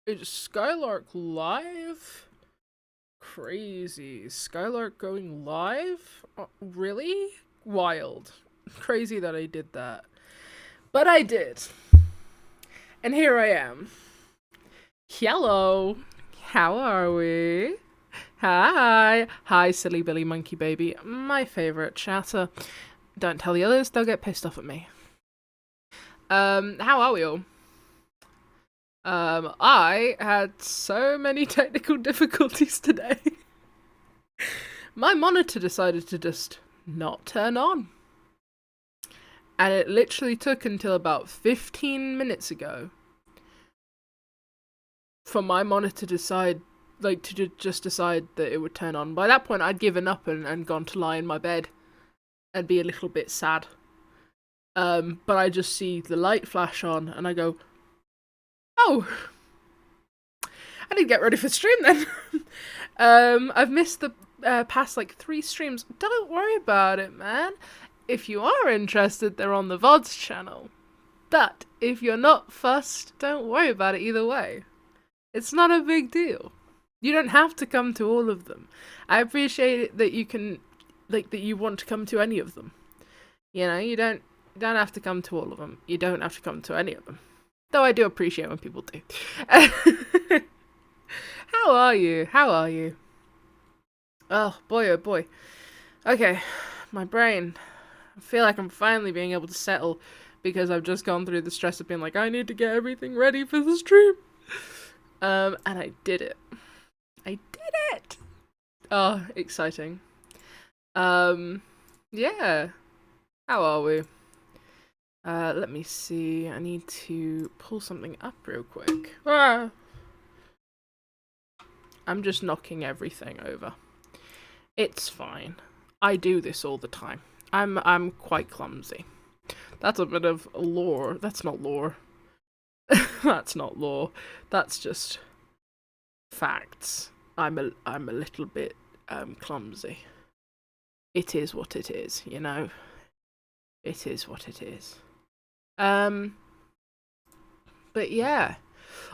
Is Skylark live? Crazy. Skylark going live? Really? Wild. Crazy that I did that. But I did. And here I am. Hello. How are we? Hi. Hi, silly Billy Monkey Baby. My favourite chatter. Don't tell the others, they'll get pissed off at me. How are we all? I had so many technical difficulties today. My monitor decided to just not turn on. And it literally took until about 15 minutes ago for my monitor to decide, just decide that it would turn on. By that point, I'd given up and gone to lie in my bed and be a little bit sad. But I just see the light flash on and I go, oh, I need to get ready for stream then. I've missed the past 3 streams. Don't worry about it, man. If you are interested, they're on the VODS channel. But if you're not fussed, don't worry about it either way. It's not a big deal. You don't have to come to all of them. I appreciate it that you can, that you want to come to any of them. You know, you don't have to come to all of them. You don't have to come to any of them. Though I do appreciate when people do. How are you? How are you? Oh boy. Okay, my brain. I feel like I'm finally being able to settle because I've just gone through the stress of being like, I need to get everything ready for the stream. And I did it. Oh, exciting. Yeah. How are we? Let me see. I need to pull something up real quick. Ah! I'm just knocking everything over. It's fine. I do this all the time. I'm quite clumsy. That's a bit of lore. That's not lore. That's not lore. That's just facts. I'm a little bit clumsy. It is what it is, you know. It is what it is. But yeah.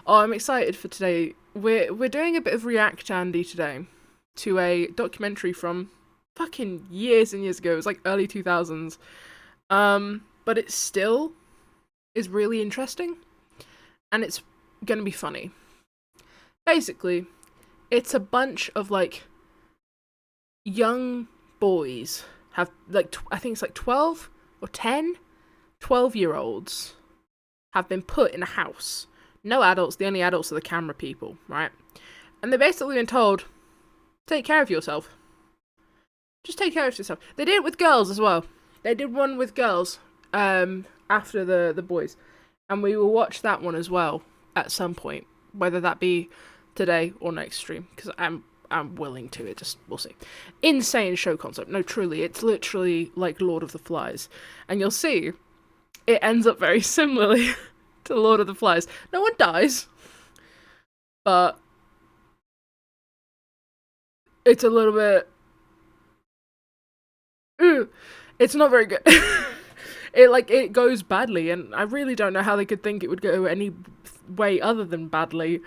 Oh, I'm excited for today. We're doing a bit of React Andy today to a documentary from fucking years and years ago. It was like early 2000s. But it still is really interesting. And it's gonna be funny. Basically, it's a bunch of young boys have I think it's 12 or 10 12-year-olds have been put in a house. No adults, the only adults are the camera people, right? And they're basically been told, take care of yourself. Just take care of yourself. They did it with girls as well. They did one with girls after the boys. And we will watch that one as well at some point, whether that be today or next stream, because I'm willing to. We'll see. Insane show concept. No, truly, it's literally like Lord of the Flies. And you'll see, it ends up very similarly to Lord of the Flies. No one dies, but it's a little bit... it's not very good. It goes badly, and I really don't know how they could think it would go any way other than badly.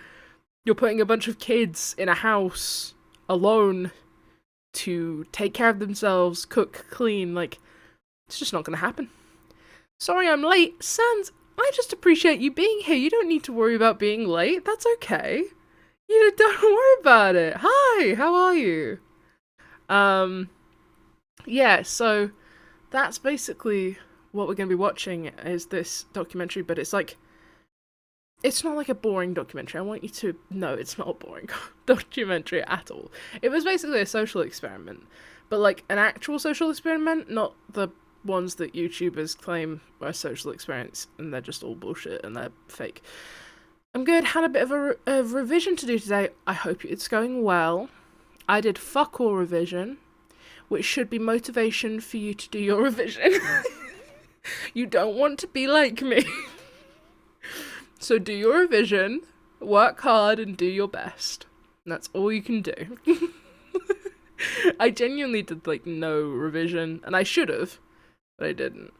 You're putting a bunch of kids in a house alone to take care of themselves, cook, clean. It's just not gonna happen. Sorry I'm late. Sans, I just appreciate you being here. You don't need to worry about being late. That's okay. You don't worry about it. Hi, how are you? Yeah, so that's basically what we're going to be watching is this documentary, but it's not like a boring documentary. I want you to know it's not a boring documentary at all. It was basically a social experiment, but an actual social experiment, not the ones that YouTubers claim are social experiments, and they're just all bullshit and they're fake. I'm good. Had a bit of a revision to do today. I hope it's going well. I did fuck all revision, which should be motivation for you to do your revision. You don't want to be like me. So do your revision, work hard, and do your best. And that's all you can do. I genuinely did no revision, and I should have, but I didn't.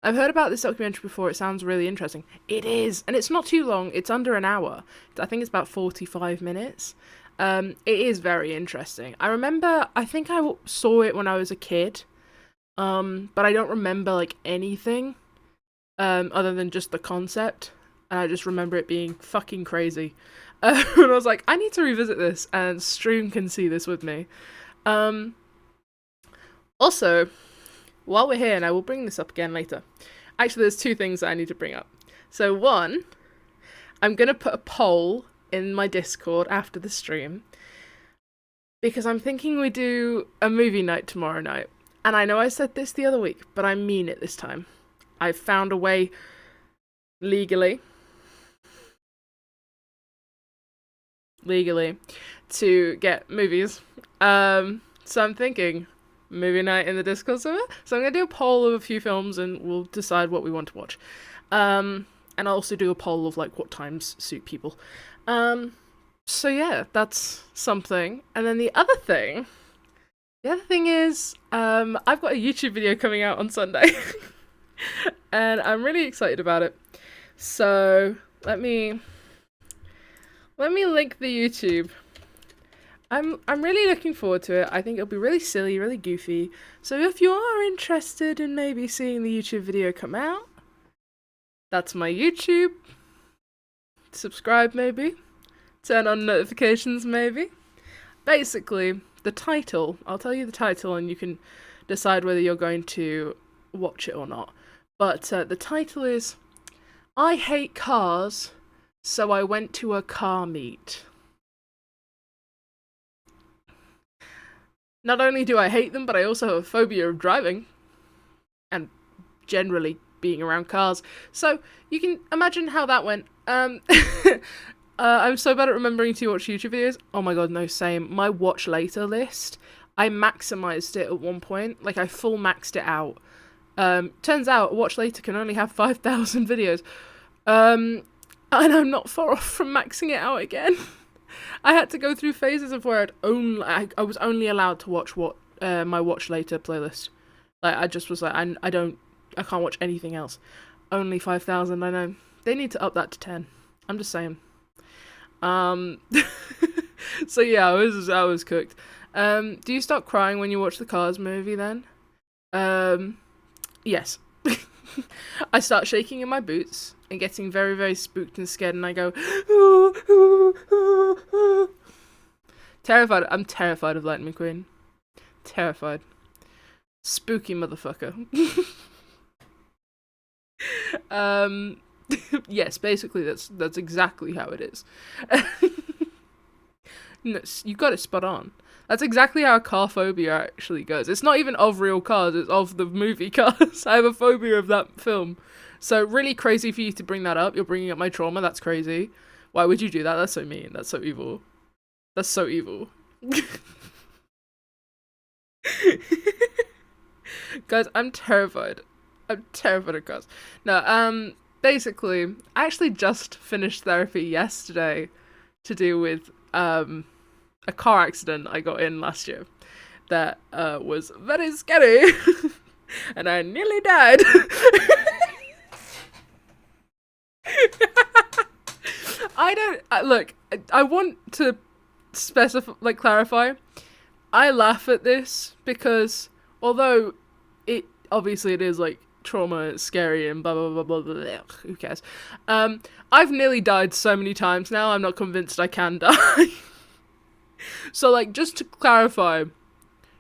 I've heard about this documentary before. It sounds really interesting. It is, and it's not too long. It's under an hour. I think it's about 45 minutes. It is very interesting. I remember, I think I saw it when I was a kid, but I don't remember, like, anything, other than just the concept, and I just remember it being fucking crazy. And I was like, I need to revisit this, and Stream can see this with me. Also, while we're here, and I will bring this up again later, actually there's two things that I need to bring up. So one, I'm going to put a poll in my Discord after the stream, because I'm thinking we do a movie night tomorrow night. And I know I said this the other week, but I mean it this time. I've found a way legally to get movies. So I'm thinking movie night in the Discord server. So I'm going to do a poll of a few films and we'll decide what we want to watch. And I'll also do a poll of like what times suit people. So yeah, that's something. And then the other thing is, I've got a YouTube video coming out on Sunday. And I'm really excited about it. So let me link the YouTube. I'm really looking forward to it. I think it'll be really silly, really goofy. So if you are interested in maybe seeing the YouTube video come out, that's my YouTube. Subscribe maybe. Turn on notifications maybe. Basically, the title, I'll tell you the title and you can decide whether you're going to watch it or not. But the title is, I hate cars, so I went to a car meet. Not only do I hate them, but I also have a phobia of driving. And generally being around cars. So you can imagine how that went. I'm so bad at remembering to watch YouTube videos. Oh my god, no, same. My watch later list, I maximized it at one point. Like, I full maxed it out. Turns out watch later can only have 5,000 videos. And I'm not far off from maxing it out again. I had to go through phases of where I was only allowed to watch my watch later playlist. Like, I just was like, I can't watch anything else. Only 5,000, I know. They need to up that to 10. I'm just saying. So yeah, I was cooked. Do you stop crying when you watch the Cars movie then? Yes. I start shaking in my boots and getting very, very spooked and scared, and I go, terrified. I'm terrified of Lightning McQueen. Terrified. Spooky motherfucker. Yes, basically that's exactly how it is. No, you got it spot on. That's exactly how car phobia actually goes. It's not even of real cars, it's of the movie Cars. I have a phobia of that film. So really crazy for you to bring that up. You're bringing up my trauma, that's crazy. Why would you do that? That's so mean. That's so evil. That's so evil. Guys, I'm terrified. I'm terrified of cars. No, basically, I actually just finished therapy yesterday to do with, a car accident I got in last year that was very scary. And I nearly died. I want to specify, like, clarify. I laugh at this because although it is like trauma, it's scary and blah blah blah blah blah, who cares? I've nearly died so many times now, I'm not convinced I can die. So, like, just to clarify,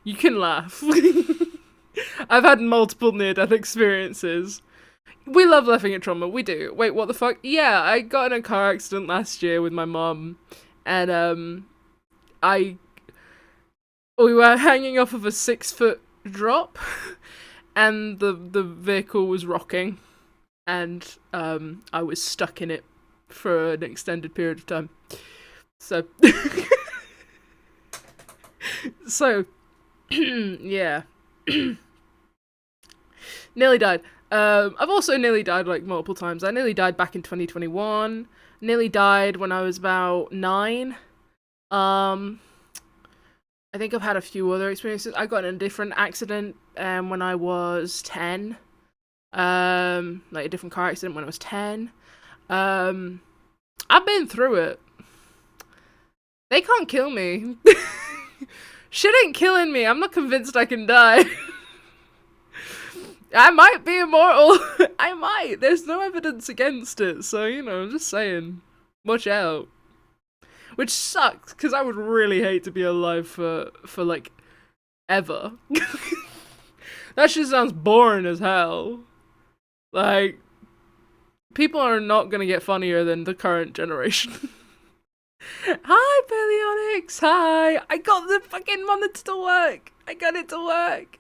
you can laugh. I've had multiple near-death experiences. We love laughing at trauma, we do. Wait, what the fuck? Yeah, I got in a car accident last year with my mum, and we were hanging off of a 6-foot drop, and the vehicle was rocking, and I was stuck in it for an extended period of time. So, yeah. Nearly died. I've also nearly died, like, multiple times. I nearly died back in 2021. Nearly died when I was about 9. I think I've had a few other experiences. I got in a different accident when I was 10. Like a different car accident when I was 10. I've been through it. They can't kill me. Shit ain't killing me. I'm not convinced I can die. I might be immortal. I might. There's no evidence against it. So, you know, I'm just saying. Watch out. Which sucks, because I would really hate to be alive for like, ever. That shit sounds boring as hell. Like, people are not gonna get funnier than the current generation. Hi, Paleonics! Hi! I got the fucking monitor to work! I got it to work!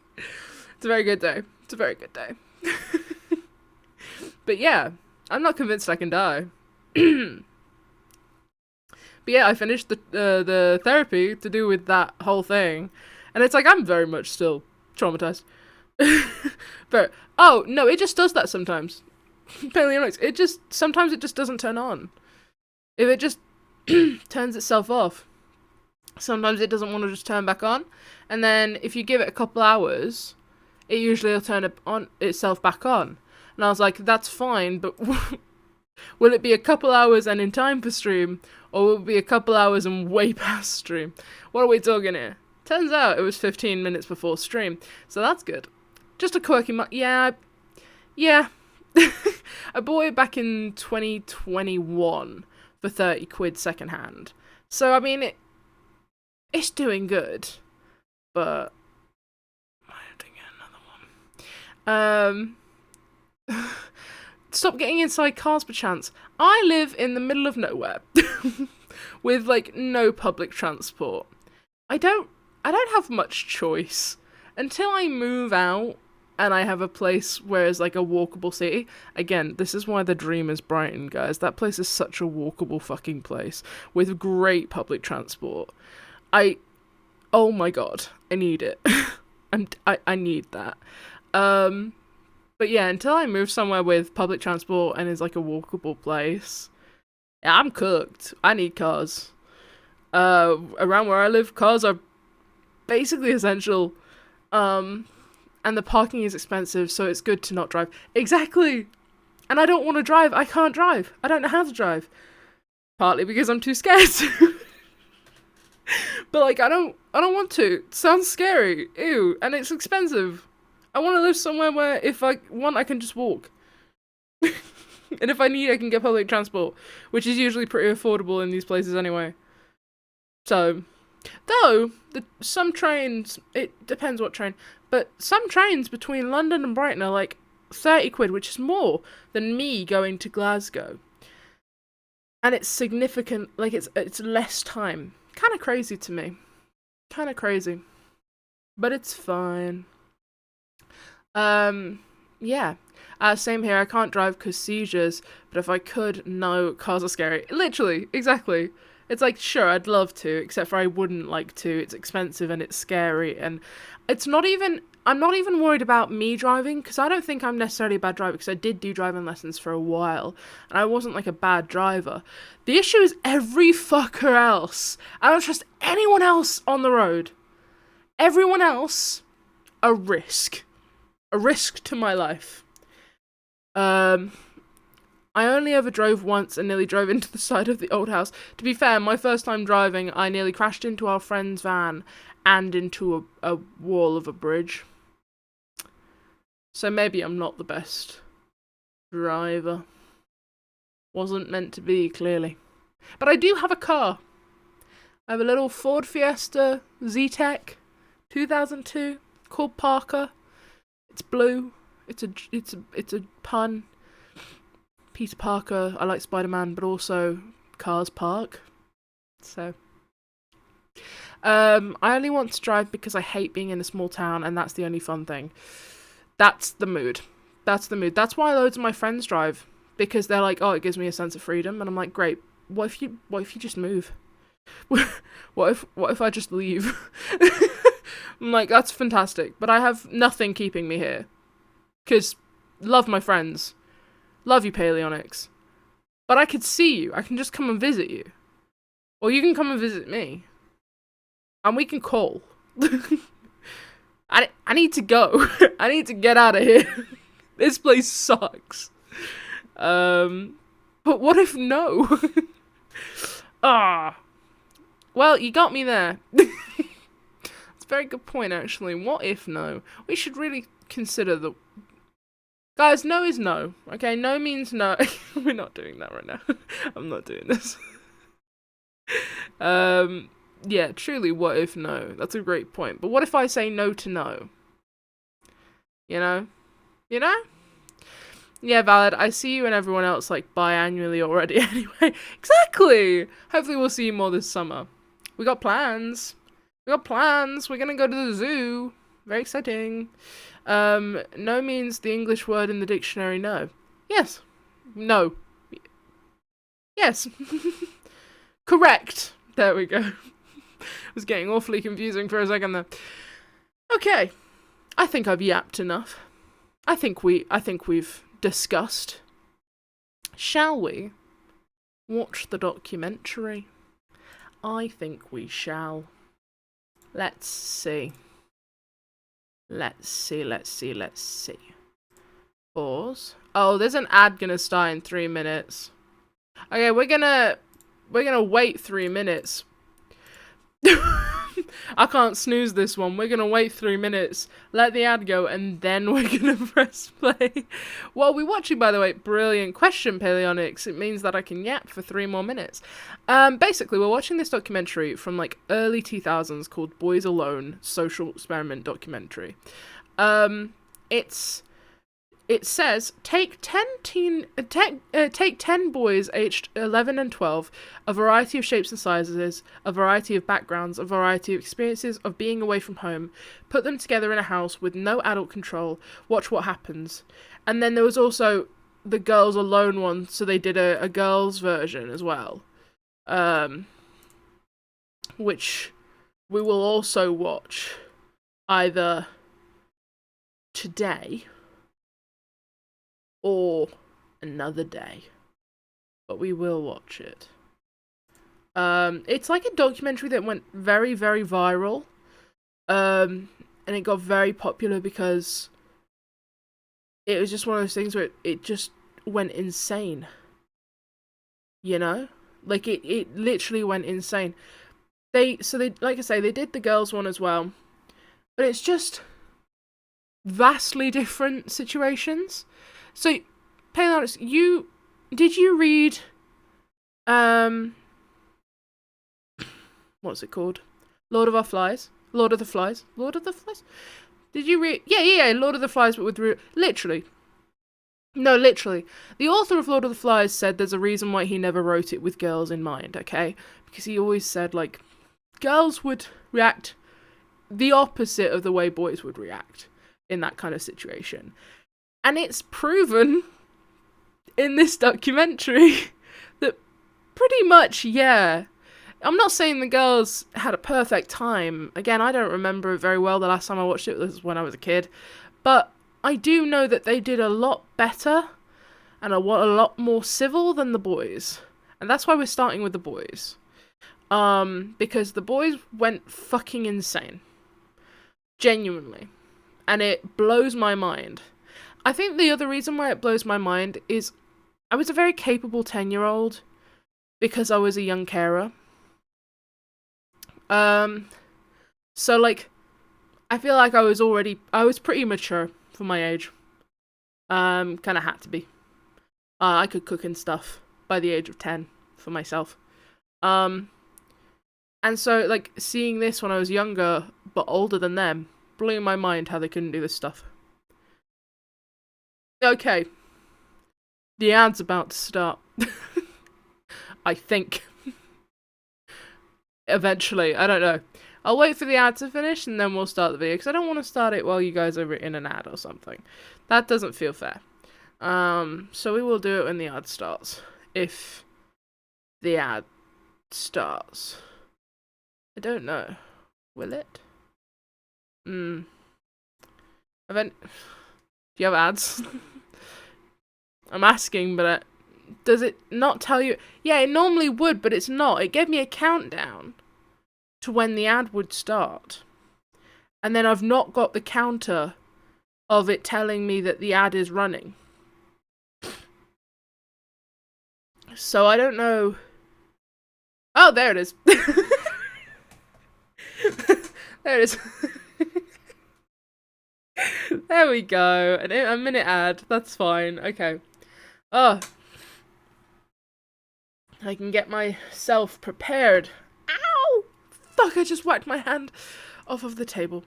It's a very good day. It's a very good day. But yeah, I'm not convinced I can die. But yeah, I finished the therapy to do with that whole thing. And it's like, I'm very much still traumatized. But, oh, no, it just does that sometimes. Paleonics, sometimes it just doesn't turn on. If it just turns itself off. Sometimes it doesn't want to just turn back on. And then if you give it a couple hours, it usually will turn itself back on. And I was like, that's fine, but will it be a couple hours and in time for stream? Or will it be a couple hours and way past stream? What are we talking here? Turns out it was 15 minutes before stream. So that's good. Just a quirky yeah. I bought it back in 2021 for 30 quid secondhand. So, I mean, it's doing good. But I have to get another one. Stop getting inside cars, perchance. I live in the middle of nowhere. With, like, no public transport. I don't have much choice. Until I move out and I have a place where it's like a walkable city. Again, this is why the dream is Brighton, guys. That place is such a walkable fucking place with great public transport. Oh my god, I need it. I need that. But yeah, until I move somewhere with public transport and is like a walkable place, yeah, I'm cooked. I need cars. Around where I live, cars are basically essential. And the parking is expensive, so it's good to not drive. Exactly! And I don't want to drive. I can't drive. I don't know how to drive. Partly because I'm too scared to. But, like, I don't want to. It sounds scary. Ew. And it's expensive. I want to live somewhere where if I want, I can just walk. And if I need, I can get public transport. Which is usually pretty affordable in these places anyway. So, though, some trains, it depends what train, but some trains between London and Brighton are like 30 quid, which is more than me going to Glasgow. And it's significant, like it's less time. Kind of crazy to me. Kind of crazy. But it's fine. Yeah. Same here, I can't drive because seizures, but if I could, no, cars are scary. Literally, exactly. It's like, sure, I'd love to, except for I wouldn't like to. It's expensive and it's scary, and I'm not even worried about me driving, because I don't think I'm necessarily a bad driver, because I did do driving lessons for a while, and I wasn't like a bad driver. The issue is every fucker else. I don't trust anyone else on the road. Everyone else, a risk. A risk to my life. I only ever drove once and nearly drove into the side of the old house. To be fair, my first time driving, I nearly crashed into our friend's van and into a wall of a bridge. So maybe I'm not the best driver. Wasn't meant to be, clearly. But I do have a car. I have a little Ford Fiesta Z-Tech 2002 called Parker. It's blue. It's a pun. Peter Parker, I like Spider-Man, but also Cars Park. So, I only want to drive because I hate being in a small town, and that's the only fun thing. That's the mood. That's the mood. That's why loads of my friends drive, because they're like, oh, it gives me a sense of freedom, and I'm like, great. What if you just move? What if I just leave? I'm like, that's fantastic, but I have nothing keeping me here, because love my friends. Love you, Paleonics. But I could see you. I can just come and visit you. Or you can come and visit me. And we can call. I need to go. I need to get out of here. This place sucks. But what if no? Well, you got me there. It's a very good point, actually. What if no? We should really consider the... Guys, no is no. Okay, no means no. We're not doing that right now. I'm not doing this. Yeah, truly, what if no? That's a great point. But what if I say no to no? You know? You know? Yeah, valid. I see you and everyone else, like, biannually already anyway. Exactly! Hopefully we'll see you more this summer. We got plans. We're gonna go to the zoo. Very exciting. No means the English word in the dictionary no. Yes. No. Yes. Correct. There we go. It was getting awfully confusing for a second there. Okay. I think I've yapped enough. I think we've discussed. Shall we watch the documentary? I think we shall. Let's see. Let's see. Pause. Oh, there's an ad gonna start in 3 minutes. Okay, we're gonna wait 3 minutes. I can't snooze this one. We're gonna wait 3 minutes, let the ad go, and then we're gonna press play. What are we watching, by the way? Brilliant question, Paleonics. It means that I can yap for 3 more minutes. Basically, we're watching this documentary from, like, early 2000s called Boys Alone, Social Experiment Documentary. It says, take 10 boys aged 11 and 12, a variety of shapes and sizes, a variety of backgrounds, a variety of experiences of being away from home, put them together in a house with no adult control, watch what happens. And then there was also the Girls Alone one, so they did a girls version as well. Which we will also watch either today or another day, but we will watch it. It's like a documentary that went very, very viral, and it got very popular because it was just one of those things where it just went insane, you know? Like, it literally went insane. They, like I say, they did the girls one as well, but it's just vastly different situations. So, Paleonics, did you read, what's it called? Lord of the Flies? Did you read, yeah, Lord of the Flies, but with, literally. No, literally. The author of Lord of the Flies said there's a reason why he never wrote it with girls in mind, okay? Because he always said, like, girls would react the opposite of the way boys would react in that kind of situation. And it's proven in this documentary that pretty much, yeah. I'm not saying the girls had a perfect time. Again, I don't remember it very well. The last time I watched it was when I was a kid. But I do know that they did a lot better and a lot more civil than the boys. And that's why we're starting with the boys. Because the boys went fucking insane. Genuinely. And it blows my mind. I think the other reason why it blows my mind is I was a very capable 10-year-old because I was a young carer. So, like, I feel like I was pretty mature for my age. Kind of had to be. I could cook and stuff by the age of 10 for myself. And so, like, seeing this when I was younger, but older than them, blew my mind how they couldn't do this stuff. Okay. The ad's about to start. I think. Eventually. I don't know. I'll wait for the ad to finish and then we'll start the video, because I don't want to start it while you guys are in an ad or something. That doesn't feel fair. So we will do it when the ad starts. If the ad starts. I don't know. Will it? Do you have ads? I'm asking, but does it not tell you? Yeah, it normally would, but it's not. It gave me a countdown to when the ad would start. And then I've not got the counter of it telling me that the ad is running. So I don't know. Oh, there it is. There it is. There we go. A minute ad. That's fine. Okay. Oh. I can get myself prepared. Ow! Fuck, I just whacked my hand off of the table.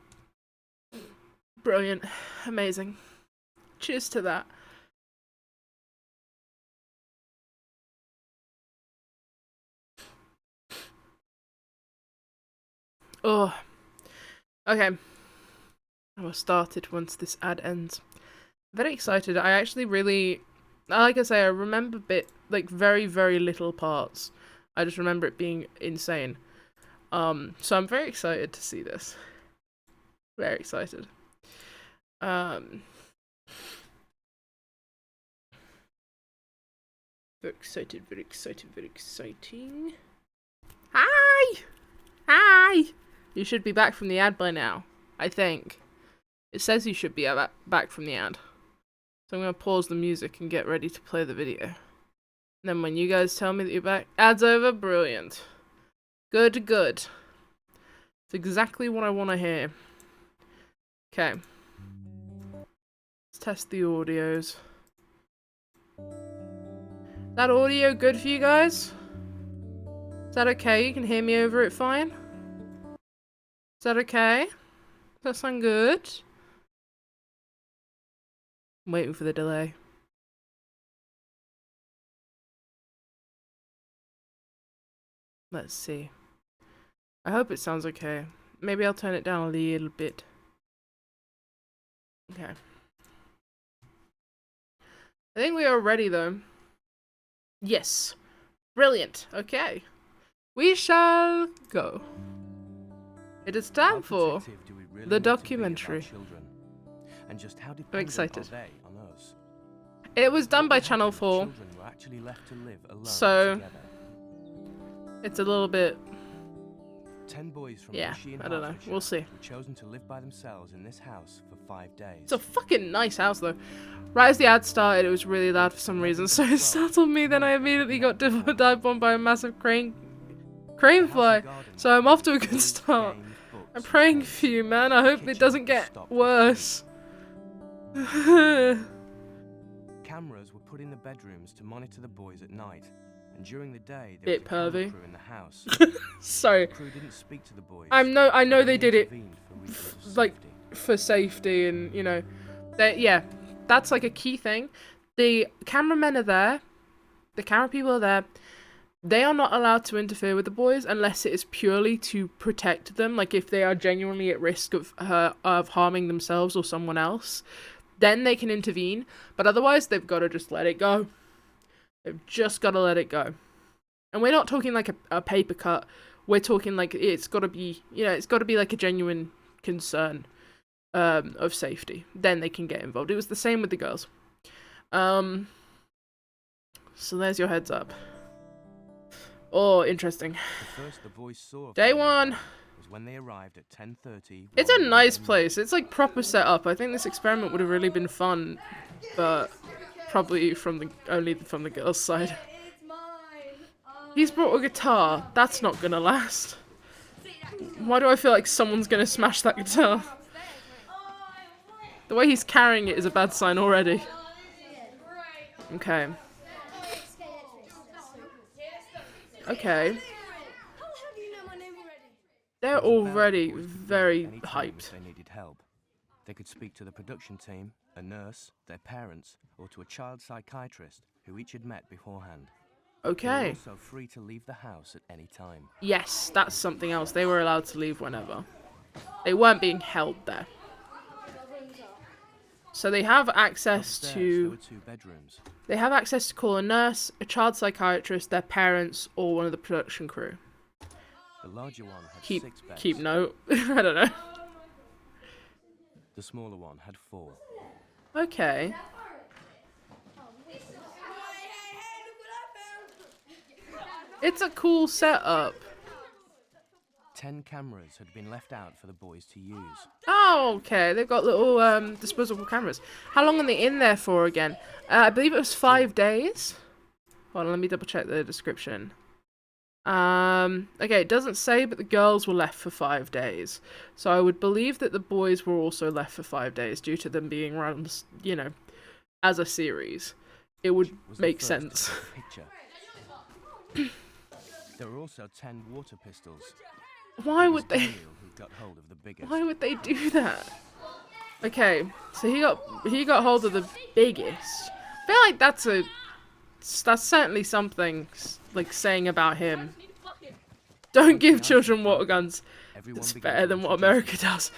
Brilliant. Amazing. Cheers to that. Oh. Okay. I will start it once this ad ends. Very excited. I actually really, like I say, I remember very, very little parts. I just remember it being insane. So I'm very excited to see this. Very excited. Very excited, very excited, very exciting. Hi! Hi! You should be back from the ad by now, I think. It says you should be back from the ad. So I'm going to pause the music and get ready to play the video. And then when you guys tell me that you're back, ad's over, brilliant. Good, good. It's exactly what I want to hear. Okay. Let's test the audios. Is that audio good for you guys? Is that okay? You can hear me over it fine? Is that okay? Does that sound good? I'm waiting for the delay. Let's see. I hope it sounds okay. Maybe I'll turn it down a little bit. Okay. I think we are ready though. Yes. Brilliant. Okay. We shall go. It is time for the documentary. I'm excited. It was done by Channel 4. So it's a little bit, 10 boys from yeah, I don't know. We'll see. were chosen to live by themselves in this house for 5 days. It's a fucking nice house though. Right as the ad started, it was really loud for some reason, so it startled me. Then I immediately got dive bombed by a massive crane fly. So I'm off to a good start. I'm praying for you, man. I hope it doesn't get worse. Cameras were put in the bedrooms to monitor the boys at night. And during the day, there was a camera crew in the house. Sorry. The crew didn't speak to the boys. I know they did it for safety and, you know, yeah, that's like a key thing. The cameramen are there. The camera people are there. They are not allowed to interfere with the boys unless it is purely to protect them. Like if they are genuinely at risk of harming themselves or someone else, then they can intervene. But otherwise, they've got to just let it go. They've just got to let it go. And we're not talking like a paper cut. We're talking like it's got to be, you know, it's got to be like a genuine concern of safety. Then they can get involved. It was the same with the girls. So there's your heads up. Oh, interesting. The first the boys saw Day one. Was when they arrived at 10:30. It's a nice place. It's like proper setup. I think this experiment would have really been fun, but probably only from the girls' side. He's brought a guitar. That's not gonna last. Why do I feel like someone's gonna smash that guitar? The way he's carrying it is a bad sign already. Okay. Okay. They're already very hyped. They needed help. They could speak to the production team, a nurse, their parents, or to a child psychiatrist who each had met beforehand. Okay. They were also free to leave the house at any time. Yes, that's something else. They were allowed to leave whenever. They weren't being held there. So they have access There were 2 bedrooms. They have access to call a nurse, a child psychiatrist, their parents, or one of the production crew. The larger one had 6 beds. Keep note. I don't know. The smaller one had 4. Okay. It's a cool setup. 10 cameras had been left out for the boys to use. Oh, okay. They've got little disposable cameras. How long are they in there for again? I believe it was 5 days. Hold on, let me double check the description. Okay, it doesn't say, but the girls were left for 5 days. So I would believe that the boys were also left for 5 days due to them being run, you know, as a series. It would make sense. There were also 10 water pistols. Why would they? Why would they do that? Okay, so he got hold of the biggest. I feel like that's certainly something like saying about him. Don't give children water guns. It's better than what America does.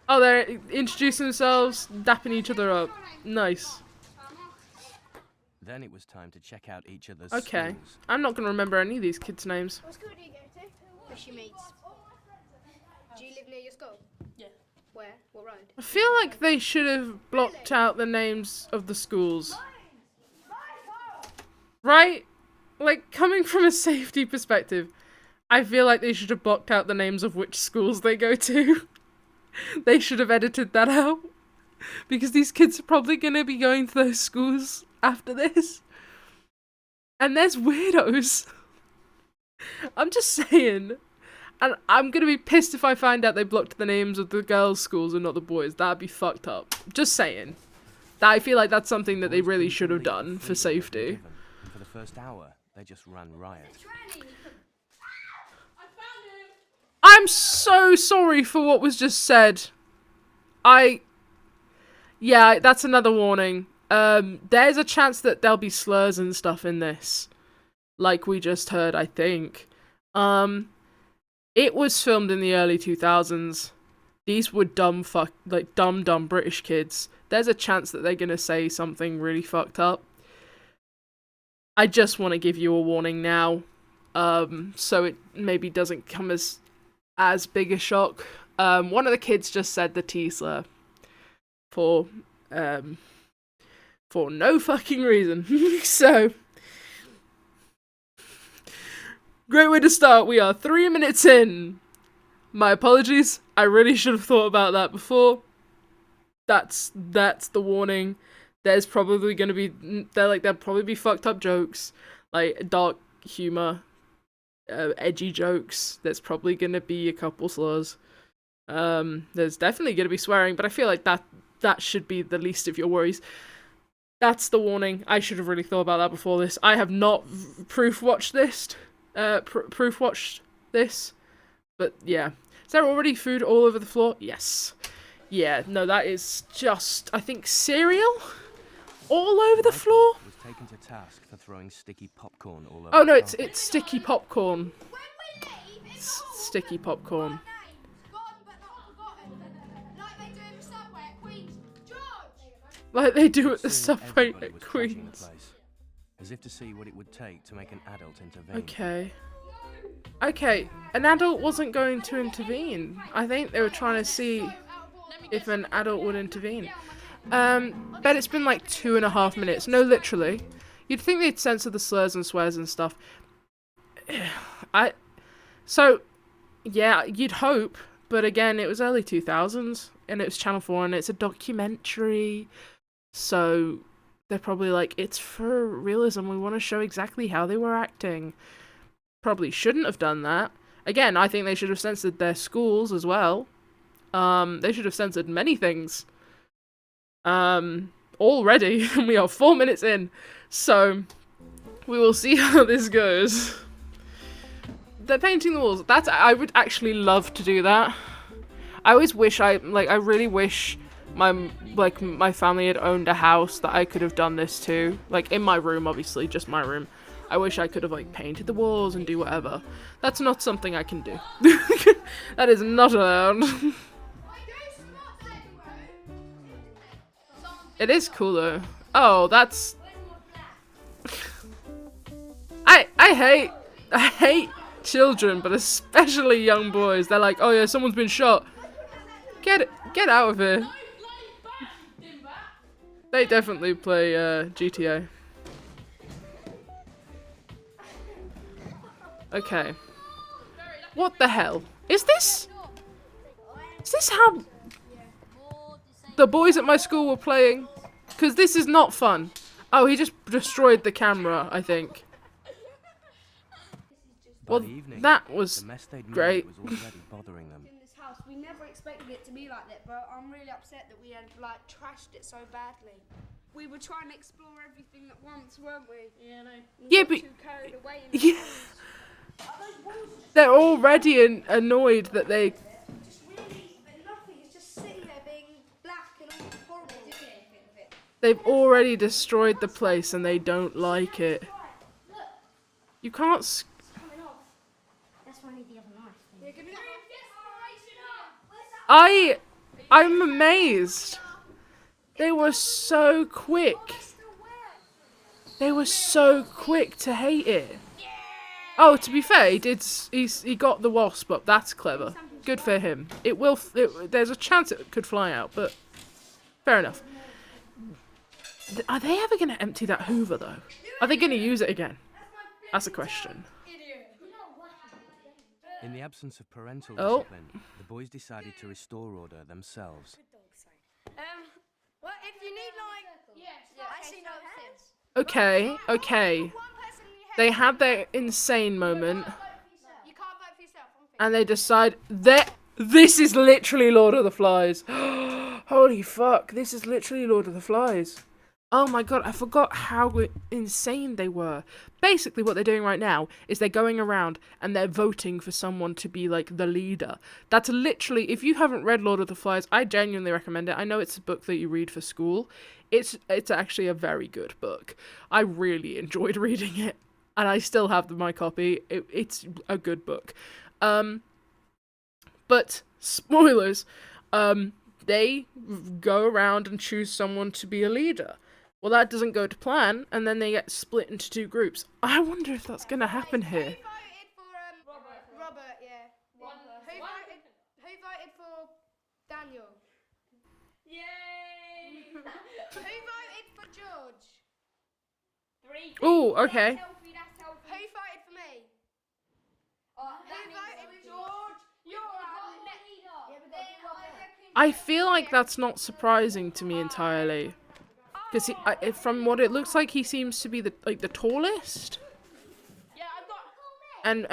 Oh, they're introducing themselves, dapping each other up. Nice. Then it was time to check out each other's Okay. schools. I'm not going to remember any of these kids' names. What school do you go to? Where's your mates? Do you live near your school? Yeah. Where? What road? I feel like they should have blocked out the names of the schools. Right? Like, coming from a safety perspective, I feel like they should have blocked out the names of which schools they go to. They should have edited that out. Because these kids are probably going to be going to those schools after this. And there's weirdos. I'm just saying. And I'm going to be pissed if I find out they blocked the names of the girls' schools and not the boys. That'd be fucked up. Just saying. I feel like that's something that they really should have done for safety. For the first hour, they just ran riot. I'm so sorry for what was just said. Yeah, that's another warning. There's a chance that there'll be slurs and stuff in this. Like we just heard, I think. It was filmed in the early 2000s. These were dumb British kids. There's a chance that they're gonna say something really fucked up. I just want to give you a warning now. So it maybe doesn't come as big a shock. One of the kids just said the T slur for no fucking reason. So great way to start. We are 3 minutes in. My apologies. I really should have thought about that before. That's the warning. There's probably gonna be there'll probably be fucked up jokes, like dark humor. Edgy jokes. There's probably gonna be a couple slurs. There's definitely gonna be swearing, but I feel like that should be the least of your worries. That's the warning. I should have really thought about that before this. I have not proof watched this, but yeah. Is there already food all over the floor? Yes. Yeah. No, that is just, I think, cereal all over the floor. Was taken to task for throwing sticky popcorn all over. Oh no, it's sticky popcorn. Sticky popcorn. Like they do at the subway at Queens. As if to see what it would take to make an adult intervene. Okay, an adult wasn't going to intervene. I think they were trying to see if an adult would intervene. Bet it's been like 2.5 minutes. No, literally. You'd think they'd censor the slurs and swears and stuff. So, yeah, you'd hope. But again, it was early 2000s. And it was Channel 4 and it's a documentary. So, they're probably like, it's for realism. We want to show exactly how they were acting. Probably shouldn't have done that. Again, I think they should have censored their schools as well. They should have censored many things. Already. We are 4 minutes in. So, we will see how this goes. They're painting the walls. I would actually love to do that. I always wish I really wish my family had owned a house that I could have done this to. Like, in my room, obviously, just my room. I wish I could have, like, painted the walls and do whatever. That's not something I can do. That is not allowed. It is cool, though. Oh, that's... I hate children, but especially young boys. They're like, oh yeah, someone's been shot. Get out of here. They definitely play GTA. Okay. What the hell? Is this how the boys at my school were playing? Because this is not fun. Oh, he just destroyed the camera, I think. Well, that was great. Was already bothering them. In this house, we never expected it to be like that, but I'm really upset that we had like trashed it so badly. We were trying to explore everything at once, weren't we? Yeah, no. Yeah, but too carried away in the they're already annoyed that they. just really nothing. It's just sitting there being black and all horrible. They've already destroyed the place and they don't like it. You can't. That's why I need the other knife. I'm amazed. They were so quick. They were so quick to hate it. Oh, to be fair, he got the wasp up. That's clever. Good for him. There's a chance it could fly out, but fair enough. Are they ever going to empty that Hoover though? Are they going to use it again? That's a question. In the absence of parental discipline, the boys decided to restore order themselves. Well, if you need like, I see no sense. Okay. They had their insane moment, You can't vote for yourself. and they decide that this is literally Lord of the Flies. Holy fuck, this is literally Lord of the Flies. Oh my god, I forgot how insane they were. Basically, what they're doing right now is they're going around and they're voting for someone to be, like, the leader. That's literally, if you haven't read Lord of the Flies, I genuinely recommend it. I know it's a book that you read for school. It's actually a very good book. I really enjoyed reading it. And I still have my copy. It's a good book. But, spoilers, they go around and choose someone to be a leader. Well, that doesn't go to plan, and then they get split into two groups. I wonder if that's going to happen here. Who voted for Robert? Yeah. Who voted for Daniel? Yay! Who voted for George? 3. Oh, okay. Who voted for me? Who voted for George? You're our leader. Yeah, but I feel like that's not surprising to me entirely. Because from what it looks like, he seems to be the tallest. Yeah, I've got. And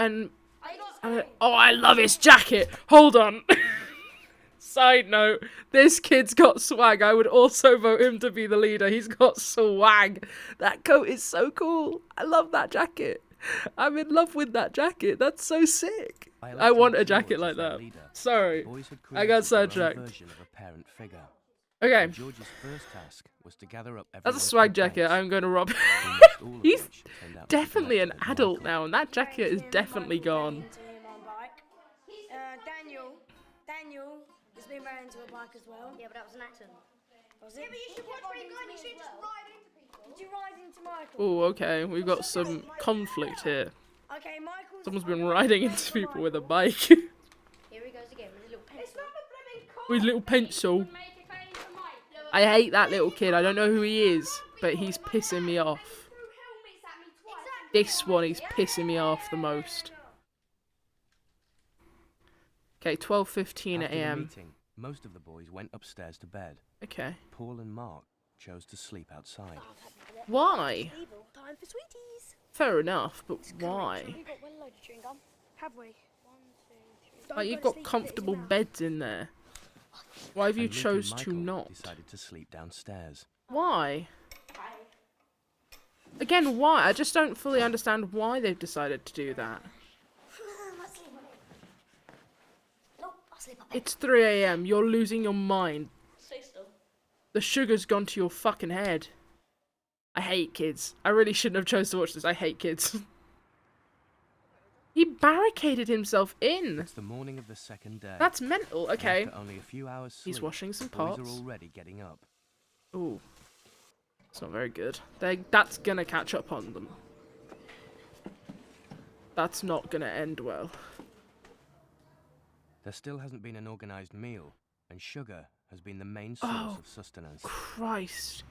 oh, I love his jacket. Hold on. Side note: this kid's got swag. I would also vote him to be the leader. He's got swag. That coat is so cool. I love that jacket. I'm in love with that jacket. That's so sick. I want a jacket like that. Sorry, I got sidetracked. Okay. George's first task was to gather up That's a swag jacket. I'm going to rob. He's definitely an adult now, and that jacket is definitely gone. Daniel has been ran into a bike as well. Yeah, but that was an accident. Was it? Yeah, but you should watch where you're going. You should just ride into people. Did you ride into Michael? Oh, okay. We've got some conflict here. Okay, Michael's. Someone's been riding into people with a bike. Here he goes again with a little pencil. It's not a blooming car. With a little pencil. I hate that little kid. I don't know who he is, but he's pissing me off. This one, he's pissing me off the most. Okay, 12:15 a.m. Most of the boys went upstairs to bed. Okay. Paul and Mark chose to sleep outside. Why? Time for sweeties. Fair enough, but why? We've got one load of chewing gum. Have we? 1, 2, 3. Like, you've got comfortable beds in there. Why have you And Luke chose and to Michael not? decided to sleep downstairs. Why? Again, why? I just don't fully understand why they've decided to do that. It's 3 a.m. You're losing your mind. The sugar's gone to your fucking head. I hate kids. I really shouldn't have chose to watch this. I hate kids. He barricaded himself in. It's the morning of the second day. That's mental. Okay. After only a few hours sleep, He's washing some boys pots. are already getting up. Ooh. It's not very good. That's gonna catch up on them. That's not gonna end well. There still hasn't been an organised meal, and sugar has been the main source of sustenance. Christ.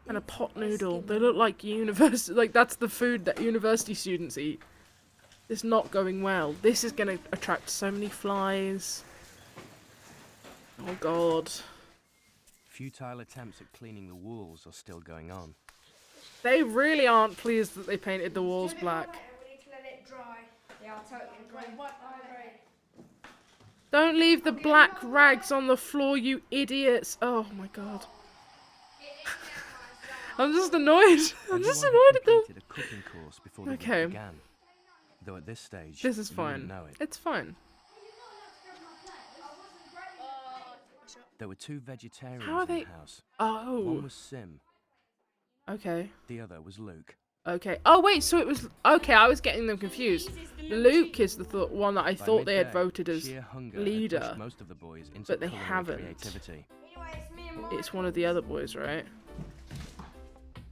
And a pot noodle. They look like university. Like, that's the food that university students eat. It's not going well. This is going to attract so many flies. Oh god. Futile attempts at cleaning the walls are still going on. They really aren't pleased that they painted the walls black. We need to let it dry. Yeah, I'll totally agree. Don't leave the black rags on the floor, you idiots. Oh my god. I'm just annoyed. I'm just annoyed at them. A cooking course before the Okay. week began. Though at this stage, This is you wouldn't fine. know it. It's fine. There were 2 vegetarians How are in they? the house. Oh. One was Sim, Okay. the other was Luke. Okay. Oh wait, so it was okay. I was getting them confused. Luke is the one that I By thought they had midday, voted as sheer hunger had leader, pushed most of the boys into but they culinary haven't. creativity. It's one of the other boys, right?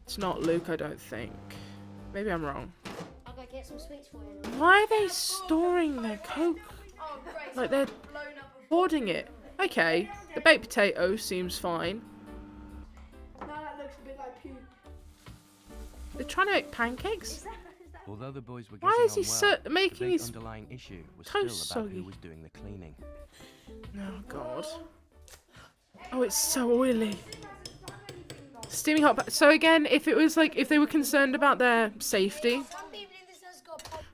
It's not Luke, I don't think. Maybe I'm wrong. I'll go get some sweets for you. Why are they storing their coke? Like they're hoarding it. Okay, the baked potato seems fine. Now that looks a bit like puke. They're trying to make pancakes? Although the boys were Why getting is on he well, the making big his underlying issue was toast still about soggy? who was doing the cleaning. Oh god. Oh, it's so oily. Steaming hot. So again, if it was like, if they were concerned about their safety,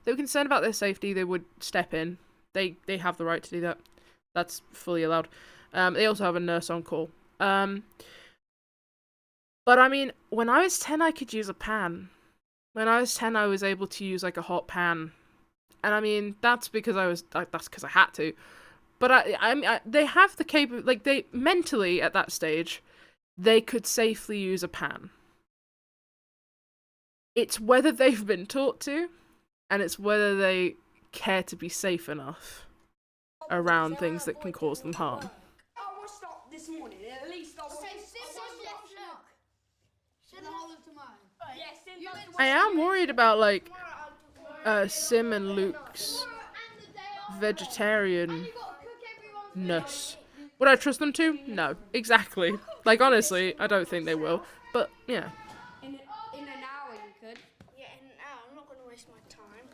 they would step in. They have the right to do that. That's fully allowed. They also have a nurse on call. But I mean, when I was 10, I could use a pan. When I was 10, I was able to use like a hot pan. And I mean, that's because that's because I had to. But they have the capability, like they mentally at that stage, they could safely use a pan. It's whether they've been taught to, and it's whether they care to be safe enough around things that can cause them harm. I watched up this morning. At least I watched. I am worried about like Sim and Luke's vegetarianness. Would I trust them to? No, exactly. Like honestly, I don't think they will. But yeah. In an hour, you could. Yeah, in an hour. I'm not going to waste my time.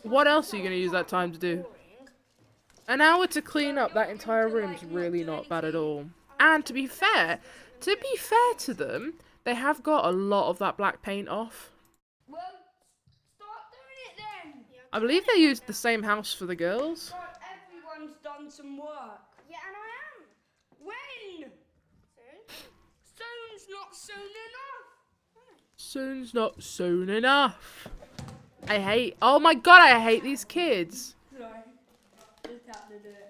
What else are you going to use that time to do? An hour to clean up that entire room's really not bad at all. And to be fair to them, they have got a lot of that black paint off. Well, start doing it then. I believe they used the same house for the girls. God, everyone's done some work. Yeah, and I am. When? Soon's not soon enough. Soon's not soon enough. Oh my god, I hate these kids. Sorry. Just have to do it.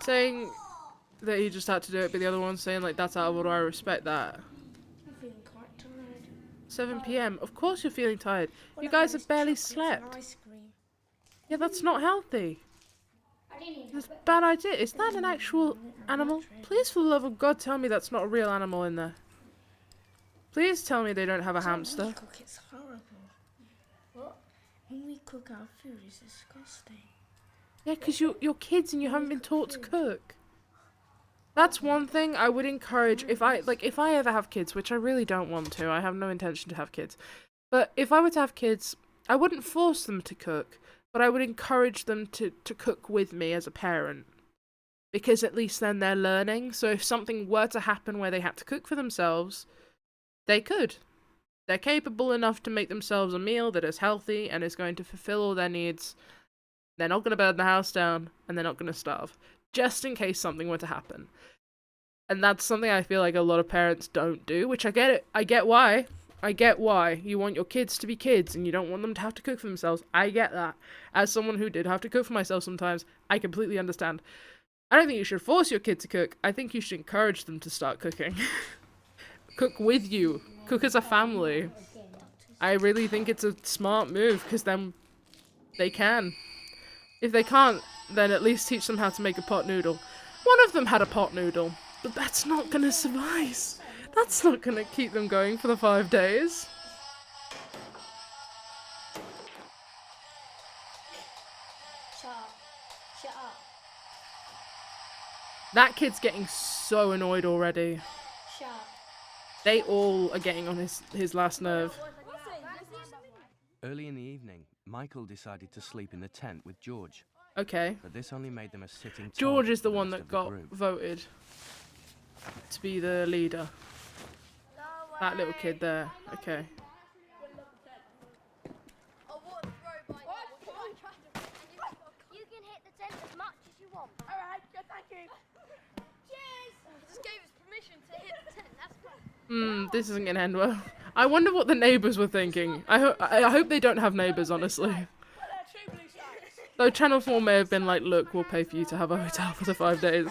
Saying that he just had to do it, but the other one saying like that's out of order, I respect that. I'm feeling quite tired. 7 p.m. Of course you're feeling tired. You guys have barely slept. Ice cream. Yeah, that's not healthy. I didn't even That's a bad idea. Is that an actual animal? Please, for the love of God, tell me that's not a real animal in there. Please tell me they don't have a hamster. When we cook, it's horrible. What? When we cook our food, it's disgusting. Yeah, because you're kids and you haven't been taught to cook. That's one thing I would encourage if I ever have kids, which I really don't want to. I have no intention to have kids. But if I were to have kids, I wouldn't force them to cook, but I would encourage them to cook with me as a parent. Because at least then they're learning. So if something were to happen where they had to cook for themselves, they could. They're capable enough to make themselves a meal that is healthy and is going to fulfill all their needs. They're not going to burn the house down, and they're not going to starve. Just in case something were to happen. And that's something I feel like a lot of parents don't do, which I get it. I get why. You want your kids to be kids, and you don't want them to have to cook for themselves. I get that. As someone who did have to cook for myself sometimes, I completely understand. I don't think you should force your kid to cook. I think you should encourage them to start cooking. Cook with you. Cook as a family. I really think it's a smart move, because then they can. If they can't, then at least teach them how to make a pot noodle. One of them had a pot noodle, but that's not going to suffice. That's not going to keep them going for the 5 days. Shut up. Shut up. That kid's getting so annoyed already. Shut up. They all are getting on his last nerve. Early in the evening, Michael decided to sleep in the tent with George. Okay. But this only made them a sitting George target is the for one rest that of the got group. voted to be the leader. That little kid there. Okay. You can hit the tent as much as you want. Alright, good, thank you. Cheers! He just gave us permission to hit the tent, that's fine. This isn't gonna end well. I wonder what the neighbours were thinking. I hope they don't have neighbours, honestly. Though Channel 4 may have been like, look, we'll pay for you to have a hotel for the 5 days.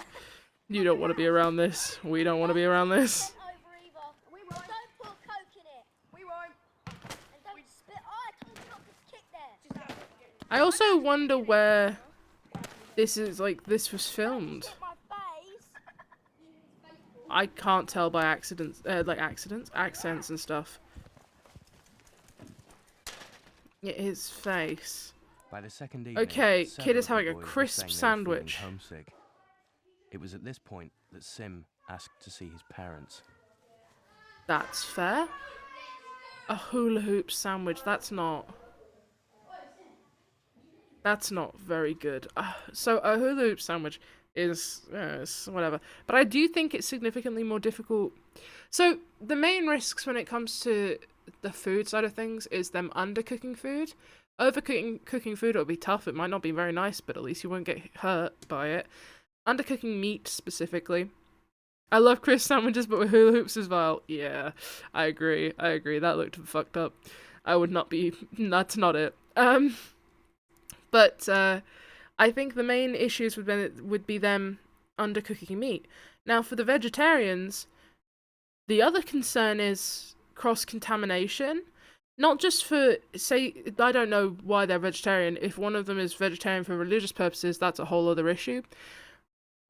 You don't want to be around this. We don't want to be around this. We won't. Don't put Coke in it. We won't. And don't spit. Oh, I told you not to kick there. I also wonder where this is, like, this was filmed. I can't tell by accents and stuff. Yeah, his face. By the second evening, Okay, several kid is of the having a boys were crisp saying they were sandwich. feeling homesick. It was at this point that Sim asked to see his parents. That's fair. A hula hoop sandwich. That's not very good. So a hula hoop sandwich is whatever. But I do think it's significantly more difficult. So the main risks when it comes to the food side of things is them undercooking food. Cooking food, it'll be tough. It might not be very nice, but at least you won't get hurt by it. Undercooking meat specifically. I love crisp sandwiches, but with hula hoops as well. Yeah, I agree. That looked fucked up. I would not be. That's not it. But I think the main issues would be them undercooking meat. Now, for the vegetarians, the other concern is cross-contamination. Not just for, say, I don't know why they're vegetarian. If one of them is vegetarian for religious purposes, that's a whole other issue.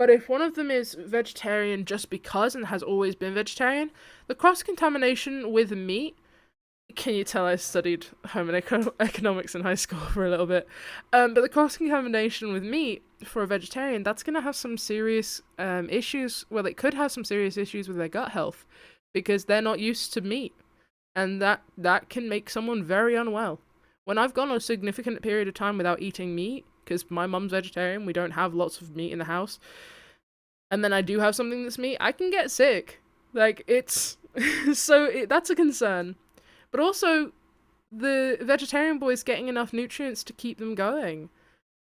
But if one of them is vegetarian just because and has always been vegetarian, the cross-contamination with meat, can you tell I studied home and economics in high school for a little bit? But the cross-contamination with meat for a vegetarian, that's going to have some serious issues. Well, it could have some serious issues with their gut health because they're not used to meat. And that can make someone very unwell. When I've gone a significant period of time without eating meat, because my mum's vegetarian, we don't have lots of meat in the house, and then I do have something that's meat, I can get sick. Like, it's... that's a concern. But also, the vegetarian boys getting enough nutrients to keep them going.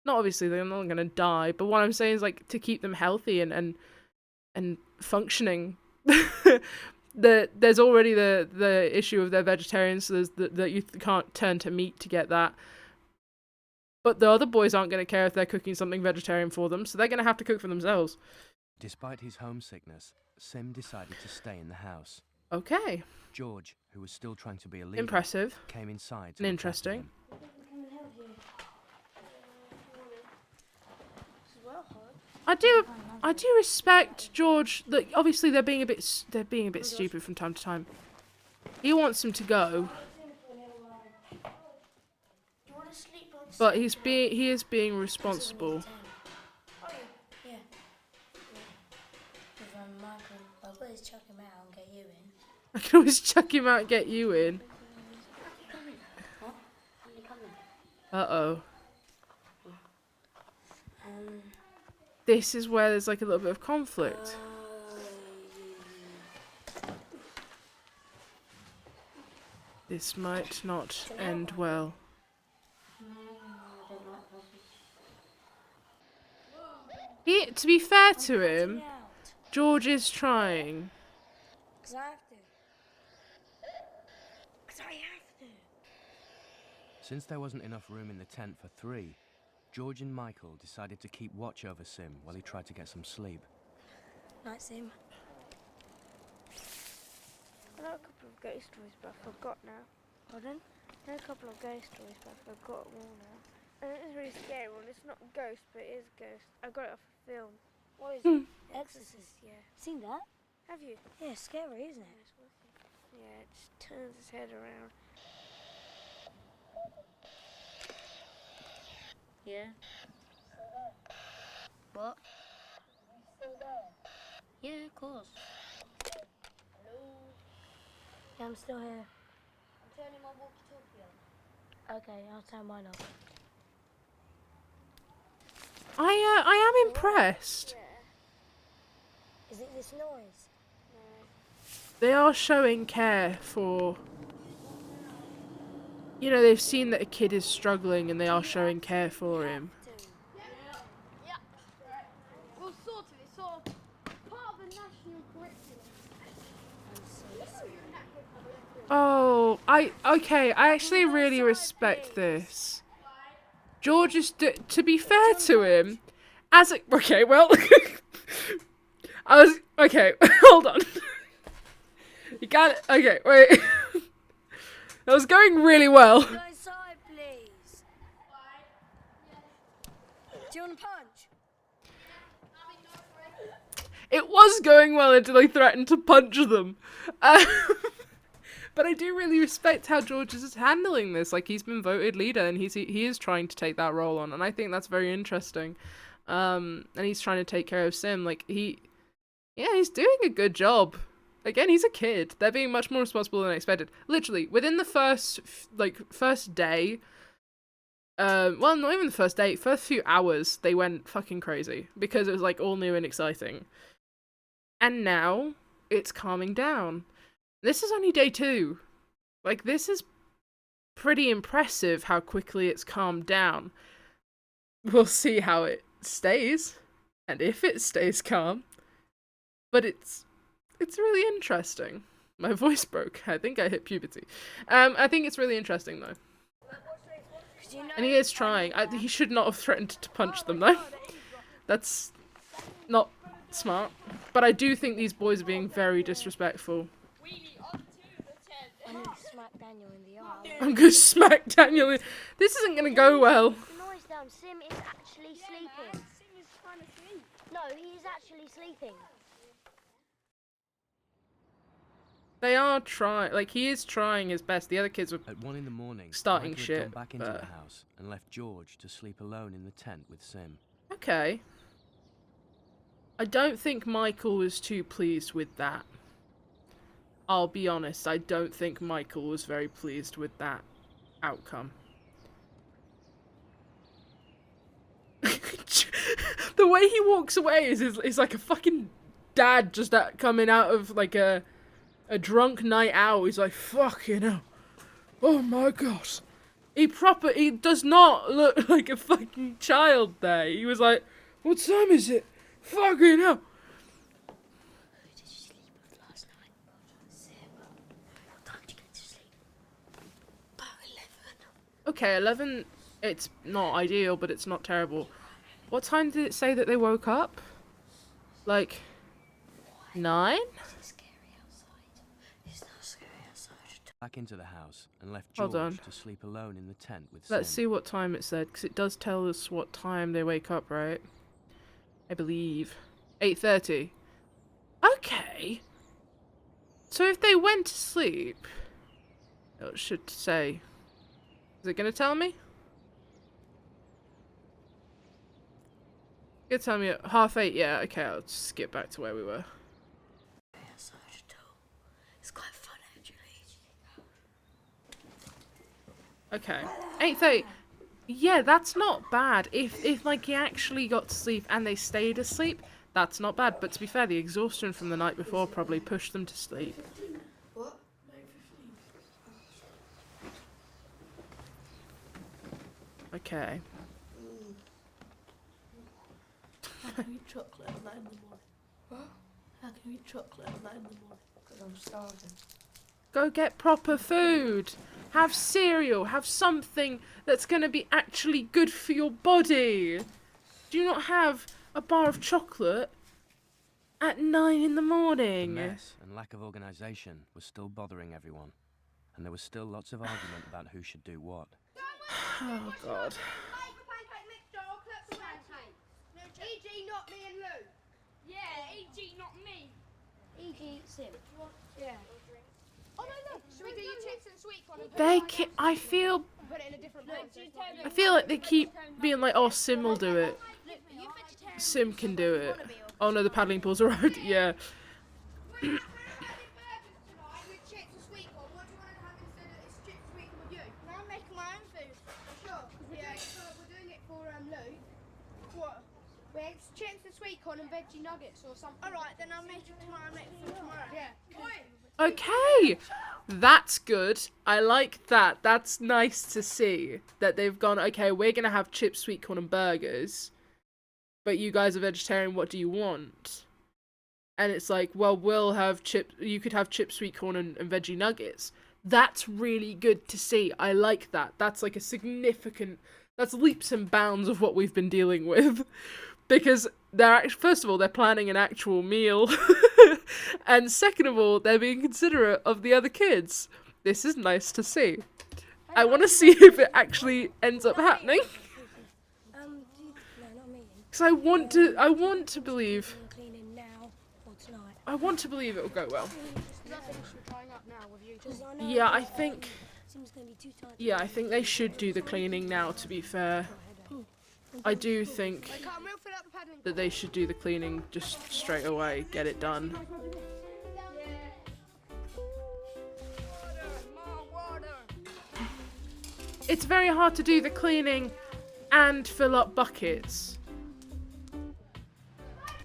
Not obviously, they're not going to die, but what I'm saying is, like, to keep them healthy and functioning. There's already the issue of they're vegetarians, so there's that you can't turn to meat to get that. But the other boys aren't going to care if they're cooking something vegetarian for them, so they're going to have to cook for themselves. Despite his homesickness, Sim decided to stay in the house. Okay. George, who was still trying to be a leader, impressive, came inside to and interesting. I do respect George. That obviously they're being a bit stupid from time to time. He wants him to go, but he is being responsible. I can always chuck him out and get you in. Uh-oh. This is where there's like a little bit of conflict. This might not end well. To be fair to him, George is trying. Because I have to. Because I have to. Since there wasn't enough room in the tent for 3, George and Michael decided to keep watch over Sim while he tried to get some sleep. Night, Sim. I know a couple of ghost stories, but I forgot now. Pardon? I know a couple of ghost stories, but I forgot them all now. And it is a really scary one. It's not a ghost, but it is a ghost. I got it off a film. What is it? Exorcist, yeah. Seen that? Have you? Yeah, it's scary, isn't it? Yeah, it just turns its head around. Yeah. What? Yeah, of course. Yeah, I'm still here. I'm turning my walkie-talkie on. Okay, I'll turn mine off. I am impressed. Yeah. Is it this noise? No. They are showing care for... You know, they've seen that a kid is struggling and they are showing care for him. Yeah. We'll sort of, it's sort of part of the national curriculum. Oh, okay, I actually really respect this. George is, to be fair to him, as a, okay, well, okay, hold on. You got it, okay, wait. That was going really well. Go inside, please. Do you want a punch? It was going well until I threatened to punch them. But I do really respect how George is handling this. Like, he's been voted leader and he is trying to take that role on, and I think that's very interesting. And he's trying to take care of Sim. Like, he's doing a good job. Again, he's a kid. They're being much more responsible than I expected. Literally, within the first day, well, not even the first day, first few hours, they went fucking crazy. Because it was, like, all new and exciting. And now, it's calming down. This is only day 2. Like, this is pretty impressive how quickly it's calmed down. We'll see how it stays. And if it stays calm. But it's really interesting. My voice broke. I think I hit puberty. I think it's really interesting, though. And he is trying. He should not have threatened to punch them, though. That's not smart. But I do think these boys are being very disrespectful. I'm gonna smack Daniel in the eye. I'm gonna smack Daniel in... This isn't gonna go well. The noise down. Sim is actually sleeping. Sim is trying to sleep. No, he is actually sleeping. They are trying, like, he is trying his best. The other kids were At 1 in the morning, starting Michael had shit. gone back into the house and left George to sleep alone in the tent with Sim. Okay. I don't think Michael was too pleased with that. I'll be honest, I don't think Michael was very pleased with that outcome. The way he walks away is like a fucking dad just coming out of like a drunk night out. He's like, fucking hell. Oh my god. He does not look like a fucking child there. He was like, what time is it? Fucking hell. Who did you sleep with last night? Sim. What time did you get to sleep? About 11. Okay, 11, it's not ideal, but it's not terrible. What time did it say that they woke up? Like, 9? It's scary outside. It's not scary outside. Back into the house and left Hold George on. to sleep alone in the tent with Let's Sim. see what time it said, because it does tell us what time they wake up, right? I believe. 8:30. Okay. So if they went to sleep... It should say... Is it going to tell me? It's going to tell me at 8:30. Yeah, okay, I'll just skip back to where we were. Outside at all. It's quite fun actually. Okay. 8:30. Yeah, that's not bad. If like he actually got to sleep and they stayed asleep, that's not bad. But to be fair, the exhaustion from the night before probably pushed them to sleep. What? Okay. How can you eat chocolate at 9 in the morning? What? How can you eat chocolate at 9 in the morning? Because I'm starving. Go get proper food. Have cereal. Have something that's going to be actually good for your body. Do not have a bar of chocolate at 9 in the The morning. mess and lack of organisation was still bothering everyone, and there was still lots of argument about who should do what. Oh, God. E.g. not me and Lou. Yeah, E.g. not me. E.g. Sim. Yeah. Oh no, look. Should we do your chips and sweet corn? I feel Put it in a different place. I feel like they keep being like, oh, Sim will do it. Sim can do it. Oh no, the paddling pool's arrived. Yeah. We're having burgers tonight with chips and sweet corn. my own food. Sure. Yeah, we're doing it for Luke. What? We had chips and sweet corn and veggie nuggets or something. Alright, then I'll make it tomorrow. Yeah. Okay, that's good. I like that. That's nice to see that they've gone, okay, we're going to have chips, sweet corn and burgers, but you guys are vegetarian, what do you want? And it's like, well, we'll have you could have chips, sweet corn and veggie nuggets. That's really good to see. I like that. That's like a significant, that's leaps and bounds of what we've been dealing with. Because first of all, they're planning an actual meal. And second of all, they're being considerate of the other kids. This is nice to see. I want to see if it actually ends up happening. Because I want to believe. I want to believe it will go well. Yeah, I think. Yeah, I think they should do the cleaning now, to be fair. I do think that they should do the cleaning just straight away, get it done. It's very hard to do the cleaning and fill up buckets.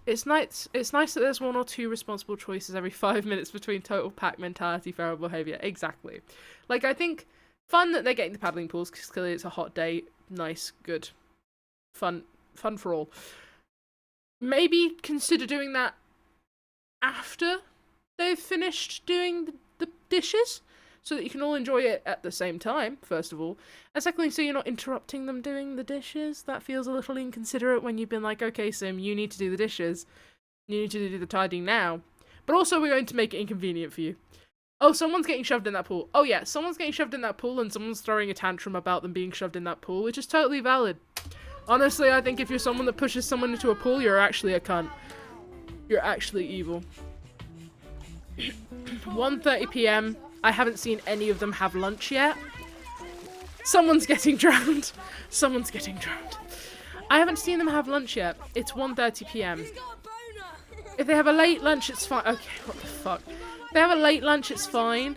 It's nice that there's 1 or 2 responsible choices every 5 minutes between total pack mentality, feral behaviour. Exactly. Like, I think fun that they're getting the paddling pools, because clearly it's a hot day. Nice, good. Fun for all. Maybe consider doing that after they've finished doing the dishes, so that you can all enjoy it at the same time, first of all. And secondly, so you're not interrupting them doing the dishes. That feels a little inconsiderate when you've been like, okay, Sim, you need to do the dishes. You need to do the tidying now. But also, we're going to make it inconvenient for you. Oh, someone's getting shoved in that pool. Oh yeah, someone's getting shoved in that pool and someone's throwing a tantrum about them being shoved in that pool, which is totally valid. Honestly, I think if you're someone that pushes someone into a pool, you're actually a cunt. You're actually evil. 1:30 PM. I haven't seen any of them have lunch yet. Someone's getting drowned. Someone's getting drowned. I haven't seen them have lunch yet. It's 1:30 PM. If they have a late lunch, it's fine. Okay, what the fuck? If they have a late lunch, it's fine.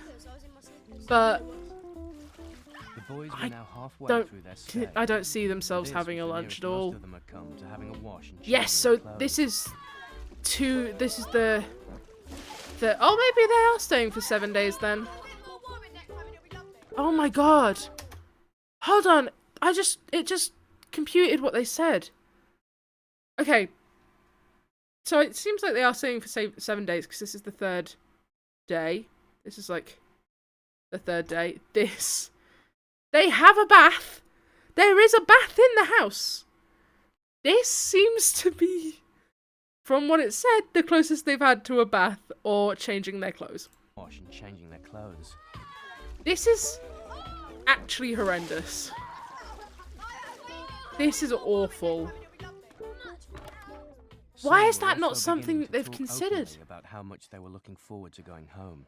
But I don't see themselves having a lunch at all. Yes, so this is the oh, maybe they are staying for 7 days then. Oh my god. Hold on. It just computed what they said. Okay. So it seems like they are staying for 7 days, because this is the 3rd day. This is like the 3rd day. They have a bath. There is a bath in the house. This seems to be, from what it said, the closest they've had to a bath or changing their clothes. Wash and changing their clothes. This is actually horrendous. This is awful. Why is that not something that they've considered? About how much they were looking forward to going home.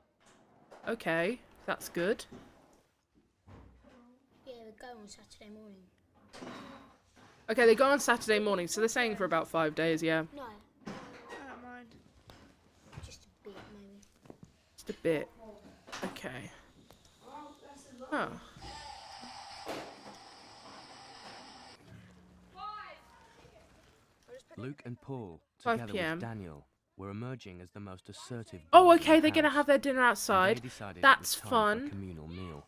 Okay, that's good. Yeah, we go on Saturday morning. Okay, they go on Saturday morning, so they're staying for about 5 days, yeah. No, I don't mind. just a bit maybe. Just a bit. Okay. Oh. Luke and Paul, 5 together PM. with Daniel, were emerging as the most assertive. Oh, boys in okay, the they're gonna house, have their dinner and outside. they decided That's it was time for fun. a communal meal.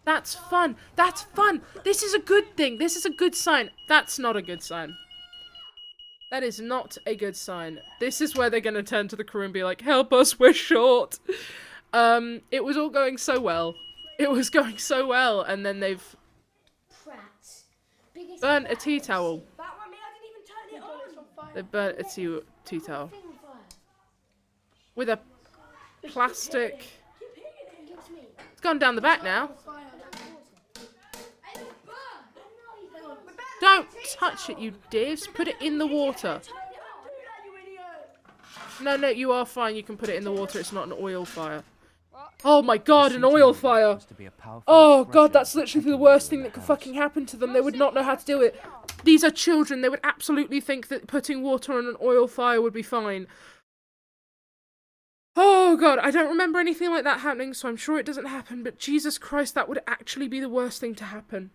That's fun. That's fun. This is a good thing. This is a good sign. That's not a good sign. That is not a good sign. This is where they're going to turn to the crew and be like, help us, we're short. It was all going so well. It was going so well, and then they've burnt a tea towel. That one, I didn't even turn it on. They burnt a tea towel. With a plastic... It's gone down the back now. Don't touch it, you divs. Put it in the water. No, you are fine. You can put it in the water. It's not an oil fire. Oh my god, an oil fire. Oh god, that's literally the worst thing that could fucking happen to them. They would not know how to do it. These are children. They would absolutely think that putting water on an oil fire would be fine. Oh god, I don't remember anything like that happening, so I'm sure it doesn't happen, but Jesus Christ, that would actually be the worst thing to happen.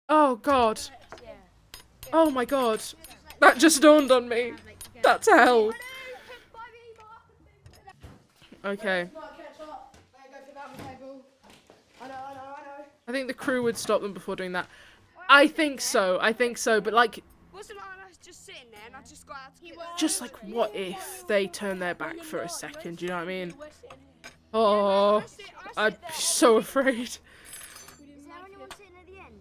Oh god. Oh my god. That just dawned on me. That's hell. Okay. I think the crew would stop them before doing that. I think so, but like... Wasn't I just sitting there and I just got out to get Just like, what if they turn their back for a second, do you know what I mean? Oh, I'd be so afraid. Is there anyone sitting at the end?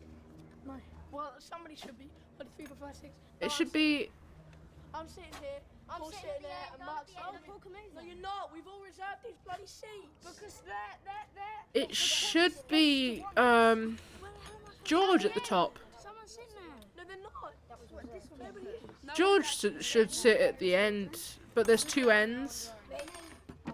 No. Well, somebody should be. 1, 2, 3, 4, 5, 6. It should be... I'm sitting here. Paul's sitting there, and Mark's sitting there. No, you're not. We've all reserved these bloody seats. Because they're. It should be, George at the top. Someone's sitting there. No, they're not. Nobody is. George should sit at the end, but there's 2 ends.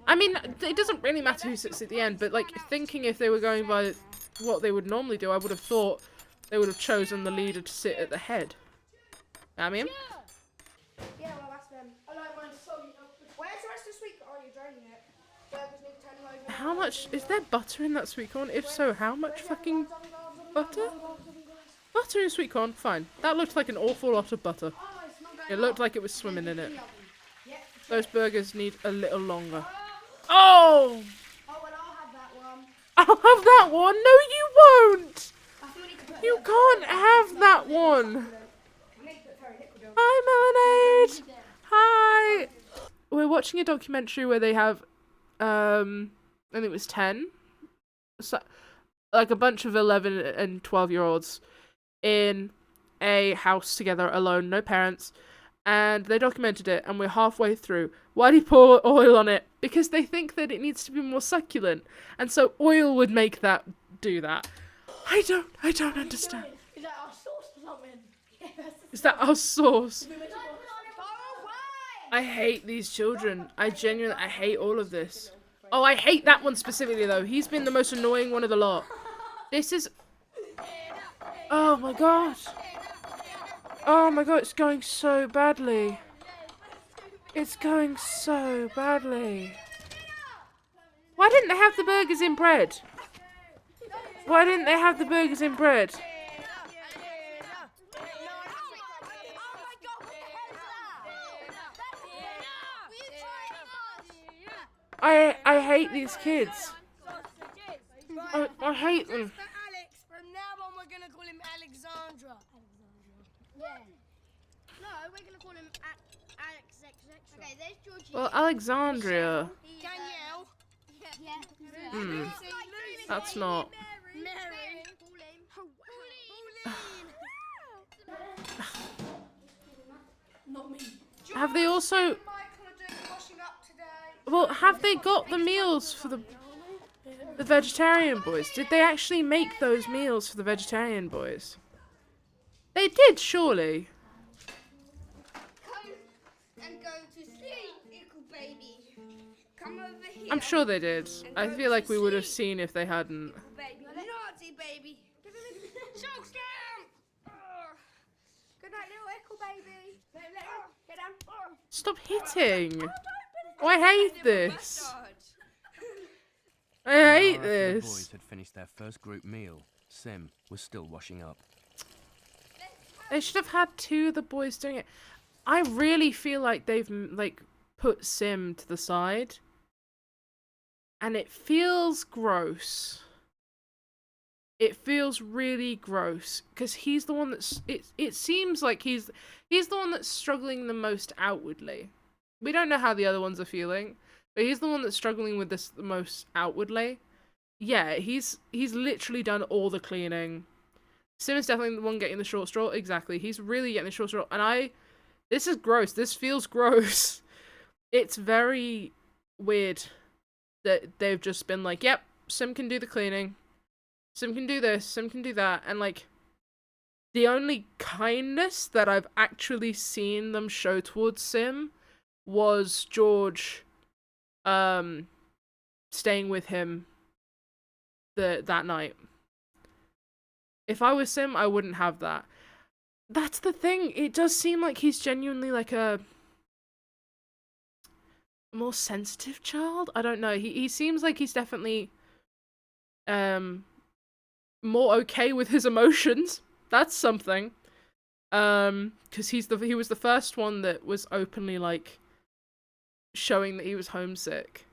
I mean, it doesn't really matter who sits at the end, but like, thinking if they were going by what they would normally do, I would have thought they would have chosen the leader to sit at the head. I mean? Yeah, well, that's them. I like mine so where's the rest of the sweet corn? Oh, you're draining it. Burgers need to turn them over. How much... Is there butter in that sweet corn? If so, how much fucking butter? Butter in sweet corn? Fine. That looked like an awful lot of butter. It looked like it was swimming in it. Those burgers need a little longer. Oh! Oh, well, I'll have that one. I'll have that one! No, you won't! I think we need to put You can't have that one! we need to put fairy liquid on. Hi, Melonade! Hi! We're watching a documentary where they have, I think it was 10. So, like a bunch of 11 and 12-year-olds in a house together alone, no parents. And they documented it, and we're halfway through. Why do you pour oil on it? Because they think that it needs to be more succulent. And so oil would make that do that. I don't understand. Is that our sauce or something? Is that our sauce? We meant to watch- I hate these children. I hate all of this. Oh, I hate that one specifically, though. He's been the most annoying one of the lot. This is... Oh, my God. Oh, my God, it's going so badly. It's going so badly. Why didn't they have the burgers in bread? Why didn't they have the burgers in bread? I hate these kids. I hate them. Alex, from now on we're gonna call him Alexandra. No, we're gonna call him Alex XX. Okay, there's Georgie. Well, Alexandria. Danielle. Yeah. Hmm. That's not. Mary. Not me. Have they also... Michael are doing washing up today. Well, have they got the meals for the vegetarian boys? Did they actually make those meals for the vegetarian boys? They did, surely. Come and go to sleep, little baby. Come over here. I'm sure they did. I feel like we would have seen if they hadn't. Baby. Naughty baby. So down. Good night, little echo baby. Get down. Stop hitting. Oh, I hate this. I hate After the this. boys had finished their first group meal, Sim was still washing up. They should have had 2 of the boys doing it. I really feel like they've like put Sim to the side. And it feels gross. It feels really gross because he's the one that's it seems like he's the one that's struggling the most outwardly. We don't know how the other ones are feeling, but he's the one that's struggling with this the most outwardly. Yeah, he's literally done all the cleaning. Sim is definitely the one getting the short straw. Exactly. He's really getting the short straw. And this is gross. This feels gross. It's very weird that they've just been like, yep, Sim can do the cleaning. Sim can do this. Sim can do that. And like, the only kindness that I've actually seen them show towards Sim was George staying with him that night. If I was Sim, I wouldn't have that. That's the thing. It does seem like he's genuinely like a a more sensitive child. I don't know. He seems like he's definitely more okay with his emotions. That's something. Because he was the first one that was openly like showing that he was homesick.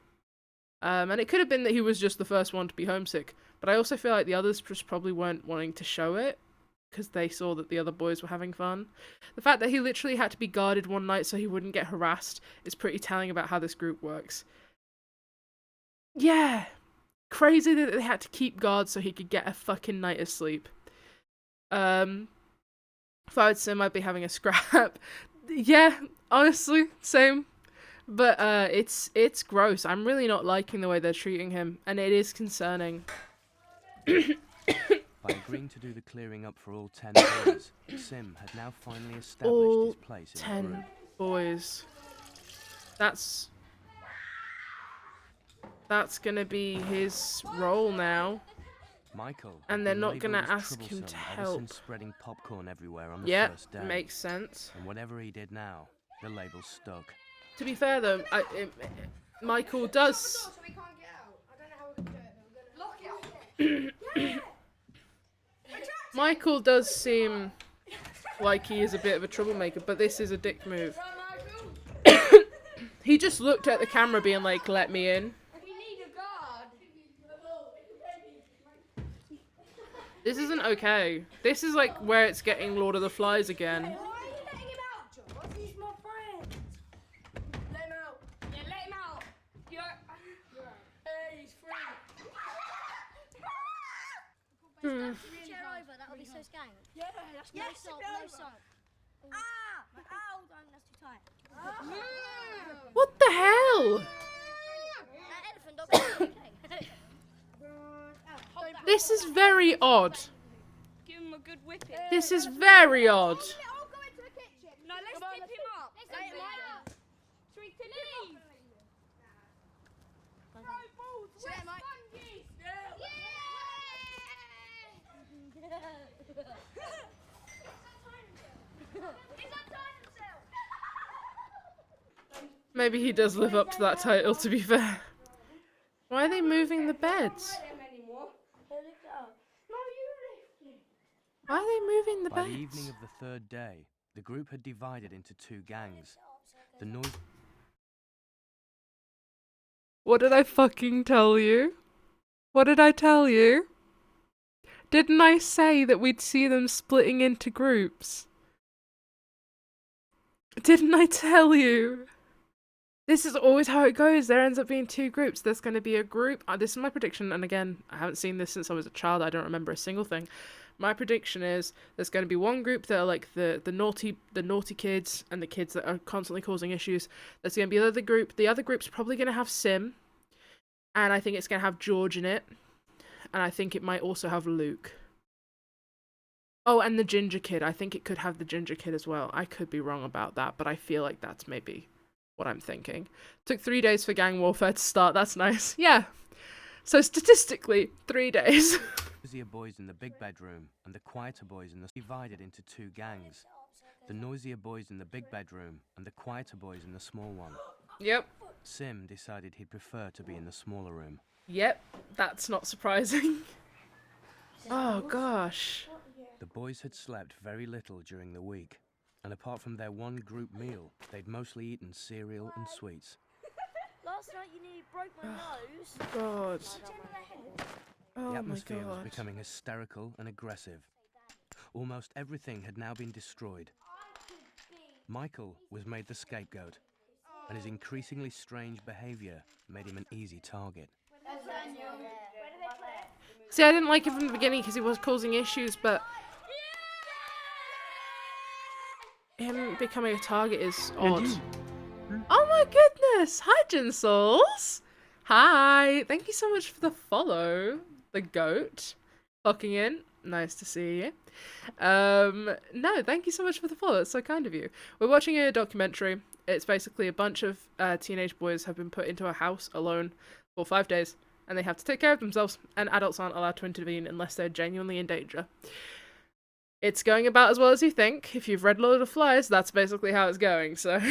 And it could have been that he was just the first one to be homesick, but I also feel like the others just probably weren't wanting to show it because they saw that the other boys were having fun. The fact that he literally had to be guarded one night so he wouldn't get harassed is pretty telling about how this group works. Yeah. Crazy that they had to keep guard so he could get a fucking night of sleep. If I would sim, I'd be having a scrap. Yeah, honestly, same. But it's gross. I'm really not liking the way they're treating him, and it is concerning. By agreeing to do the clearing up for all 10 boys, Sim had now finally established his place in the group. 10 boys. That's gonna be his role now. Michael, and they're not gonna ask him to help. Spreading popcorn everywhere on the first day. Yep, makes sense. And whatever he did now, the label stuck. To be fair though, Michael does. Michael does seem like he is a bit of a troublemaker, but this is a dick move. He just looked at the camera being like, let me in. This isn't okay. This is like where it's getting Lord of the Flies again. Why are you letting him out, John? He's my friend. Let him out. Yeah, let him out. Hey, he's free. Chair over, that'll be so skank. Yeah, that's No soap, no soap. Ah! Ow, that's too tight. What the hell? Elephant dog. Okay. This is very odd. Give him a good whipping. This is very odd. I'll go into the kitchen. No, let's tip him up. Let him up. Should we tip him up? Throw balls. We're sponges. Yeah. He's untying himself. Maybe he does live up to that title, to be fair. Why are they moving the beds? Why are they moving the By the evening beds? of the third day, the group had divided into two gangs. The noise. What did I fucking tell you? What did I tell you? Didn't I say that we'd see them splitting into groups? Didn't I tell you? This is always how it goes. There ends up being two groups. There's going to be a group. This is my prediction, and again, I haven't seen this since I was a child. I don't remember a single thing. My prediction is there's going to be one group that are like the naughty kids and the kids that are constantly causing issues. There's going to be another group. The other group's probably going to have Sim, and I think it's going to have George in it, and I think it might also have Luke. Oh, and the ginger kid. I think it could have the ginger kid as well. I could be wrong about that, but I feel like that's maybe what I'm thinking. Took 3 days for gang warfare to start. That's nice. Yeah. So statistically, 3 days. Noisier boys in the big bedroom and the quieter boys in the divided into two gangs. The noisier boys in the big bedroom and the quieter boys in the small one. Yep. Sim decided he'd prefer to be in the smaller room. Yep. That's not surprising. Oh gosh. The boys had slept very little during the week, and apart from their one group meal, they'd mostly eaten cereal and sweets. Last night you nearly broke my nose. God. Oh The my atmosphere was god. becoming hysterical and aggressive. Almost everything had now been destroyed. Michael was made the scapegoat, and his increasingly strange behaviour made him an easy target. See, I didn't like it from the beginning because he was causing issues, but him becoming a target is odd. Oh my goodness! Hi, Jinsouls! Hi! Thank you so much for the follow. The goat. Locking in. Nice to see you. No, thank you so much for the follow. It's so kind of you. We're watching a documentary. It's basically a bunch of teenage boys have been put into a house alone for 5 days, and they have to take care of themselves, and adults aren't allowed to intervene unless they're genuinely in danger. It's going about as well as you think. If you've read Lord of the Flies, that's basically how it's going, so...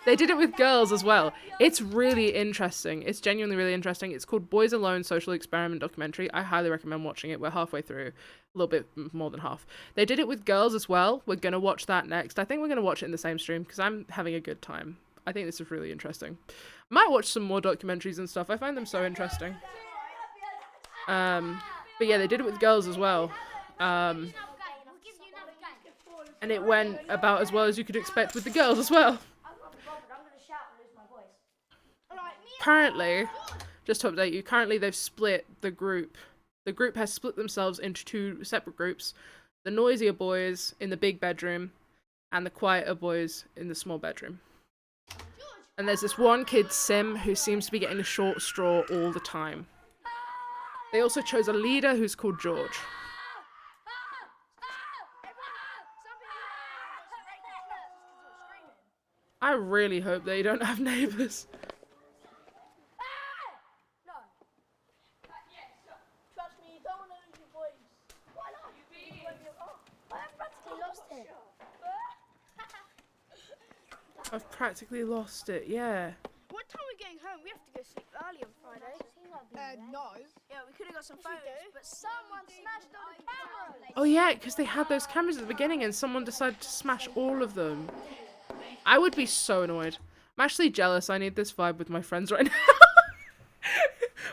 They did it with girls as well. It's really interesting. It's genuinely really interesting. It's called Boys Alone Social Experiment Documentary. I highly recommend watching it. We're halfway through, a little bit more than half. They did it with girls as well. We're going to watch that next. I think we're going to watch it in the same stream because I'm having a good time. I think this is really interesting. I might watch some more documentaries and stuff. I find them so interesting. But yeah, they did it with girls as well. And it went about as well as you could expect with the girls as well. Currently, just to update you, currently they've split the group. The group has split themselves into 2 separate groups. The noisier boys in the big bedroom and the quieter boys in the small bedroom. And there's this one kid, Sim, who seems to be getting a short straw all the time. They also chose a leader who's called George. I really hope they don't have neighbours. Trust me, you don't want to lose your voice. Why not? I have practically lost it. I've practically lost it, yeah. What time are we getting home? We have to go sleep early on Friday. No. Yeah, we could have got some photos, but someone smashed all the cameras. Oh yeah, because they had those cameras at the beginning and someone decided to smash all of them. I would be so annoyed. I'm actually jealous. I need this vibe with my friends right now.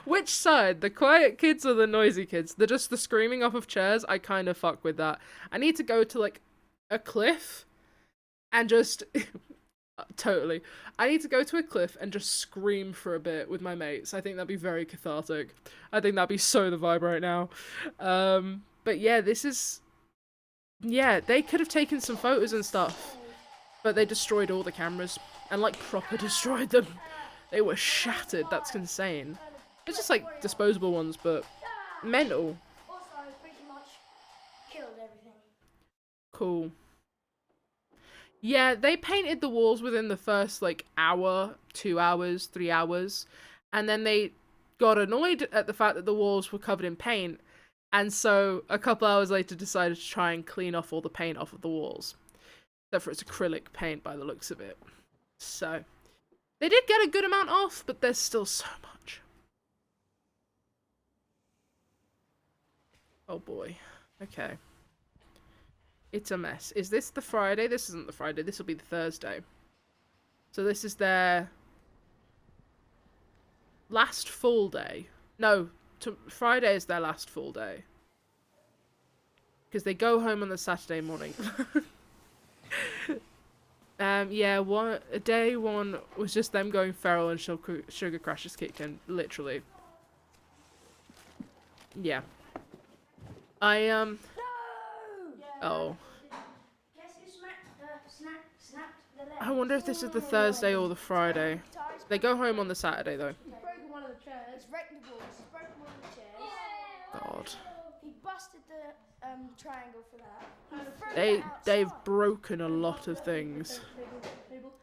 Which side? The quiet kids or the noisy kids? They're just the screaming off of chairs. I kind of fuck with that. I need to go to like a cliff and just... Totally. I need to go to a cliff and just scream for a bit with my mates. I think that'd be very cathartic. I think that'd be so the vibe right now. But yeah, this is... Yeah, they could have taken some photos and stuff. But they destroyed all the cameras. And like proper destroyed them. They were shattered. That's insane. It's just like disposable ones, but mental. Also, pretty much killed everything. Cool. Yeah, they painted the walls within the first, like, hour, 2 hours, 3 hours. And then they got annoyed at the fact that the walls were covered in paint. And so, a couple hours later, decided to try and clean off all the paint off of the walls. Except for it's acrylic paint by the looks of it. So, they did get a good amount off, but there's still so much. Oh boy. Okay. It's a mess. Is this the Friday? This isn't the Friday. This will be the Thursday. So this is their last full day. No, Friday is their last full day. Because they go home on the Saturday morning. Yeah, day one was just them going feral and Sugar Crashes kicked in. Literally. Yeah. Oh. I wonder if this is the Thursday or the Friday. They go home on the Saturday though. He's broken one of the chairs. He's wrecked the walls. He's broken one of the chairs. God. He busted the triangle for that. They've broken a lot of things.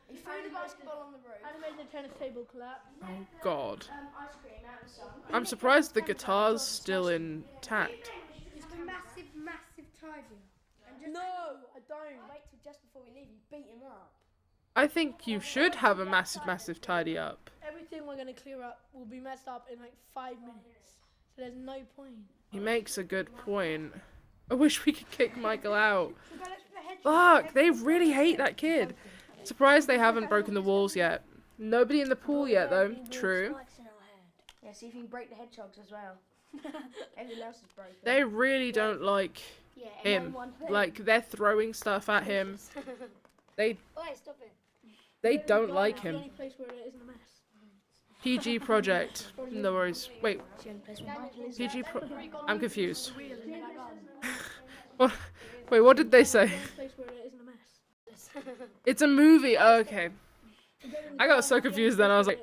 He threw the basketball on the roof. And made the tennis table collapse. Oh God. Ice cream out in the sun. I'm surprised the guitar's still intact. Just a massive, massive tidy. No, I don't. Wait till just before we leave, you beat him up. I think you should have a massive tidy up. Everything we're going to clear up will be messed up in like 5 minutes. So there's no point. He makes a good point. I wish we could kick Michael out. Fuck, they really hate that kid. Surprised they haven't broken the walls yet. Nobody in the pool yet though. True. Yeah, see if you can break the hedgehogs as well. Everything else is broken. They really don't like him. Like, they're throwing stuff at him. They Stop it. They don't like It's the him. only place where it isn't a mess. PG project. No worries. Wait. PG I'm confused. What? Wait, what did they say? Place where it isn't a mess. It's a movie. Oh, okay. I got so confused then. I was like,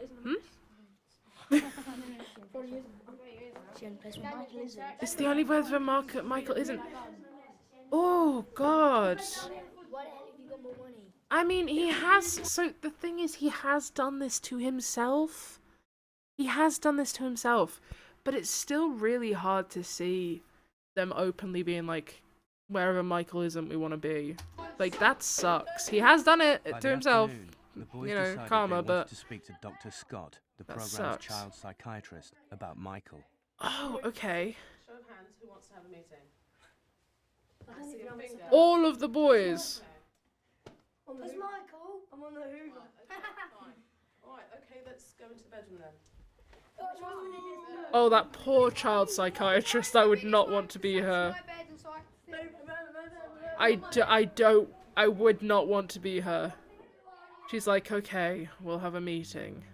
It's the only place where Michael isn't. Oh, God. Why the hell have you got more money? I mean, he has... So, the thing is, he has done this to himself. He has done this to himself. But it's still really hard to see them openly being like, wherever Michael isn't, we want to be. Like, that sucks. He has done it By to the himself. afternoon, The boys you know, decided karma, they wanted but to speak to Dr. Scott, the that program's sucks. child psychiatrist, about Michael. Oh, okay. Show of hands, who wants to have a meeting? I see your finger. All of the boys. Where's Michael? I'm on the Hoover. Fine. Alright, okay, let's go into the bedroom then. Oh, that poor child psychiatrist. I would not want to be her. My bed and so I can sit. I would not want to be her. She's like, okay, we'll have a meeting.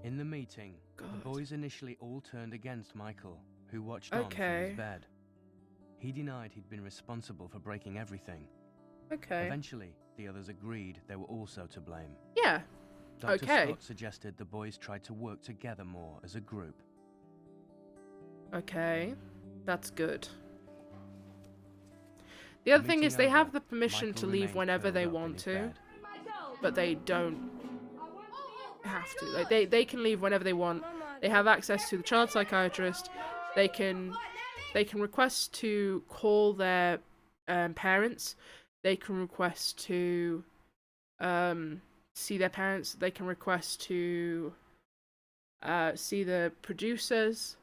In the meeting, God. the boys initially all turned against Michael, who watched on from Okay. his bed. He denied he'd been responsible for breaking everything. Okay. Eventually, the others agreed they were also to blame. Yeah. Dr. Okay. Scott suggested the boys tried to work together more as a group. Okay. That's good. The other thing is they have the permission to leave whenever they want to, but they don't have to. Like they can leave whenever they want. They have access to the child psychiatrist. They can request to call their parents. They can request to see their parents. They can request to see the producers,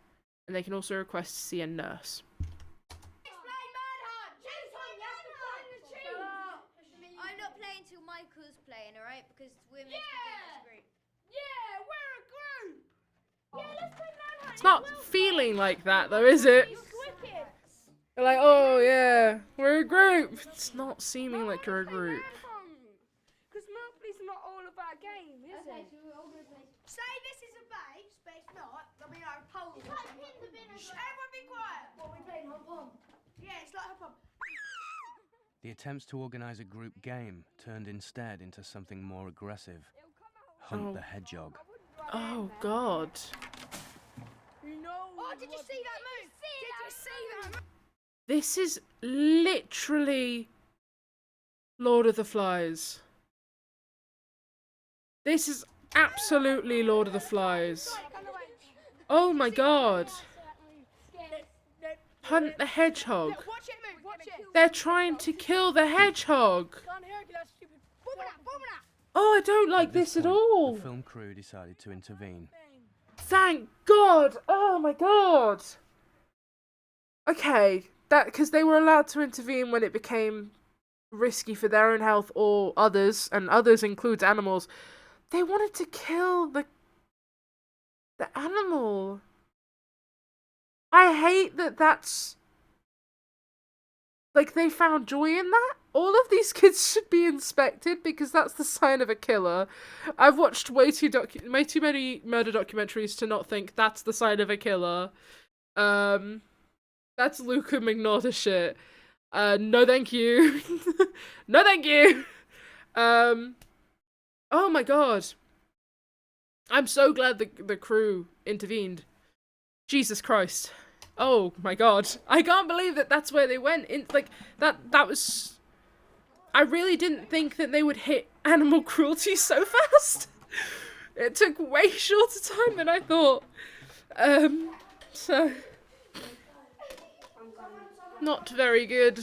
and they can also request to see a nurse. I'm not playing till Michael's playing, alright? Because we're meant to be doing this group. Yeah, we're a group. Yeah, let's play Manhunt. It's not feeling like that though, is it? It's wicked. They're like, oh yeah, we're a group. It's not seeming like you're a group. Because Monopoly's not all about game, is Okay, it? so we're all gonna play. Say this is a base, but it's not. There'll be like a pole. It's like in the bin. Everyone be quiet. What are we playing? Hop on. Yeah, it's like hop on. The attempts to organize a group game turned instead into something more aggressive. Hunt Oh. the Hedgehog. Oh god. Oh, did you see that move? Did you see that move? This is literally Lord of the Flies. This is absolutely Lord of the Flies. Oh my god. Hunt the Hedgehog. Watch it move. Watch it. They're trying to kill the hedgehog. Can't hear you, that stupid. Oh, I don't like this at all. The film crew decided to intervene. Thank God! Oh my God! Okay, because they were allowed to intervene when it became risky for their own health or others, and others includes animals. They wanted to kill the animal. I hate that that's like they found joy in that. All of these kids should be inspected because that's the sign of a killer. I've watched way too many murder documentaries to not think that's the sign of a killer. That's Luca Magnotta shit. No thank you. No thank you. Oh my god. I'm so glad the crew intervened. Jesus Christ. Oh my god. I can't believe that that's where they went. Like, that was... I really didn't think that they would hit animal cruelty so fast. It took way shorter time than I thought. So... Not very good.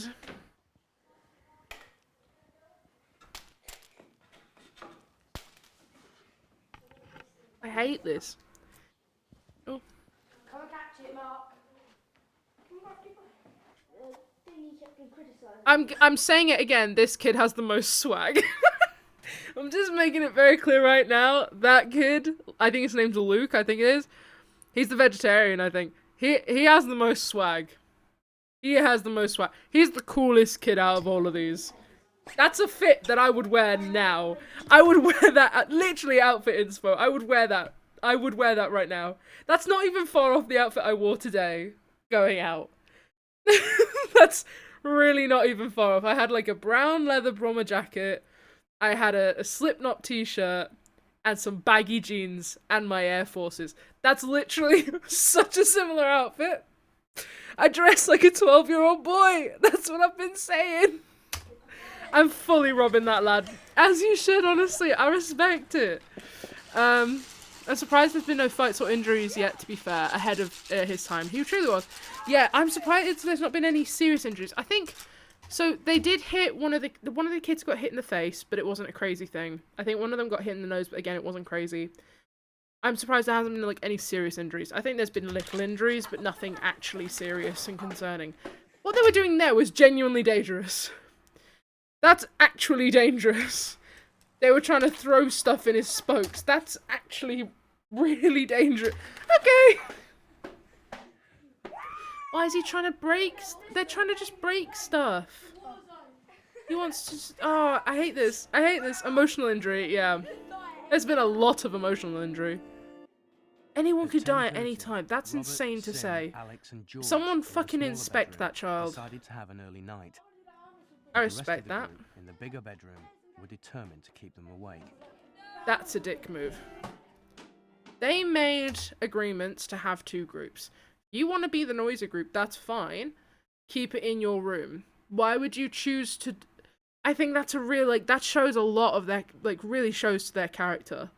I hate this. Oh. Come and catch it, Mark. I'm saying it again, this kid has the most swag. I'm just making it very clear right now. That kid, I think his name's Luke, I think it is. He's the vegetarian, I think. He has the most swag. He has the most swag. He's the coolest kid out of all of these. That's a fit that I would wear now. I would wear that, literally outfit inspo. I would wear that. I would wear that right now. That's not even far off the outfit I wore today, going out. That's really not even far off. I had like a brown leather bomber jacket. I had a Slipknot t-shirt and some baggy jeans and my Air Forces. That's literally such a similar outfit. I dress like a 12-year-old boy. That's what I've been saying. I'm fully robbing that lad. As you should, honestly. I respect it. I'm surprised there's been no fights or injuries yet, to be fair, ahead of his time. He truly was. Yeah, I'm surprised there's not been any serious injuries. I think So they did hit one of the kids got hit in the face, but it wasn't a crazy thing. I think one of them got hit in the nose, but again, it wasn't crazy. I'm surprised there hasn't been like any serious injuries. I think there's been little injuries, but nothing actually serious and concerning. What they were doing there was genuinely dangerous. That's actually dangerous. They were trying to throw stuff in his spokes. That's actually really dangerous. Okay. Why is he trying to break? They're trying to just break stuff. He wants to... Oh, I hate this. I hate this. Emotional injury, yeah. There's been a lot of emotional injury. Anyone could die at any time. That's Robert, insane to Sim, say. Alex and George Someone in the fucking smaller inspect bedroom that child. Decided to have an early night. I The rest of respect the that. group in the bigger bedroom were determined to keep them awake. That's a dick move. They made agreements to have 2 groups. You want to be the noisy group, that's fine. Keep it in your room. Why would you choose to... I think that's a real, like, that shows a lot of their, like, really shows to their character.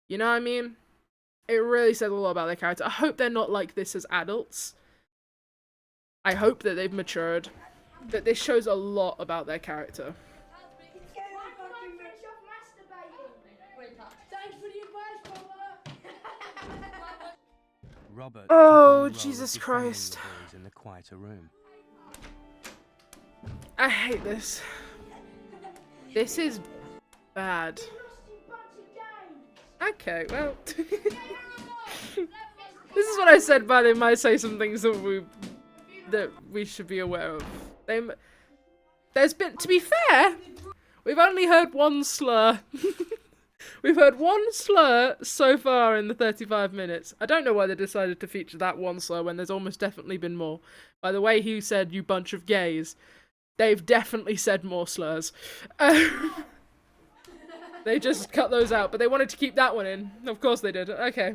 You know what I mean? It really says a lot about their character. I hope they're not like this as adults. I hope that they've matured. That this shows a lot about their character. Robert Oh, took on the role of Jesus defending Christ. the boys in the quieter room. I hate this. This is bad. Okay, well... This is what I said, but they might say some things that we should be aware of. There's been... To be fair, we've only heard one slur. We've heard one slur so far in the 35 minutes. I don't know why they decided to feature that one slur when there's almost definitely been more. By the way he said, "you bunch of gays," they've definitely said more slurs. They just cut those out, but they wanted to keep that one in. Of course they did. Okay.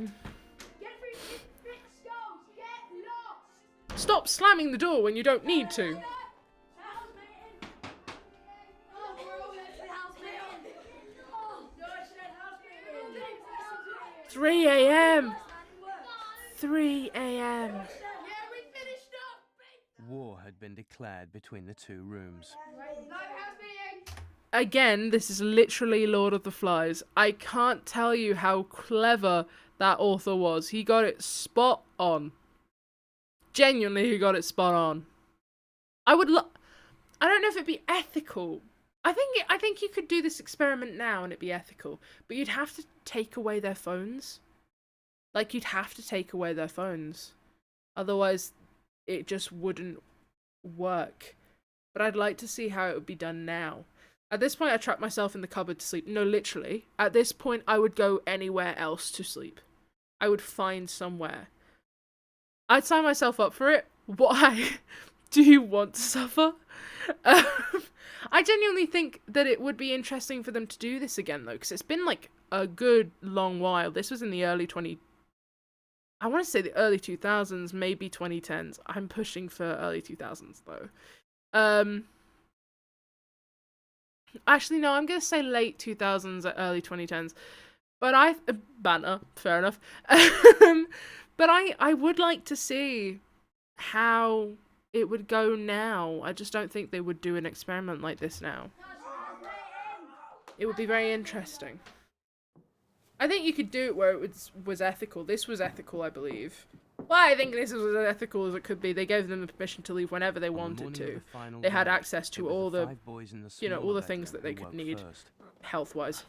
Stop slamming the door when you don't need to. 3 a.m. 3 a.m. War had been declared between the 2 rooms. Again, this is literally Lord of the Flies. I can't tell you how clever that author was. He got it spot on. Genuinely, he got it spot on. I don't know if it'd be ethical. I think you could do this experiment now and it'd be ethical, but you'd have to take away their phones. Like, you'd have to take away their phones. Otherwise, it just wouldn't work. But I'd like to see how it would be done now. At this point, I trap myself in the cupboard to sleep. No, literally. At this point, I would go anywhere else to sleep. I would find somewhere. I'd sign myself up for it. Why? Do you want to suffer? I genuinely think that it would be interesting for them to do this again, though, because it's been, like, a good long while. This was in the early I want to say the early 2000s, maybe 2010s. I'm pushing for early 2000s, though. Actually, no, I'm going to say late 2000s or early 2010s. But banter, fair enough. But I would like to see how it would go now. I just don't think they would do an experiment like this now. It would be very interesting. I think you could do it where it was ethical. This was ethical, I believe. Well, I think this was as ethical as it could be. They gave them the permission to leave whenever they wanted to. They had access to all the, all the things that they could need, health-wise.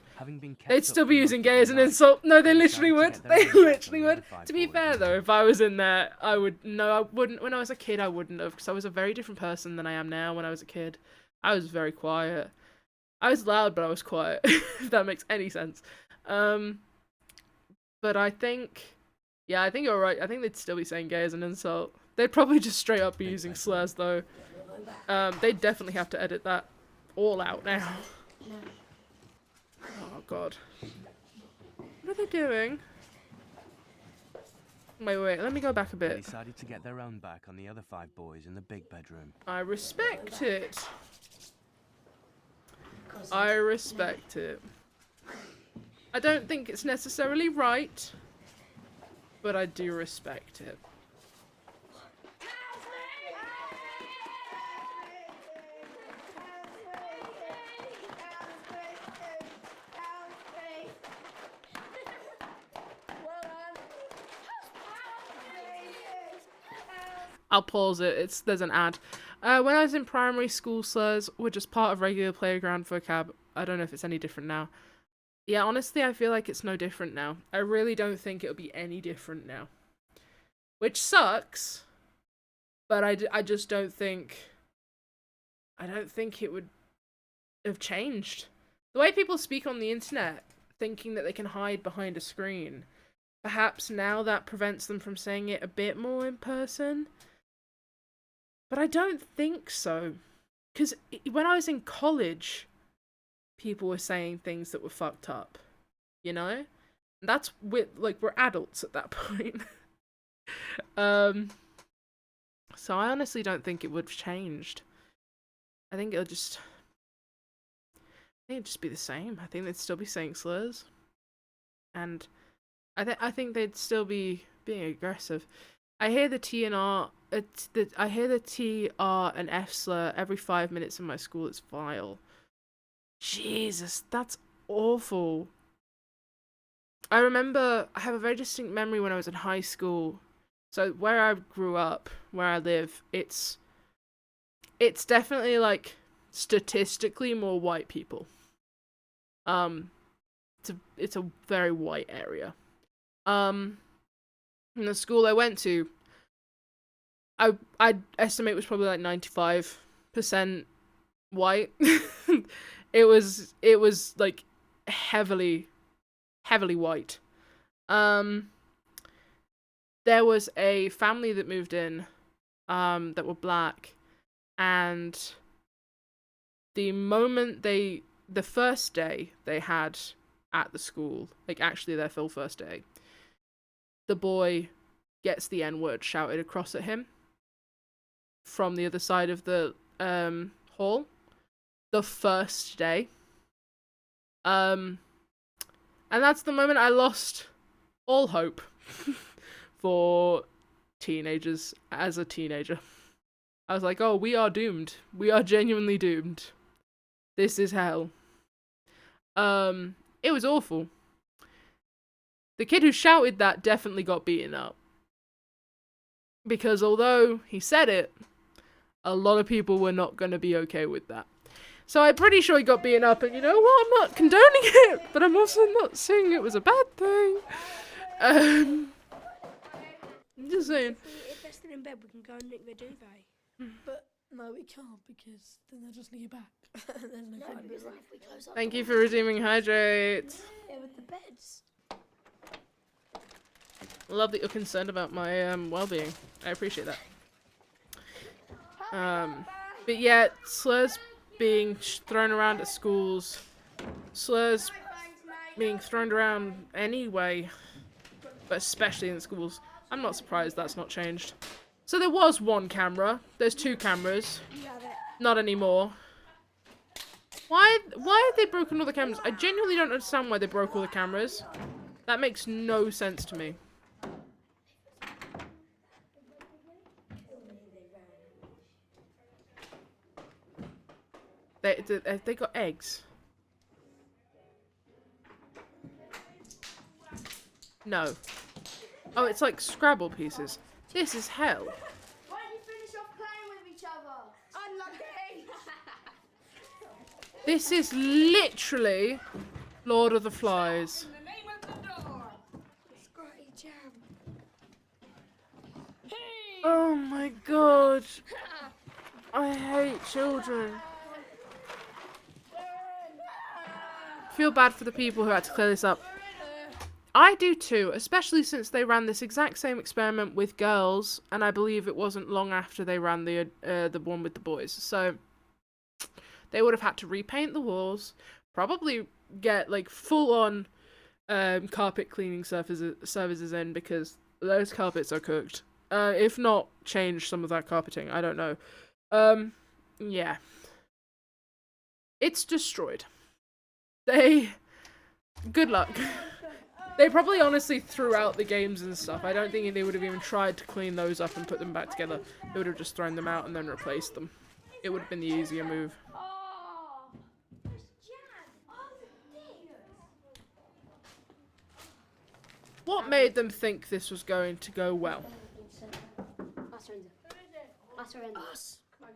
They'd still be using gay as an insult. No, they literally would. They literally would. To be fair, though, if I was in there, I wouldn't. When I was a kid, I wouldn't have, because I was a very different person than I am now when I was a kid. I was very quiet. I was loud, but I was quiet, if that makes any sense. But I think... Yeah, I think you're right. I think they'd still be saying gay as an insult. They'd probably just straight up be using slurs, though. They'd definitely have to edit that all out now. Oh, God. What are they doing? Wait, let me go back a They bit. decided to get their own back on the other 5 boys in the big bedroom. I respect it. I respect it. I don't think it's necessarily right, but I do respect it. I'll pause it. There's an ad. When I was in primary school, slurs were just part of regular playground vocab. I don't know if it's any different now. Yeah, honestly, I feel like it's no different now. I really don't think it'll be any different now. Which sucks, but I just don't think... I don't think it would have changed. The way people speak on the internet, thinking that they can hide behind a screen, perhaps now that prevents them from saying it a bit more in person. But I don't think so. Because when I was in college, people were saying things that were fucked up. You know? And that's with, like, we're adults at that point. So I honestly don't think it would have changed. I think it'd just be the same. I think they'd still be saying slurs. And I think they'd still be being aggressive. I hear the T and R I hear the T, R, and F slur every 5 minutes in my school. It's vile. Jesus, that's awful. I remember, I have a very distinct memory when I was in high school. So where I grew up, where I live, it's definitely, like, statistically more white people. It's a very white area. In the school I went to, I'd estimate was probably like 95% white. It was like heavily white. There was a family that moved in, that were black, and the first day they had at the school, like actually their full first day, the boy gets the N-word shouted across at him from the other side of the hall. The first day. And that's the moment I lost all hope for teenagers as a teenager. I was like, oh, we are doomed. We are genuinely doomed. This is hell. It was awful. The kid who shouted that definitely got beaten up. Because although he said it, a lot of people were not going to be okay with that. So I'm pretty sure he got beaten up, and you know what? I'm not condoning it, but I'm also not saying it was a bad thing. I'm just saying. If they're still in bed, we can go and nick their duvet. But no, we can't, because then they'll just leave it back. There's no point. Because then if we close up Thank you for redeeming Hydrate. yeah, with the beds. Love that you're concerned about my well-being. I appreciate that. But yeah, slurs being thrown around at schools, slurs being thrown around anyway, but especially in schools. I'm not surprised that's not changed. So there was one camera. There's 2 cameras. Not anymore. Why have they broken all the cameras? I genuinely don't understand why they broke all the cameras. That makes no sense to me. They got eggs. No. Oh, it's like Scrabble pieces. This is hell. Why don't you finish off playing with each other? Unlucky. This is literally Lord of the Flies. In the name of the door. Scotty Jam. Hey! Oh my god. I hate children. Feel bad for the people who had to clear this up. I do too, especially since they ran this exact same experiment with girls, and I believe it wasn't long after they ran the one with the boys. So they would have had to repaint the walls, probably get like full-on carpet cleaning services in, because those carpets are cooked. If not, change some of that carpeting. I don't know. Yeah. It's destroyed. Good luck. They probably honestly threw out the games and stuff. I don't think they would have even tried to clean those up and put them back together. They would have just thrown them out and then replaced them. It would have been the easier move. What made them think this was going to go well? I surrender. Us. Okay.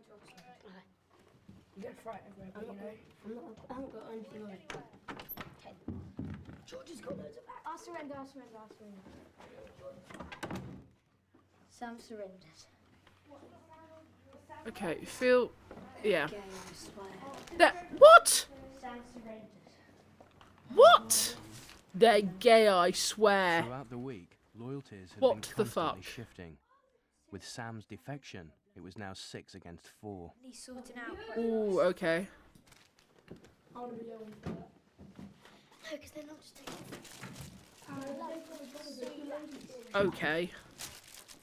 You get frightened, but you know. I haven't got anything on it. Okay. George has got loads of back. I surrender. Sam surrenders. Okay, feel... Yeah. Gay, I swear. What? Sam surrenders. What? They're gay, I swear. Throughout the week, loyalties had What been the constantly fuck? shifting. With Sam's defection, it was now 6 against 4. He's sorting out. Ooh, okay. I want to be alone. No, because they're not just taking. Okay.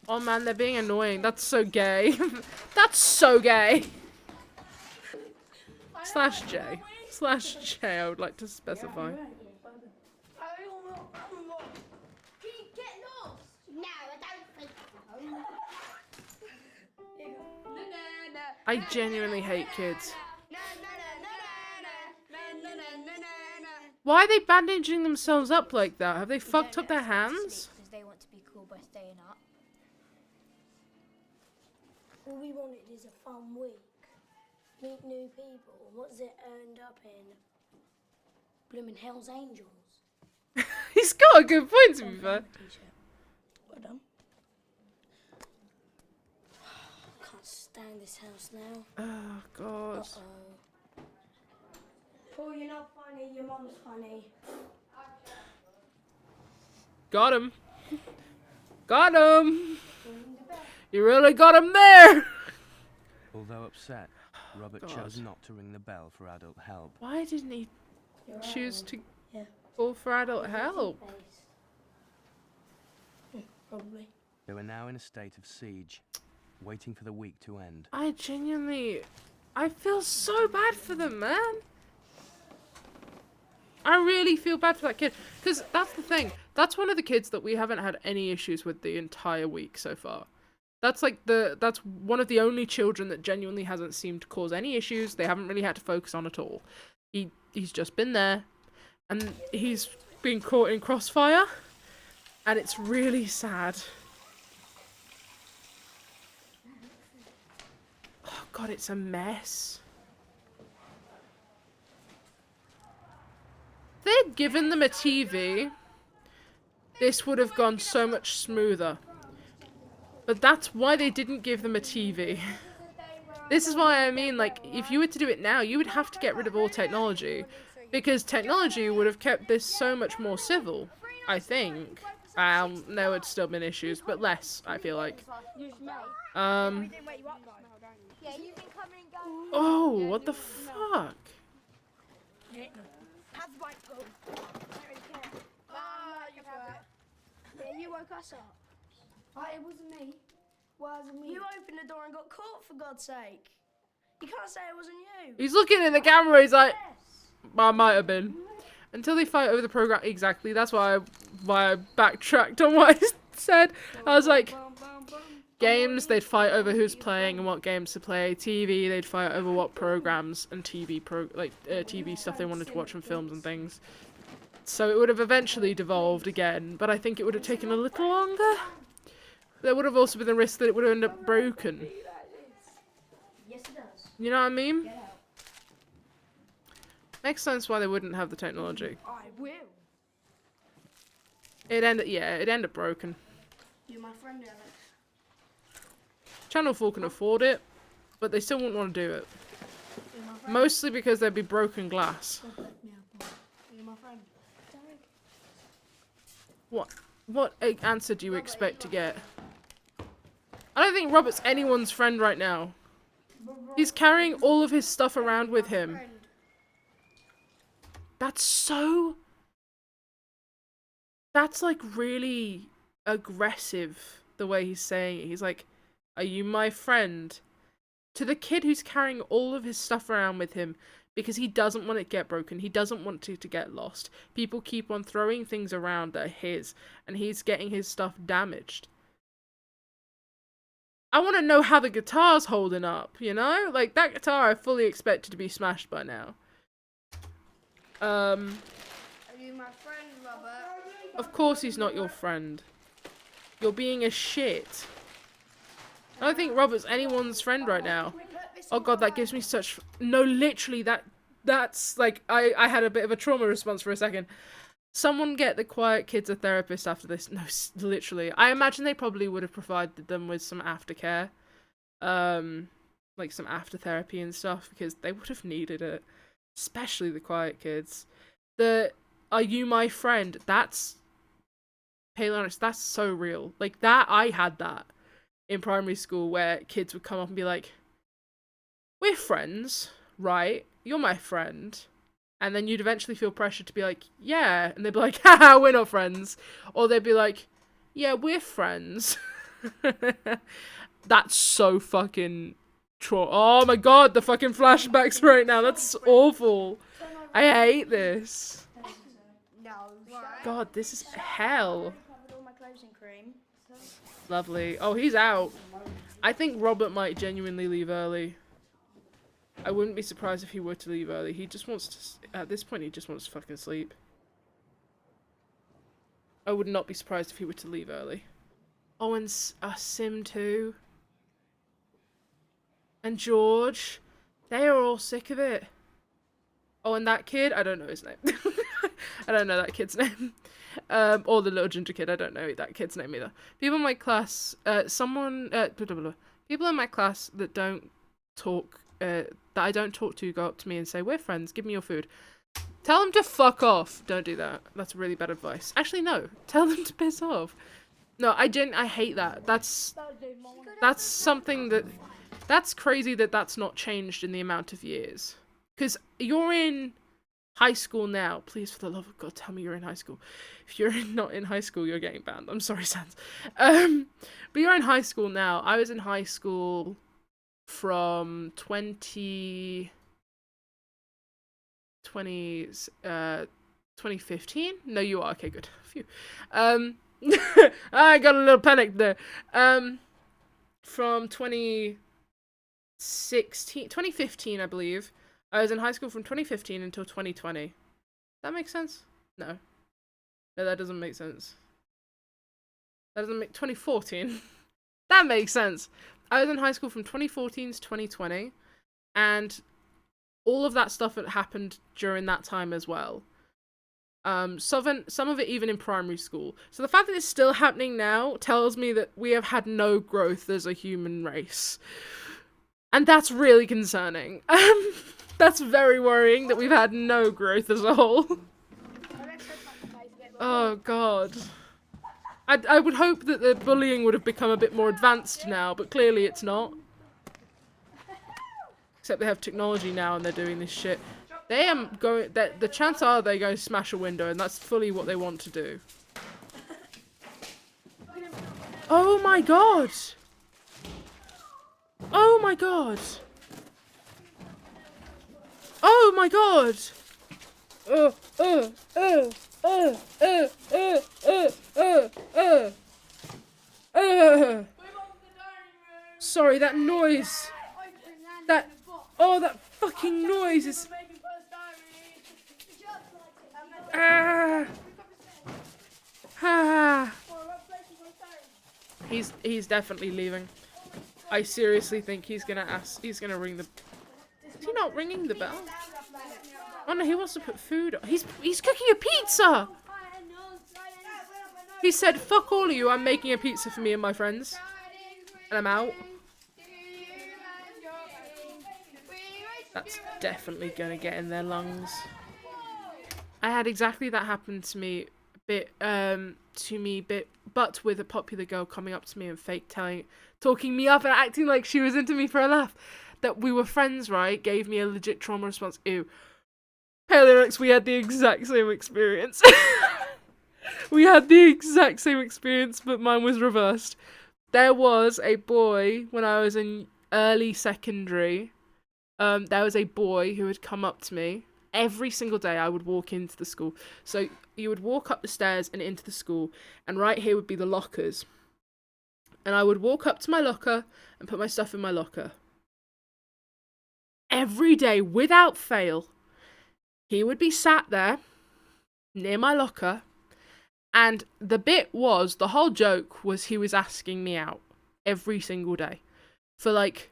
Oh man, they're being annoying. That's so gay. That's so gay. Slash J. Slash J, I would like to specify. Can you get lost? No, I don't think so. I genuinely hate kids. Why are they bandaging themselves up like that? Have they fucked up their hands? Because they want to be cool by staying up. All we wanted is a fun week. Meet new people. What's it earned up in? Blooming Hell's Angels. He's got a good point, to be fair. T-shirt. Well done. Can't stand this house now. Oh, God. Uh-oh. Paul, you're not funny. Your mum's funny. Got him. Got him. You really got him there. Although upset, Robert God. chose not to ring the bell for adult help. Why didn't he You're right, choose Paul. to Yeah. call for adult help? Probably. They were now in a state of siege, waiting for the week to end. I feel so bad for them, man. I really feel bad for that kid. Because that's the thing. That's one of the kids that we haven't had any issues with the entire week so far. That's one of the only children that genuinely hasn't seemed to cause any issues. They haven't really had to focus on at all. He's just been there. And he's been caught in crossfire. And it's really sad. Oh God, it's a mess. If they'd given them a TV, this would have gone so much smoother. But that's why they didn't give them a TV. This is why I mean, like, if you were to do it now, you would have to get rid of all technology. Because technology would have kept this so much more civil, I think. There would still been issues, but less, I feel like. Yeah, you've been coming and going. Oh, what the fuck? Have the bike go. You're right. Yeah, you woke us up. It wasn't me. Why was it me? You opened the door and got caught, for God's sake. You can't say it wasn't you. He's looking in the camera, he's like, I might have been. Until they fight over the program, exactly, that's why I backtracked on what I said. I was like, games, they'd fight over who's playing and what games to play. TV, they'd fight over what programs and TV stuff they wanted to watch and films and things. So it would have eventually devolved again, but I think it would have taken a little longer. There would have also been the risk that it would have ended up broken. Yes, it does. You know what I mean? Get out. Makes sense why they wouldn't have the technology. I will. It'd end up broken. You're my friend, Alex. Channel 4 can afford it, but they still wouldn't want to do it. You're my friend. Mostly because there'd be broken glass. You're my friend. What answer do you expect to get? I don't think Robert's anyone's friend right now. He's carrying all of his stuff around with him. That's like really aggressive, the way he's saying it. He's like, are you my friend? To the kid who's carrying all of his stuff around with him because he doesn't want it to get broken. He doesn't want it to get lost. People keep on throwing things around that are his, and he's getting his stuff damaged. I want to know how the guitar's holding up, you know? Like, that guitar I fully expected to be smashed by now. Are you my friend, Robert? Of course he's not your friend. You're being a shit. I don't think Robert's anyone's friend right now. Oh god, that gives me such... No, literally, that's like... I had a bit of a trauma response for a second. Someone get the quiet kids a therapist after this. No, literally. I imagine they probably would have provided them with some aftercare. Like some after therapy and stuff, because they would have needed it. Especially the quiet kids. The "Are you my friend?" That's... Pale honest, that's so real. Like, that, I had that in primary school, where kids would come up and be like, we're friends, right? You're my friend. And then you'd eventually feel pressure to be like, yeah. And they'd be like, haha, we're not friends. Or they'd be like, yeah, we're friends. That's so fucking oh my god, the fucking flashbacks right now. That's awful. I hate this. God, this is hell. Lovely. Oh, he's out. I think Robert might genuinely leave early. I wouldn't be surprised if he were to leave early. He just wants to... At this point, he just wants to fucking sleep. I would not be surprised if he were to leave early. Oh, and Sim too. And George. They are all sick of it. Oh, and that kid? I don't know his name. I don't know that kid's name. Or the little ginger kid. I don't know that kid's name either. People in my class... people in my class that don't talk... that I don't talk to go up to me and say, we're friends, give me your food. Tell them to fuck off. Don't do that. That's really bad advice. Actually, no. Tell them to piss off. No, I hate that. That's something that... That's crazy that that's not changed in the amount of years. Because you're in high school now. Please, for the love of God, tell me you're in high school. If you're not in high school, you're getting banned. I'm sorry, Sans. But you're in high school now. I was in high school from 2015? No, you are. Okay, good. Phew. I got a little panic there. From 2015, I believe. I was in high school from 2015 until 2020. That makes sense? No. No, that doesn't make sense. That doesn't make... 2014. That makes sense. I was in high school from 2014 to 2020. And all of that stuff had happened during that time as well. Some of it even in primary school. So the fact that it's still happening now tells me that we have had no growth as a human race. And that's really concerning. That's very worrying that we've had no growth as a whole. Oh god. I would hope that the bullying would have become a bit more advanced now, but clearly it's not. Except they have technology now and they're doing this shit. They am going... The chance are they're going to smash a window, and that's fully what they want to do. Oh my god! Oh my god! Oh my god! Sorry, that noise. That fucking noise is... He's definitely leaving. I seriously think he's gonna ring the... Is he not ringing the bell? Oh no, he wants to put food on. He's cooking a pizza! He said, fuck all of you, I'm making a pizza for me and my friends. And I'm out. That's definitely gonna get in their lungs. I had exactly that happen to me but with a popular girl coming up to me and talking me up and acting like she was into me for a laugh. That we were friends, right? Gave me a legit trauma response. Ew. Paleonex, we had the exact same experience. We had the exact same experience, but mine was reversed. There was a boy when I was in early secondary. There was a boy who had come up to me. Every single day I would walk into the school. So you would walk up the stairs and into the school, and right here would be the lockers. And I would walk up to my locker and put my stuff in my locker. Every day, without fail, he would be sat there near my locker, and the whole joke was he was asking me out. every single day for like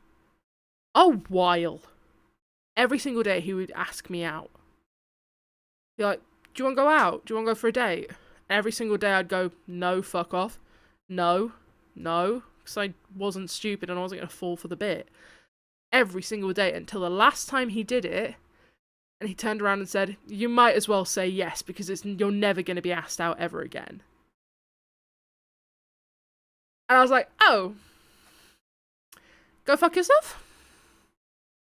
a while. Every single day he would ask me out. He'd be like, do you want to go out? Do you want to go for a date? Every single day I'd go, no, fuck off. No, because I wasn't stupid and I wasn't going to fall for the bit. Every single day until the last time he did it, and he turned around and said, you might as well say yes because you're never going to be asked out ever again. And I was like, oh, go fuck yourself?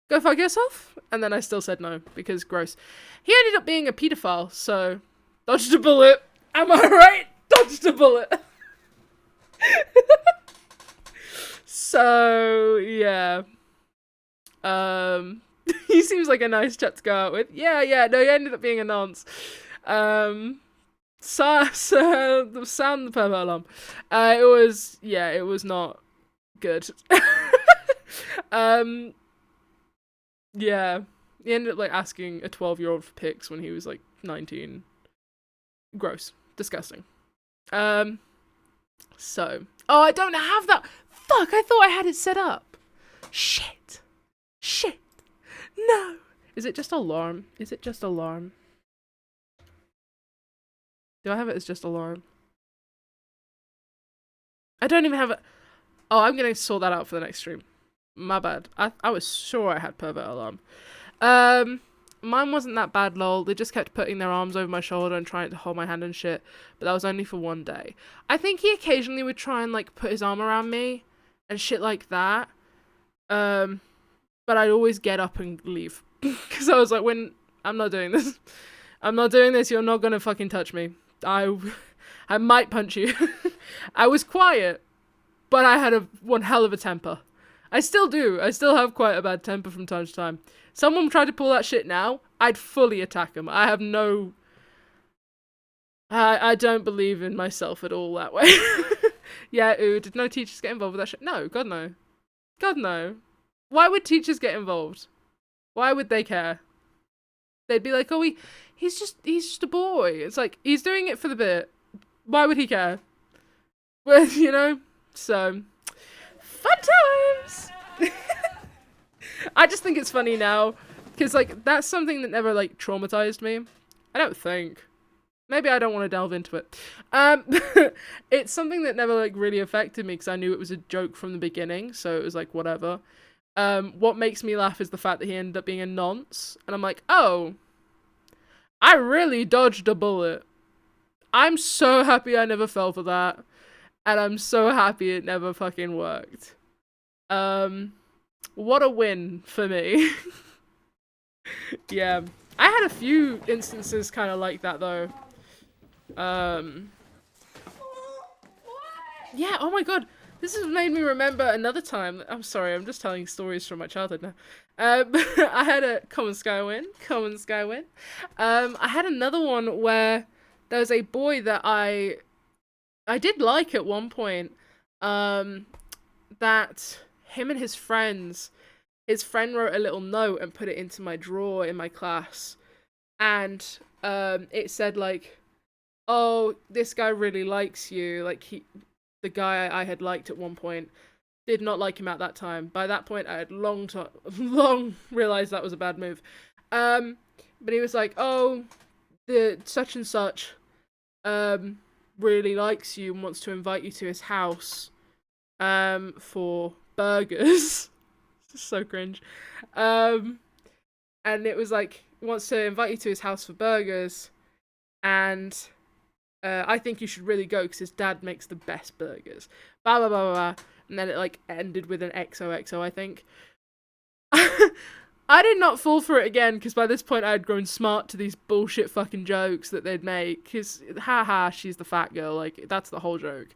Go fuck yourself? And then I still said no, because gross. He ended up being a paedophile, so dodged a bullet. Am I right? Dodged a bullet. So, yeah. He seems like a nice chap to go out with. Yeah, no, he ended up being a nonce. Sound the pervert alarm. It was not good. Yeah. He ended up like asking a 12-year-old for pics when he was like 19. Gross. Disgusting. So. Oh, I don't have that. Fuck, I thought I had it set up. Shit. No. Is it just alarm? Do I have it as just alarm? I don't even have it. Oh, I'm gonna sort that out for the next stream. My bad. I was sure I had pervert alarm. Mine wasn't that bad, lol. They just kept putting their arms over my shoulder and trying to hold my hand and shit. But that was only for one day. I think he occasionally would try and like put his arm around me and shit like that. But I'd always get up and leave. Because I was like, I'm not doing this. You're not gonna fucking touch me. I might punch you. I was quiet, but I had one hell of a temper. I still do. I still have quite a bad temper from time to time. Someone tried to pull that shit now, I'd fully attack them. I have no... I don't believe in myself at all that way. Yeah, ooh, did no teachers get involved with that shit? No, God no. God no. Why would teachers get involved? Why would they care? They'd be like, oh, he's just a boy. It's like, he's doing it for the bit. Why would he care? Well, you know? So, fun times! I just think it's funny now. Because, like, that's something that never, like, traumatized me. I don't think. Maybe I don't want to delve into it. It's something that never, like, really affected me because I knew it was a joke from the beginning. So it was like, whatever. What makes me laugh is the fact that he ended up being a nonce. And I'm like, oh, I really dodged a bullet. I'm so happy I never fell for that. And I'm so happy it never fucking worked. What a win for me. Yeah. I had a few instances kind of like that, though. Yeah, oh my god. This has made me remember another time. I'm sorry, I'm just telling stories from my childhood now. I had a common sky win. I had another one where there was a boy that I did like at one point. That him and his friend wrote a little note and put it into my drawer in my class. And it said like, oh, this guy really likes you. Like the guy I had liked at one point did not like him at that time. By that point, I had long realized that was a bad move. But he was like, oh, the such and such really likes you and wants to invite you to his house for burgers. So cringe. And it was like, he wants to invite you to his house for burgers, and I think you should really go because his dad makes the best burgers. Blah, blah, blah, blah, blah. And then it like ended with an XOXO, I think. I did not fall for it again because by this point I had grown smart to these bullshit fucking jokes that they'd make. Because, haha, she's the fat girl. Like, that's the whole joke.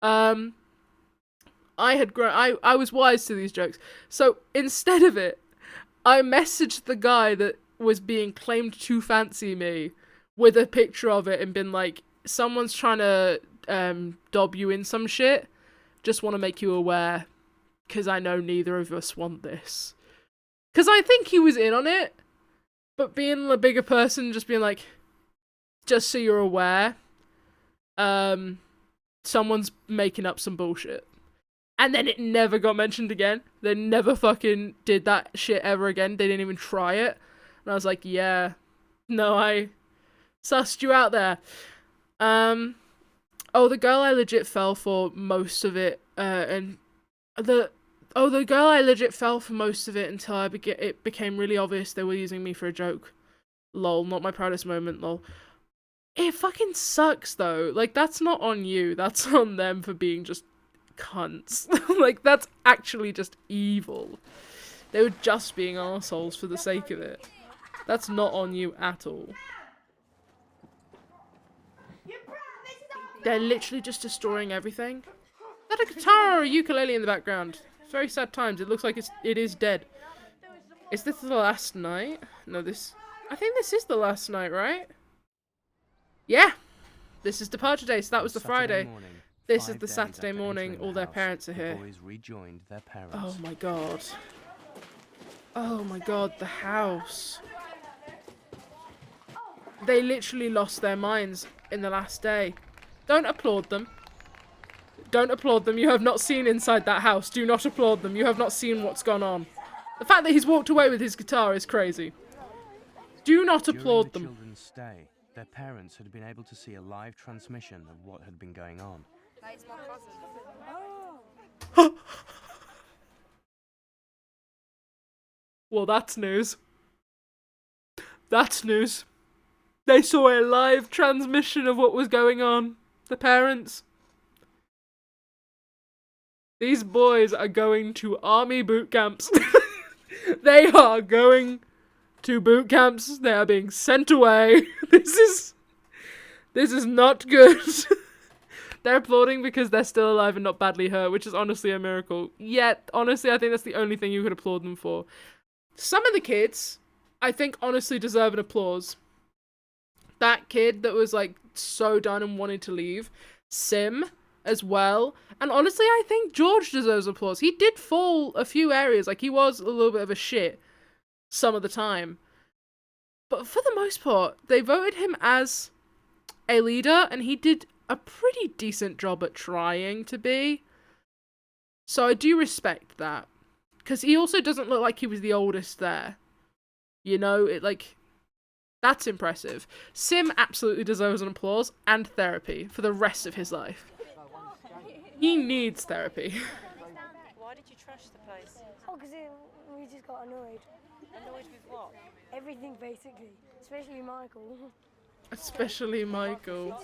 I was wise to these jokes. So instead of it, I messaged the guy that was being claimed to fancy me with a picture of it and been like, someone's trying to dob you in some shit. Just want to make you aware, because I know neither of us want this. Because I think he was in on it, but being the bigger person, just being like, just so you're aware, someone's making up some bullshit. And then it never got mentioned again. They never fucking did that shit ever again. They didn't even try it. And I was like, yeah, no, I sussed you out there. Oh, the girl I legit fell for most of it, the girl I legit fell for most of it until it became really obvious they were using me for a joke. Lol, not my proudest moment, lol. It fucking sucks, though. Like, that's not on you. That's on them for being just cunts. Like, that's actually just evil. They were just being arseholes for the sake of it. That's not on you at all. They're literally just destroying everything. Is that a guitar or a ukulele in the background? It's very sad times. It looks like it is dead. Is this the last night? No, I think this is the last night, right? Yeah. This is departure day, so that was the Friday. Morning, this is the 5 days Saturday after morning. entering All the their house, parents are the here. boys rejoined their parents. Oh my god. Oh my god, the house. They literally lost their minds in the last day. Don't applaud them. Don't applaud them. You have not seen inside that house. Do not applaud them. You have not seen what's gone on. The fact that he's walked away with his guitar is crazy. Do not applaud them. During the children's stay, their parents had been able to see a live transmission of what had been going on. Well, that's news. That's news. They saw a live transmission of what was going on. The parents. These boys are going to army boot camps. They are going to boot camps. They are being sent away. This is not good. They're applauding because they're still alive and not badly hurt, which is honestly a miracle. Yet, honestly, I think that's the only thing you could applaud them for. Some of the kids, I think, honestly deserve an applause. That kid that was, like, so done and wanted to leave. Sim, as well. And honestly, I think George deserves applause. He did fall a few areas. Like, he was a little bit of a shit some of the time. But for the most part, they voted him as a leader, and he did a pretty decent job at trying to be. So I do respect that. Because he also doesn't look like he was the oldest there. You know, that's impressive. Sim absolutely deserves an applause and therapy for the rest of his life. He needs therapy. Why did you trash the place? Oh, because we just got annoyed. Annoyed with what? Everything, basically. Especially Michael. Especially Michael.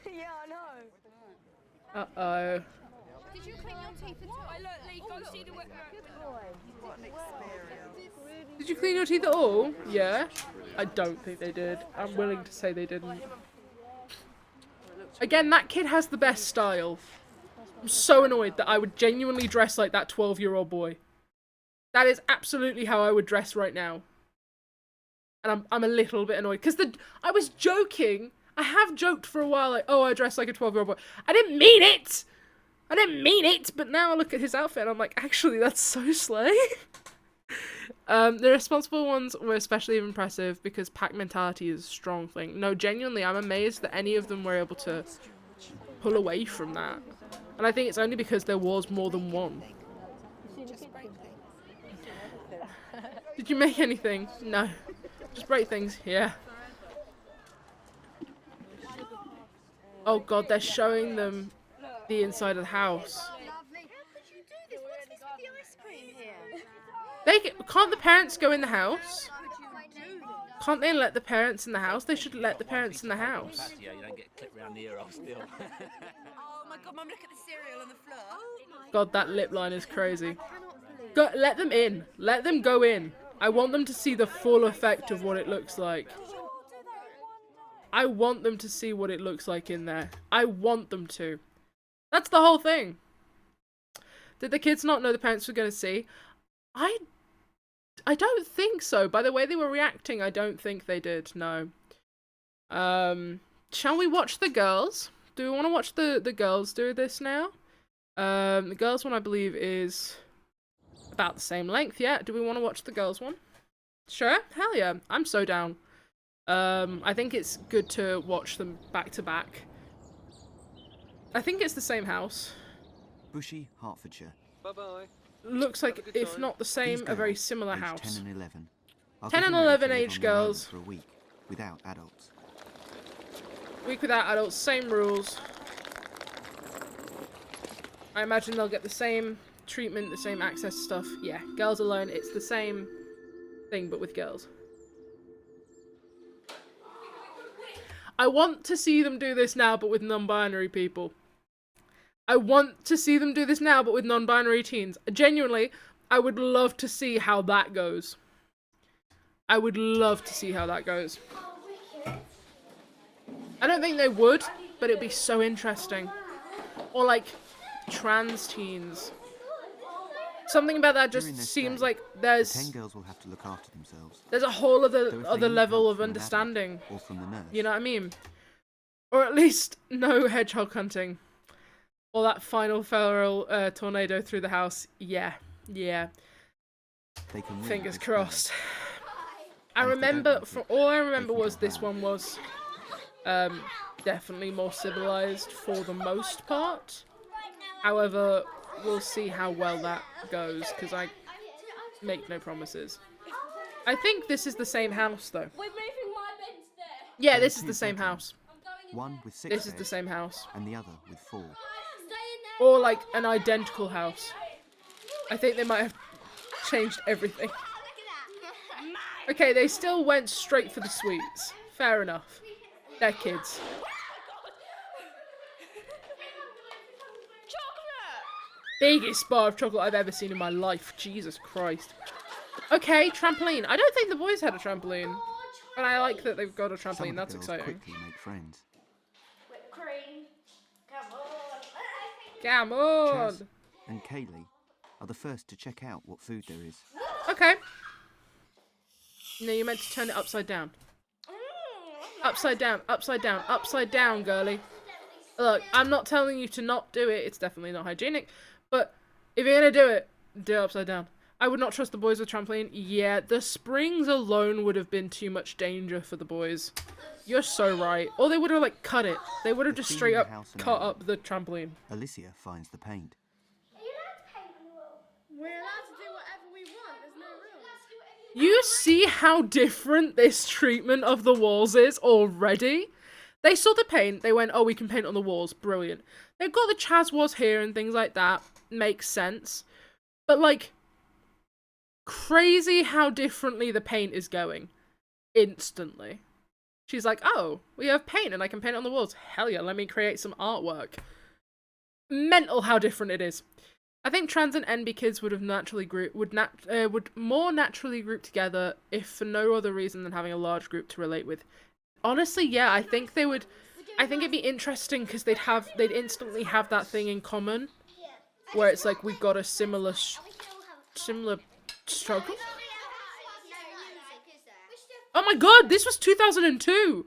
Yeah, I know. Uh-oh. Did you clean your teeth at all? I look, Lee, go see the work. What an experience. Did you clean your teeth at all? Yeah? I don't think they did. I'm willing to say they didn't. Again, that kid has the best style. I'm so annoyed that I would genuinely dress like that 12-year-old boy. That is absolutely how I would dress right now. And I'm a little bit annoyed. Because I was joking. I have joked for a while, like, oh, I dress like a 12-year-old boy. I didn't mean it! I didn't mean it! But now I look at his outfit and I'm like, actually, that's so slay. The responsible ones were especially impressive because pack mentality is a strong thing. No, genuinely, I'm amazed that any of them were able to pull away from that. And I think it's only because there was more than one. Did you make anything? No. Just break things, yeah. Oh god, they're showing them the inside of the house. Can't the parents go in the house? Can't they let the parents in the house? They should let the parents in the house. Yeah, you don't get clipped round the ear, I'll still. Oh my god, Mum, look at the cereal on the floor. God, that lip line is crazy. Go, let them in. Let them go in. I want them to see the full effect of what it looks like. I want them to see what it looks like in there. I want them to. That's the whole thing. Did the kids not know the parents were going to see? I don't think so. By the way they were reacting, I don't think they did. No. Shall we watch the girls? Do we want to watch the girls do this now? The girls one, I believe, is about the same length. Yeah. Do we want to watch the girls one? Sure. Hell yeah. I'm so down. I think it's good to watch them back to back. I think it's the same house. Bushy, Hertfordshire. Bye-bye. Looks like, if not the These same, a very girls, similar aged house. 10 and 11. Are 10 and getting ready 11 to live age on their own girls. for a week, without adults. Week without adults, same rules. I imagine they'll get the same treatment, the same access stuff. Yeah, girls alone, it's the same thing, but with girls. I want to see them do this now, but with non-binary people. I want to see them do this now, but with non-binary teens. Genuinely, I would love to see how that goes. I would love to see how that goes. I don't think they would, but it'd be so interesting. Or like, trans teens. Something about that just seems like The 10 girls will have to look after themselves. there's a whole So other if they other need level help of from an adult understanding. or from the nurse, You know what I mean? Or at least no hedgehog hunting. Or that final feral tornado through the house. Yeah. they can win Fingers this crossed. And I if they don't remember, make from it, all I they remember can was go this home. one was definitely more civilized for the most part. However, we'll see how well that goes, because I make no promises. I think this is the same house, though. We're moving my beds there. Yeah, There are this is two the same bedrooms. house. One with 6 This is the beds same house. and the other with 4. Or like an identical house. I think they might have changed everything. Okay, they still went straight for the sweets. Fair enough. They're kids. Biggest bar of chocolate I've ever seen in my life. Jesus Christ. Okay, trampoline. I don't think the boys had a trampoline. But I like that they've got a Some trampoline. of the That's girls exciting. quickly make friends. Whipped cream. Come on. Come on. Chaz and Kaylee are the first to check out what food there is. Okay. No, you're meant to turn it upside down. Upside down, upside down, upside down, girly. Look, I'm not telling you to not do it. It's definitely not hygienic. But if you're going to do it upside down. I would not trust the boys with trampoline. Yeah, the springs alone would have been too much danger for the boys. You're so right. Or they would have, like, cut it. They would have The just theme straight in the up house and cut alley. up the trampoline. Alicia finds the paint. We're allowed to do whatever we want. There's no rules. You see how different this treatment of the walls is already? They saw the paint, they went, oh, we can paint on the walls, brilliant. They've got the Chaz was here and things like that, makes sense. But, like, crazy how differently the paint is going. Instantly. She's like, oh, we have paint and I can paint on the walls. Hell yeah, let me create some artwork. Mental how different it is. I think trans and NB kids would have naturally would more naturally group together if for no other reason than having a large group to relate with. Honestly, yeah, I think they would. I think it'd be interesting because they'd instantly have that thing in common, where it's like we've got a similar struggle. Oh my god, this was 2002.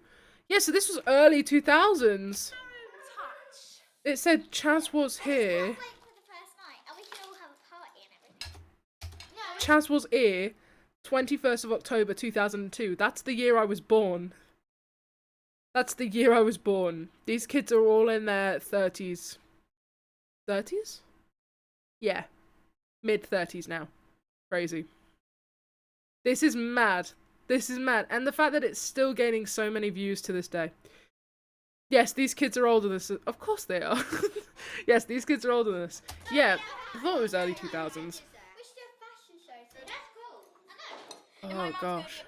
Yeah, so this was early 2000s. It said Chaz was here. Chaz was here, 21st of October 2002. That's the year I was born. That's the year I was born. These kids are all in their 30s. 30s? Yeah. Mid-30s now. Crazy. This is mad. This is mad. And the fact that it's still gaining so many views to this day. Yes, these kids are older than this. Of course they are. Yes, these kids are older than this. Yeah, I thought it was early 2000s. Oh gosh.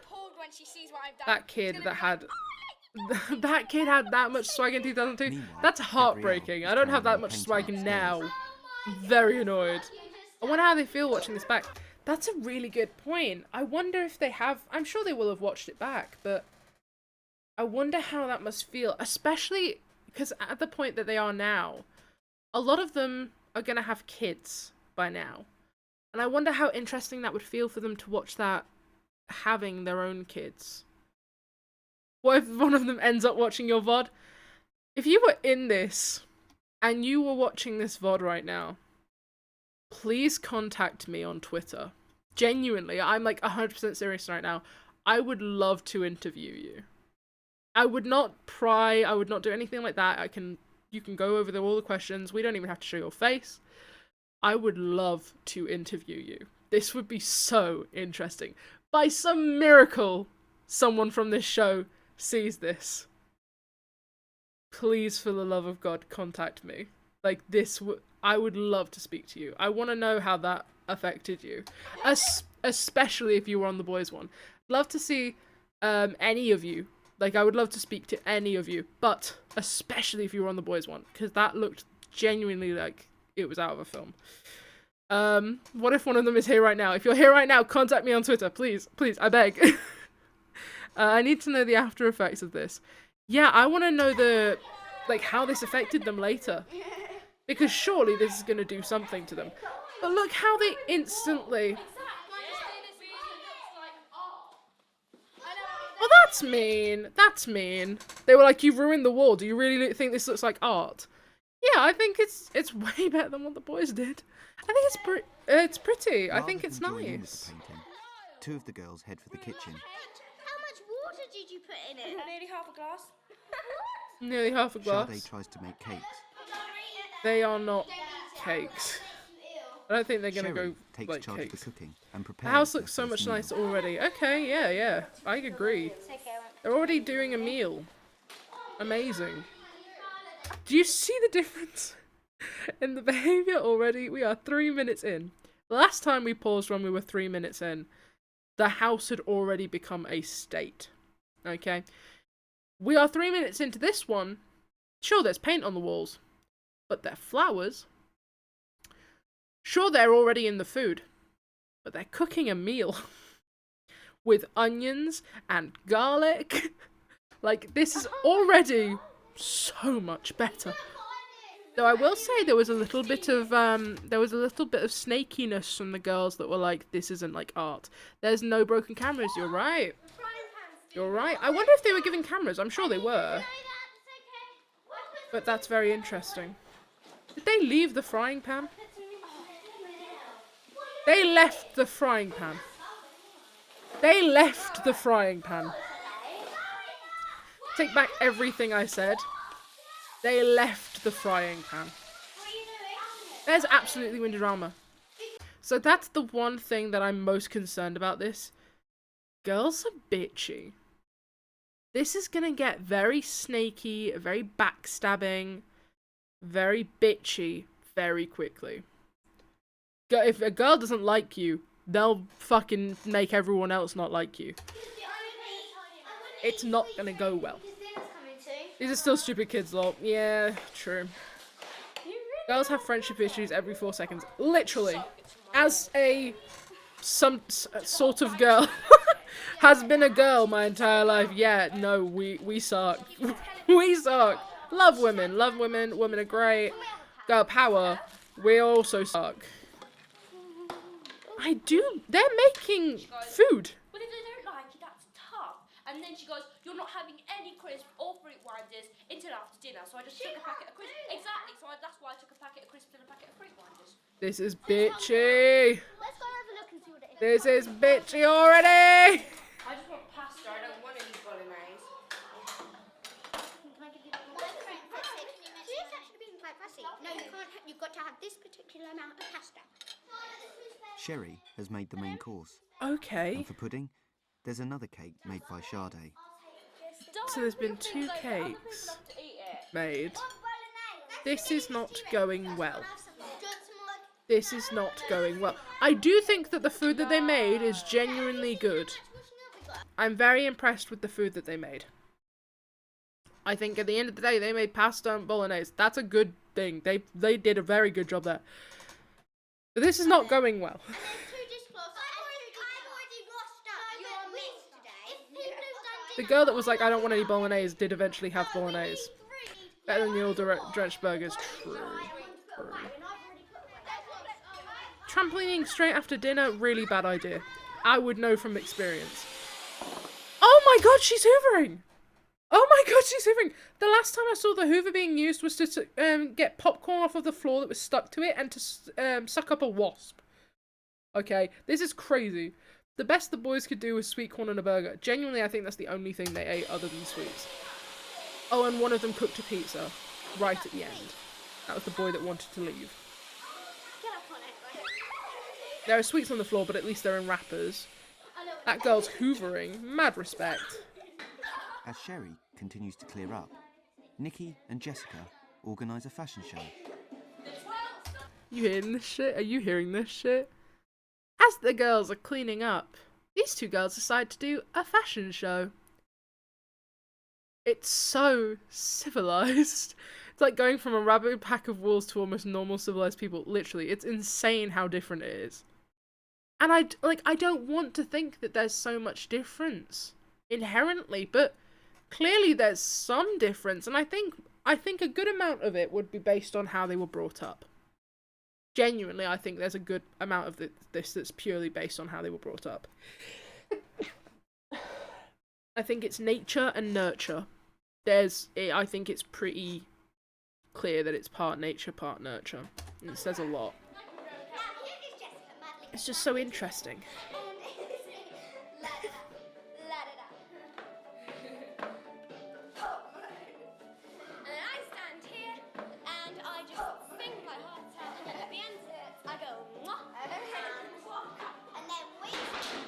That kid that had that kid had that much swag in 2002. Meanwhile, That's heartbreaking. Gabrielle I don't is have that carrying much painting swag upstairs. now. Very annoyed. I wonder how they feel watching this back. That's a really good point. I wonder if they have. I'm sure they will have watched it back, but I wonder how that must feel, especially because at the point that they are now, a lot of them are gonna have kids by now, and I wonder how interesting that would feel for them to watch that having their own kids. What if one of them ends up watching your VOD? If you were in this and you were watching this VOD right now, please contact me on Twitter. Genuinely, I'm like 100% serious right now. I would love to interview you. I would not pry, I would not do anything like that. I can You can go over all the questions. We don't even have to show your face. I would love to interview you. This would be so interesting. By some miracle, someone from this show sees this. Please, for the love of God, contact me. Like, I would love to speak to you. I want to know how that affected you. Especially if you were on the boys one. Love to see any of you. Like, I would love to speak to any of you. But especially if you were on the boys one. Because that looked genuinely like it was out of a film. What if one of them is here right now? If you're here right now, contact me on Twitter. Please, please, I beg. I need to know the after effects of this. Yeah, I want to know how this affected them later. Because surely this is going to do something to them. But look how they instantly... Well, that's mean. That's mean. They were like, you've ruined the wall. Do you really think this looks like art? Yeah, I think it's way better than what the boys did. I think it's pretty. I think it's nice. Two of the girls head for the kitchen. How much water did you put in it? Nearly half a glass. Nearly half a glass. Sade tries to make cakes. They are not cakes. I don't think they're gonna go takes like charge cakes. of the cooking and The prepares house their looks so first much meal. nicer already. Okay, yeah, I agree. They're already doing a meal. Amazing. Do you see the difference in the behaviour already? We are 3 minutes in. Last time we paused when we were 3 minutes in, the house had already become a state. Okay? We are 3 minutes into this one. Sure, there's paint on the walls, but they're flowers. Sure, they're already in the food, but they're cooking a meal with onions and garlic. Like, this is already so much better. Though I will say there was a little bit of snakiness from the girls that were like, this isn't like art. There's no broken cameras, you're right. You're right. I wonder if they were given cameras. I'm sure they were. But that's very interesting. Did they leave the frying pan? They left the frying pan. They left the frying pan. Take back everything I said. They left the frying pan. There's absolutely windy drama. So that's the one thing that I'm most concerned about this. Girls are bitchy. This is gonna get very snaky, very backstabbing, very bitchy very quickly. If a girl doesn't like you, they'll fucking make everyone else not like you. It's not gonna go well. These are still stupid kids, lol. Yeah, true. Girls have friendship issues every 4 seconds. Literally. As some sort of girl has been a girl my entire life. Yeah, no, we suck. We suck. Love women, women are great. Girl power. We also suck. They're making food. But if they don't like it, that's tough. And then she goes, you're not having any crisps or fruit winders until after dinner. So I just took a packet of crisps. Exactly. So that's why I took a packet of crisps and a packet of fruit winders. This is bitchy. Let's go and have a look and see what it is. This is bitchy already. I just want pasta. I don't want any bolognese. Can I give you that one? She's actually being quite fussy. No, you can't. You've got to have this particular amount of pasta. Sherry has made the main course. Okay. And for pudding, there's another cake made by Sade. So there's been 2 cakes made. This is not going well. This is not going well. I do think that the food that they made is genuinely good. I'm very impressed with the food that they made. I think at the end of the day, they made pasta and bolognese. That's a good thing. They did a very good job there. But this is not going well. The girl that was like, I don't want any bolognese, did eventually have bolognese. Better than the all drenched burgers. True. Trampolining straight after dinner, really bad idea. I would know from experience. Oh my god, she's hoovering! Oh my god, she's hoovering! The last time I saw the hoover being used was to get popcorn off of the floor that was stuck to it and to suck up a wasp. Okay, this is crazy. The best the boys could do was sweet corn and a burger. Genuinely, I think that's the only thing they ate other than sweets. Oh, and one of them cooked a pizza. right at the end. That was the boy that wanted to leave. There are sweets on the floor, but at least they're in wrappers. That girl's hoovering. Mad respect. As Sherry continues to clear up, Nikki and Jessica organise a fashion show. You hearing this shit? Are you hearing this shit? As the girls are cleaning up, these two girls decide to do a fashion show. It's so civilized. It's like going from a rabid pack of wolves to almost normal civilized people. Literally, it's insane how different it is. And I don't want to think that there's so much difference inherently, but clearly there's some difference, and I think a good amount of it would be based on how they were brought up. Genuinely, I think there's a good amount of this that's purely based on how they were brought up. I think it's nature and nurture. I think it's pretty clear that it's part nature, part nurture. And it says a lot. It's just so interesting.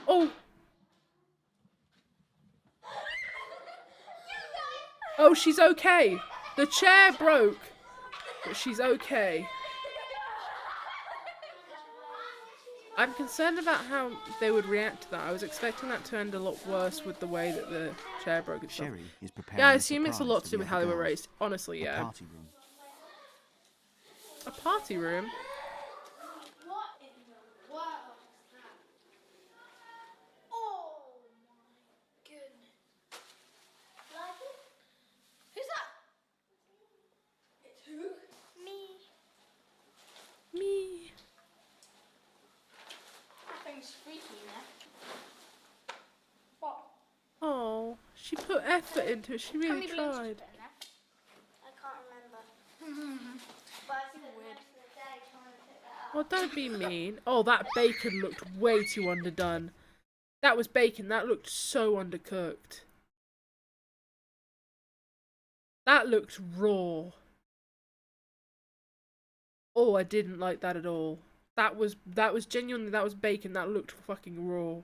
Oh! Oh, she's okay. The chair broke, but she's okay. I'm concerned about how they would react to that. I was expecting that to end a lot worse with the way that the chair broke itself. Sherry is preparing Yeah, I assume it's a lot to do the with how they were other raised. Honestly, yeah. girls. A party room. A party room? What in the world is that? Oh my goodness. Like it? Who's that? It's who? Me. Me. That thing's freaky, man. What? Oh, she put effort into it. She really tried. I can't remember. But I spent most of the day trying to pick that up. Well, don't be mean. Oh, that bacon looked way too underdone. That was bacon. That looked so undercooked. That looked raw. Oh, I didn't like that at all. That was genuinely, that was bacon. That looked fucking raw.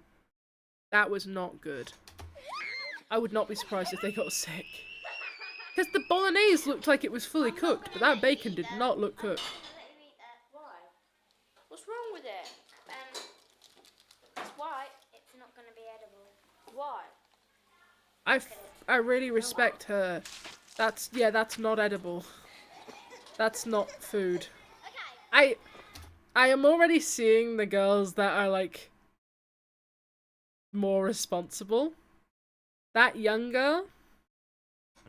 That was not good. I would not be surprised if they got sick. Because the bolognese looked like it was fully cooked, but that bacon did not look cooked. Why? What's wrong with it? It's white. It's not going to be edible. Why? I really respect her. That's not edible. That's not food. I am already seeing the girls that are like more responsible. That young girl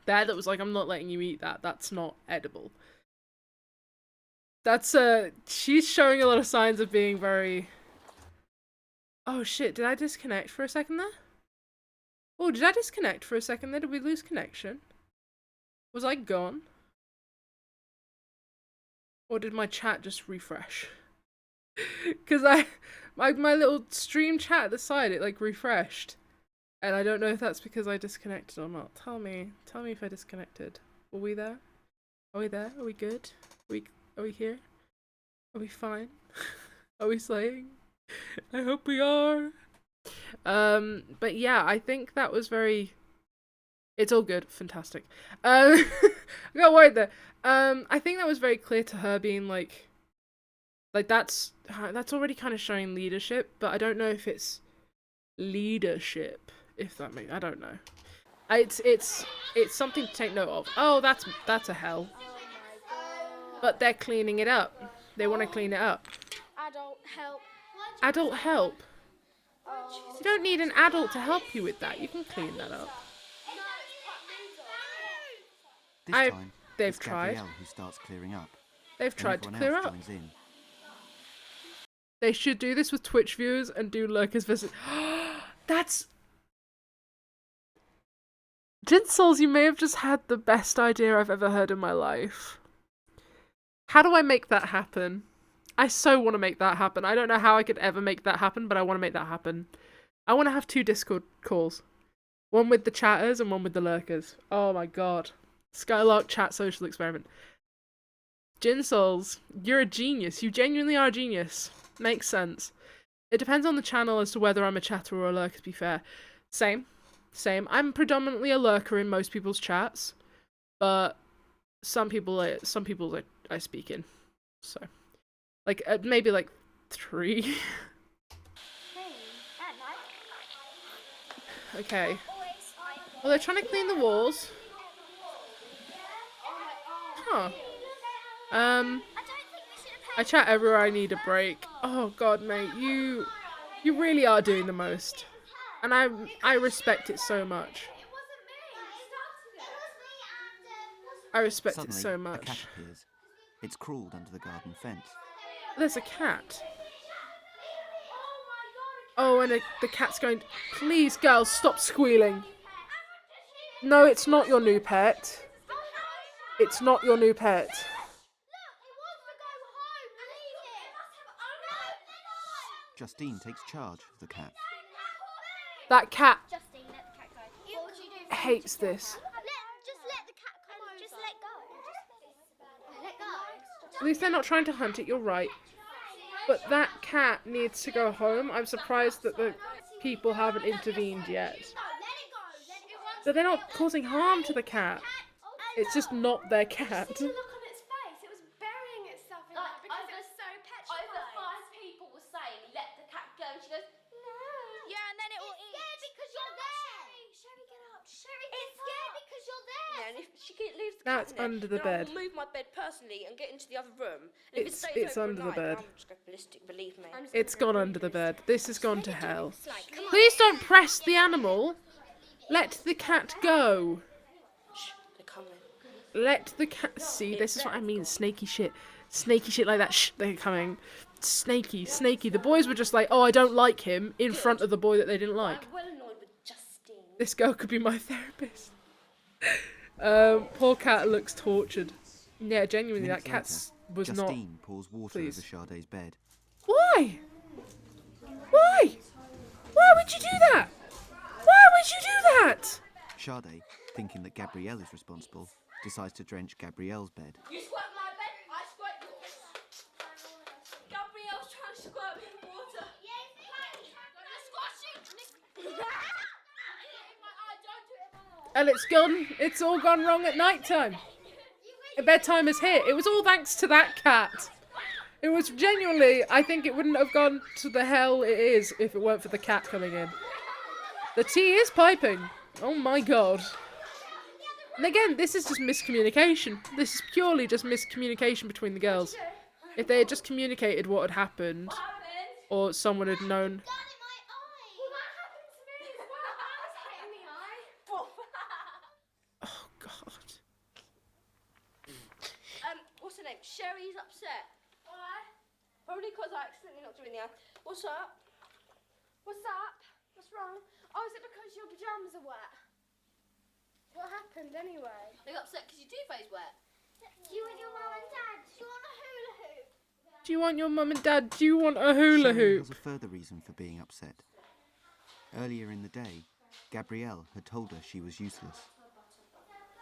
that was like, I'm not letting you eat that. That's not edible. That's she's showing a lot of signs of being very... Oh shit, did I disconnect for a second there? Oh, did I disconnect for a second there? Did we lose connection? Was I gone? Or did my chat just refresh? Because my little stream chat at the side, it like refreshed. And I don't know if that's because I disconnected or not. Tell me if I disconnected. Were we there? Are we there? Are we good? Are we here? Are we fine? Are we slaying? I hope we are. But yeah, I think that was very... It's all good. Fantastic. I got worried there. I think that was very clear to her being like that's already kind of showing leadership, but I don't know if it's leadership, if that makes... I don't know. It's something to take note of. Oh, that's a hell. But they're cleaning it up. They want to clean it up. Adult help. Adult help? You don't need an adult to help you with that. You can clean that up. This time, they've it's tried. Gabrielle who starts clearing up. They've tried to clear up. Joins in. They should do this with Twitch viewers and do lurkers visit. That's... Jinsouls, you may have just had the best idea I've ever heard in my life. How do I make that happen? I so want to make that happen. I don't know how I could ever make that happen, but I want to make that happen. I want to have 2 Discord calls. One with the chatters and one with the lurkers. Oh my god. Skylark chat social experiment. Gin Souls, you're a genius. You genuinely are a genius. Makes sense. It depends on the channel as to whether I'm a chatter or a lurker, to be fair. Same. I'm predominantly a lurker in most people's chats, but some people I speak in. So, like, maybe like 3. Okay. Well, they're trying to clean the walls. Huh. I chat everywhere I need a break. Oh god, mate, you really are doing the most. And I respect it so much. I respect Suddenly, it so a much. cat appears. It's crawled under the garden fence. There's a cat. Oh, and the cat's going, please, girls, stop squealing. No, it's not your new pet. It's not your new pet. Justine takes charge of the cat. That cat Justine, let the cat go. What would you do? hates this. Just let the cat come. Just let go. Let go. At least they're not trying to hunt it, you're right. But that cat needs to go home. I'm surprised that the people haven't intervened yet. But they're not causing harm to the cat. It's just not their cat. The look on its face, it was burying itself in that because it was so petrified. Over 5 people were saying, let the cat go. And she goes, no. Yeah, and then it will eat. It's scared because you're there. Sherry, get up. Sherry, it's scared because you're there. Yeah, and if she leaves the That's cat in there, under the then bed. I'll move my bed personally and get into the other room. And if it stays It's over under the overnight, bed. I'm just going ballistic, believe me. It's gone under the bed. This has gone to hell. Please don't press the animal. Let the cat go. Shh, they're coming. Let the cat... See, this is what I mean. Snaky shit. Snaky shit like that. Shh, they're coming. Snaky. The boys were just like, oh, I don't like him, in front of the boy that they didn't like. I'm well annoyed with Justine. This girl could be my therapist. Poor cat looks tortured. Yeah, genuinely, that Minutes cat later, was not... Justine pours water Please. over Sade's bed. Why? Why? Why would you do that? Why would you do that? Sade, thinking that Gabrielle is responsible, decides to drench Gabrielle's bed. You squirt my bed, I squirt yours. Gabrielle's trying to squirt me with water. And it's all gone wrong at night time. Bedtime is here. It was all thanks to that cat. It was genuinely, I think it wouldn't have gone to the hell it is if it weren't for the cat coming in. The tea is piping. Oh my god. And again, this is just miscommunication. This is purely just miscommunication between the girls. If they had just communicated what had happened, or someone had known... Oh god. What's her name? Sherry's upset. Why? Probably because I accidentally knocked her in the eye. What's up? What's up? What's wrong? Oh, is it because your pyjamas are wet? What happened anyway? They got upset because your duvet's wet. Do you want your mum and dad? Do you want a hula hoop? Do you want your mum and dad? Do you want a hula Sherry hoop? has a further reason for being upset. Earlier in the day, Gabrielle had told her she was useless.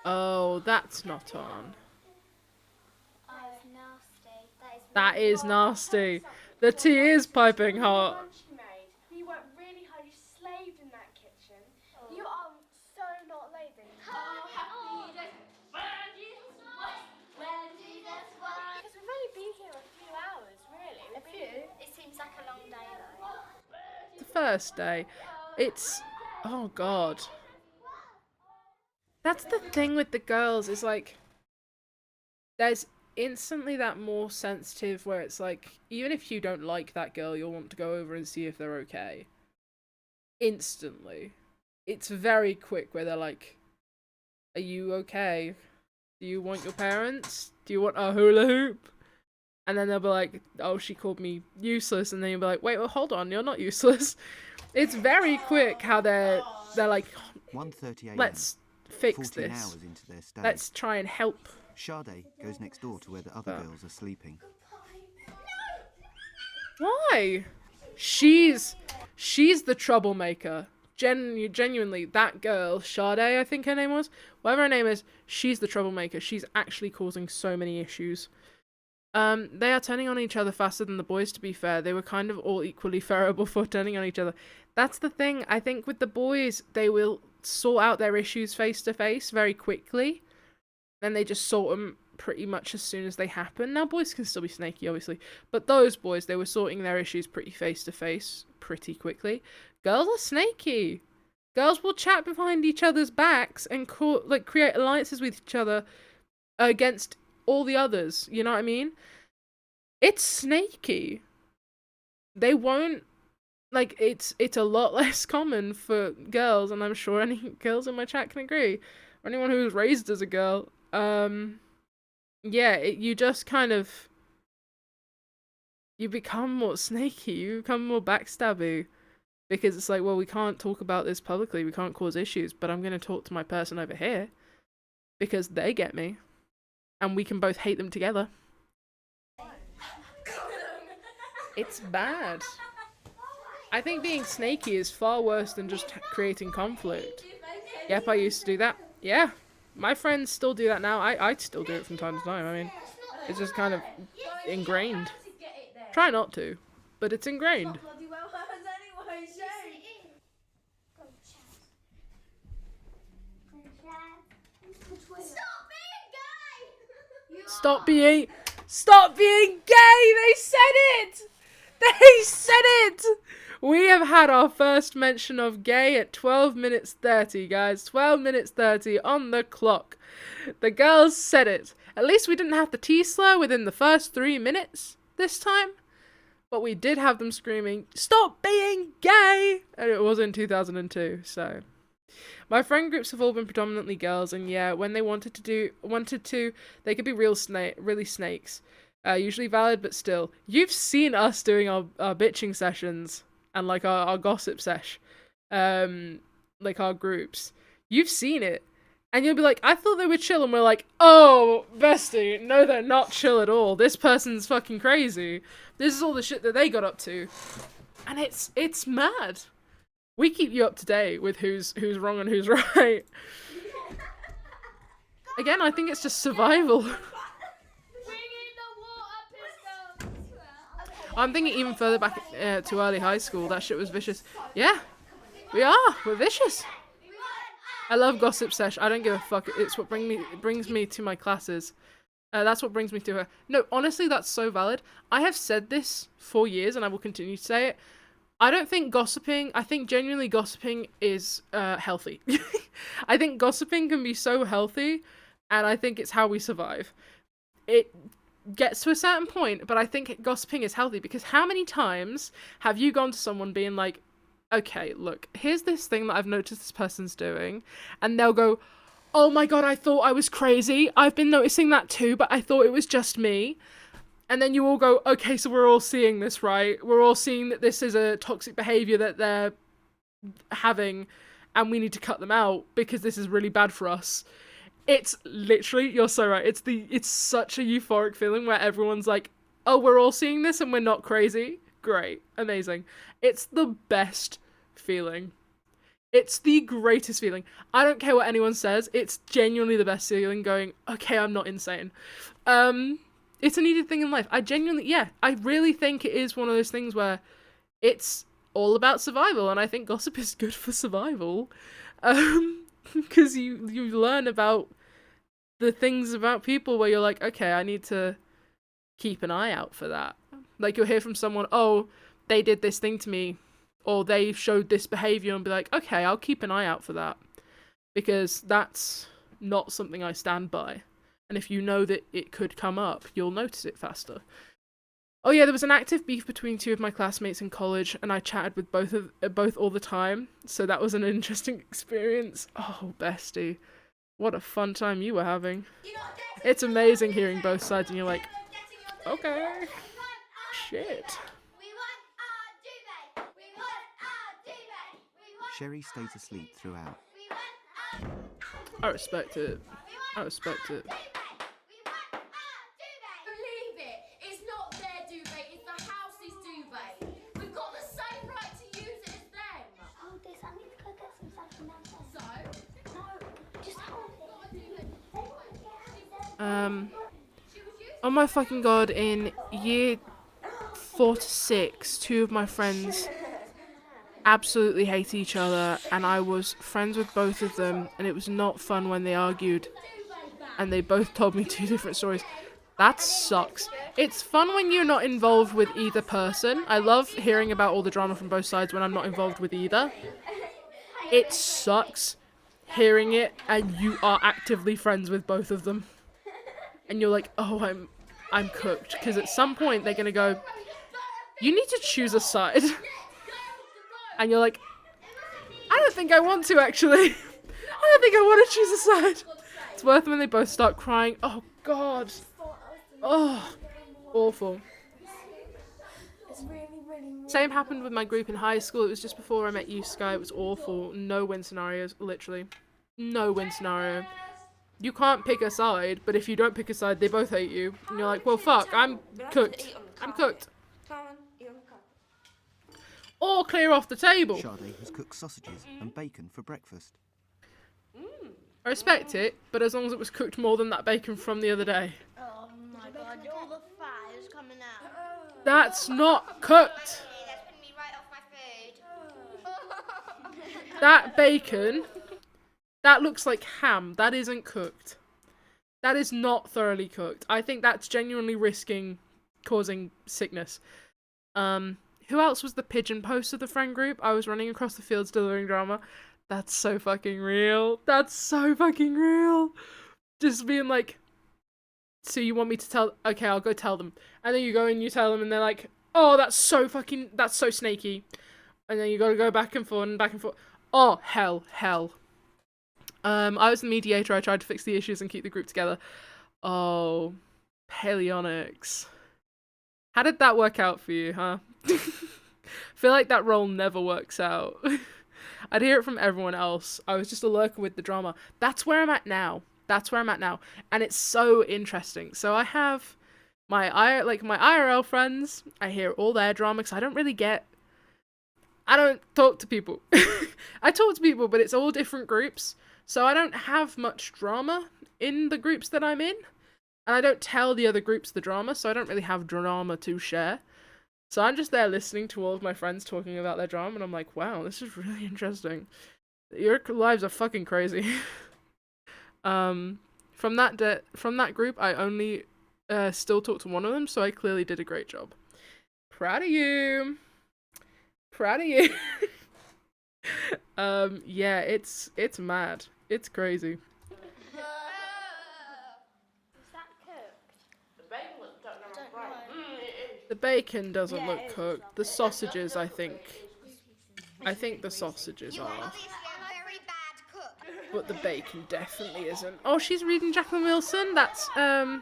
Oh, that's not on. Oh, it's nasty. That is nasty. The tea is piping hot. Lunch you made. You worked really hard. You slaved in that kitchen. You are so not lazy. Because we've only been here a few hours, really. A few? It seems like a long day though. The first day. It's... Oh, God. That's the thing with the girls, is like... There's instantly that more sensitive where it's like, even if you don't like that girl, you'll want to go over and see if they're okay. Instantly. It's very quick where they're like, are you okay? Do you want your parents? Do you want a hula hoop? And then they'll be like, oh, she called me useless. And then you'll be like, wait, well, hold on, you're not useless. It's very quick how they're like, 1:30 a.m. let's fix 14 this. hours into their stay. Let's try and help. Sade goes next door to where the other girls are sleeping. Why? She's the troublemaker. genuinely, that girl, Sade, I think her name was, whatever her name is, she's the troublemaker. She's actually causing so many issues. They are turning on each other faster than the boys, to be fair. They were kind of all equally fair before turning on each other. That's the thing. I think with the boys, they will sort out their issues face to face very quickly. Then they just sort them pretty much as soon as they happen. Now, boys can still be snaky, obviously. But those boys, they were sorting their issues pretty face to face pretty quickly. Girls are snaky. Girls will chat behind each other's backs and create alliances with each other against all the others, you know what I mean? It's snaky. They won't, it's a lot less common for girls, and I'm sure any girls in my chat can agree, or anyone who was raised as a girl. You just kind of, you become more snaky, you become more backstabby, because it's like, well, we can't talk about this publicly, we can't cause issues, but I'm going to talk to my person over here, because they get me. And we can both hate them together. It's bad. I think being snaky is far worse than just creating conflict. Yep, I used to do that. Yeah. My friends still do that now. I still do it from time to time. I mean, it's just kind of ingrained. Try not to, but it's ingrained. Stop being gay! They said it! They said it! We have had our first mention of gay at 12 minutes 30, guys. 12 minutes 30 on the clock. The girls said it. At least we didn't have the T-slur within the first 3 minutes this time. But we did have them screaming, "Stop being gay!" And it was in 2002, so... My friend groups have all been predominantly girls, and yeah, when they wanted to, they could be really snakes. Usually valid, but still. You've seen us doing our bitching sessions, and like our gossip sesh, like our groups. You've seen it, and you'll be like, I thought they were chill, and we're like, oh, bestie, no they're not chill at all. This person's fucking crazy. This is all the shit that they got up to. And it's mad. We keep you up to date with who's wrong and who's right. Again, I think it's just survival. I'm thinking even further back to early high school, that shit was vicious. Yeah, we're vicious. I love gossip sesh. I don't give a fuck. It's what brings me to my classes. That's what brings me to her. No, honestly, that's so valid. I have said this for years, and I will continue to say it. I don't think gossiping, I think genuinely gossiping is healthy. I think gossiping can be so healthy, and I think it's how we survive. It gets to a certain point, but I think gossiping is healthy, because how many times have you gone to someone being like, okay, look, here's this thing that I've noticed this person's doing, and they'll go, oh my god, I thought I was crazy, I've been noticing that too, but I thought it was just me. And then you all go, okay, so we're all seeing this, right? We're all seeing that this is a toxic behaviour that they're having, and we need to cut them out because this is really bad for us. It's literally, you're so right, it's such a euphoric feeling where everyone's like, oh, we're all seeing this and we're not crazy? Great. Amazing. It's the best feeling. It's the greatest feeling. I don't care what anyone says, it's genuinely the best feeling going, okay, I'm not insane. It's a needed thing in life. I really think it is one of those things where it's all about survival, and I think gossip is good for survival. Because you learn about the things about people where you're like, okay, I need to keep an eye out for that. Like, you'll hear from someone, oh, they did this thing to me, or they showed this behaviour, and be like, okay, I'll keep an eye out for that. Because that's not something I stand by. And if you know that it could come up, you'll notice it faster. Oh yeah, there was an active beef between two of my classmates in college, and I chatted with both all the time, so that was an interesting experience. Oh, bestie. What a fun time you were having. It's amazing hearing both sides, and you're like, okay, shit. Sherry stayed asleep throughout. I respect it. I respect it. Believe it, it's not their duvet, it's the house's duvet. We've got the same right to use it as them. Hold this, I need to go Oh my fucking god, in year 4 to 6, 2 of my friends absolutely hate each other, and I was friends with both of them, and it was not fun when they argued, and they both told me 2 different stories. That sucks. It's fun when you're not involved with either person. I love hearing about all the drama from both sides when I'm not involved with either. It sucks hearing it and you are actively friends with both of them. And you're like, oh, I'm cooked. Because at some point they're going to go, you need to choose a side. And you're like, I don't think I want to, actually. I don't think I want to choose a side. It's worth it when they both start crying. Oh, God. Oh, awful. Same happened with my group in high school. It was just before I met you, Sky. It was awful. No win scenarios, literally. No win scenario. You can't pick a side, but if you don't pick a side, they both hate you. And you're like, well, fuck, I'm cooked. I'm cooked. Or clear off the table. Sade has cooked sausages and bacon for breakfast. I respect it, but as long as it was cooked more than that bacon from the other day. Oh my god, all the fat is coming out. That's not cooked. That's putting me right off my food. That bacon, that looks like ham. That isn't cooked. That is not thoroughly cooked. I think that's genuinely risking causing sickness. Who else was the pigeon post of the friend group? I was running across the fields delivering drama. That's so fucking real. That's so fucking real. Just being like, so you want me to tell? Okay, I'll go tell them. And then you go and you tell them and they're like, oh, that's so snaky. And then you gotta go back and forth and back and forth. Oh, hell. I was the mediator. I tried to fix the issues and keep the group together. Oh, Paleonics. How did that work out for you, huh? I feel like that role never works out. I'd hear it from everyone else. I was just a lurker with the drama. That's where I'm at now. And it's so interesting. So I have my IRL friends. I hear all their drama because I don't talk to people. I talk to people, but it's all different groups. So I don't have much drama in the groups that I'm in. And I don't tell the other groups the drama, so I don't really have drama to share. So I'm just there listening to all of my friends talking about their drama, and I'm like, wow, this is really interesting. Your lives are fucking crazy. From that group, I only still talk to one of them, so I clearly did a great job. Proud of you. Yeah, it's mad. It's crazy. The bacon doesn't look cooked. The sausages, I think the sausages are. Obviously, I'm a very bad cook. But the bacon definitely isn't. Oh, she's reading Jacqueline Wilson. That's I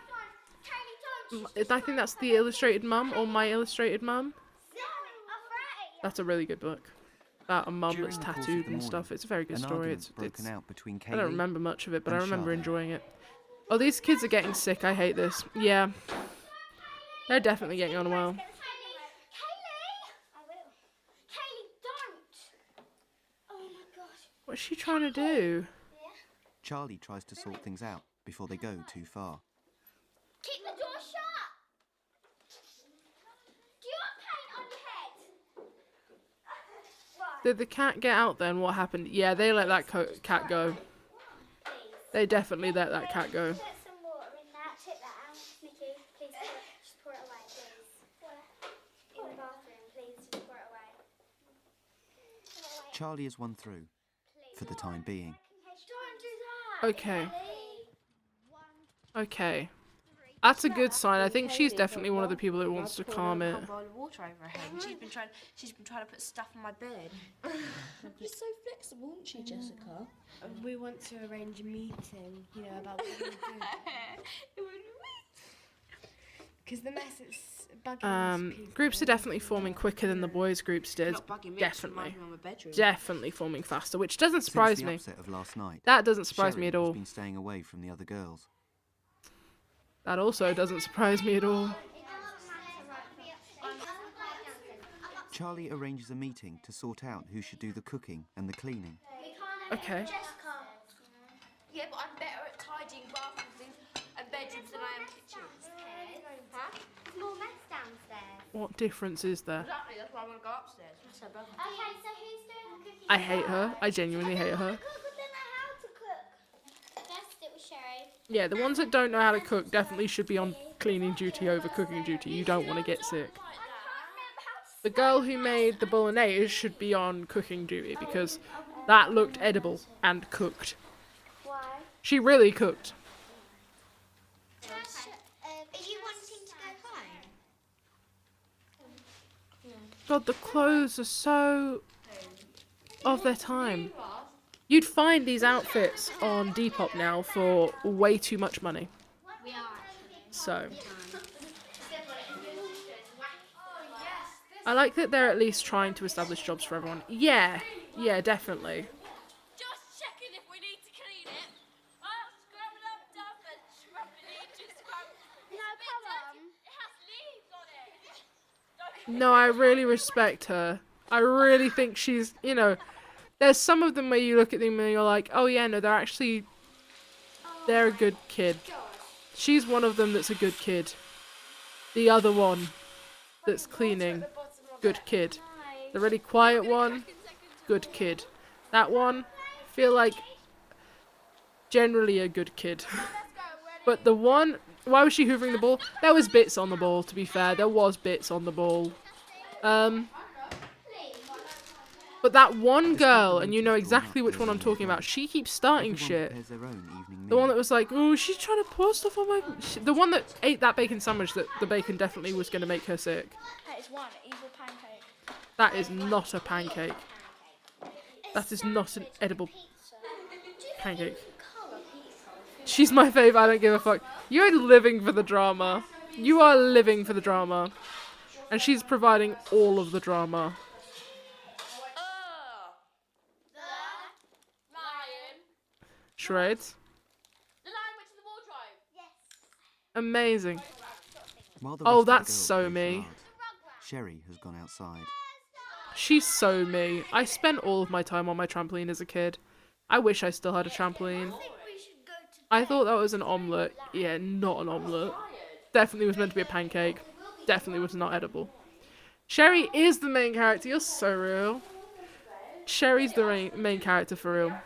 think that's The Illustrated Mum or My Illustrated Mum. That's a really good book. About a mum that's tattooed and stuff. It's a very good story. I don't remember much of it, but I remember enjoying it. Oh, these kids are getting sick. I hate this. Yeah. They're definitely getting on well. What's she trying to do? Charlie tries to sort things out before they go too far. Keep the door shut! Do you want paint on your head? Did the cat get out then? What happened? Yeah, they let that cat go. They definitely let that cat go. Put some water in that. Tip that out. Nikki, please just pour it away, please. In the bathroom, please just pour it away. Charlie is won through, for the time being. Don't do that. Okay. That's a good sign. I think she's definitely one of the people that wants to calm it. Bowl of water over her head. And she's been trying to put stuff in my bed. You're so flexible, aren't you, Jessica? We want to arrange a meeting, about what we're doing. Because the mess is bugging groups are definitely forming quicker than the boys' groups did. Definitely forming faster, which doesn't surprise me. Since the upset of last night, that doesn't surprise me at all. Has been staying away from the other girls. That also doesn't surprise me at all. Charlie arranges a meeting to sort out who should do the cooking and the cleaning. Okay. Yeah, but I'm better at tidying bathrooms and bedrooms What difference is there? Exactly, that's why I want to go upstairs. Okay, so who's doing the cooking? I hate her. I genuinely hate her. Cook, but they know how to cook. First it was Sherry. Yeah, the ones that don't know how to cook definitely should be on cleaning duty over cooking duty. You don't want to get sick. The girl who made the bolognese should be on cooking duty because that looked edible and cooked. Why? She really cooked. Are you wanting to go home? God, the clothes are so of their time. You'd find these outfits on Depop now for way too much money. So I like that they're at least trying to establish jobs for everyone. Yeah, definitely. Just checking if we need to clean it. I'll scrub it up, dump and scrub it, just scrub. No, come on. It has leaves on it. No, I really respect her. I really think she's, you know, there's some of them where you look at them and you're like, oh yeah, no, they're a good kid. She's one of them that's a good kid. The other one that's cleaning, good kid. The really quiet one, good kid. That one, feel like generally a good kid. But the one, why was she hoovering the ball? There was bits on the ball, to be fair. There was bits on the ball. But that one girl, and you know exactly which one I'm talking about, she keeps starting shit. The one that was like, oh, she's trying to pour stuff on my... The one that ate that bacon sandwich that the bacon definitely was going to make her sick. That is one evil pancake. That is not a pancake. That is not an edible pancake. She's my fave, I don't give a fuck. You're living for the drama. You are living for the drama. And she's providing all of the drama. Shreds. The lion went to the wardrobe. Yes. Amazing. While the Oh, rest of the that's girls so play me. charades, Sherry has gone outside. She's so me. I spent all of my time on my trampoline as a kid. I wish I still had a trampoline. I thought that was an omelette. Yeah, not an omelette. Definitely was meant to be a pancake. Definitely was not edible. Sherry is the main character. You're so real. Sherry's the main character for real.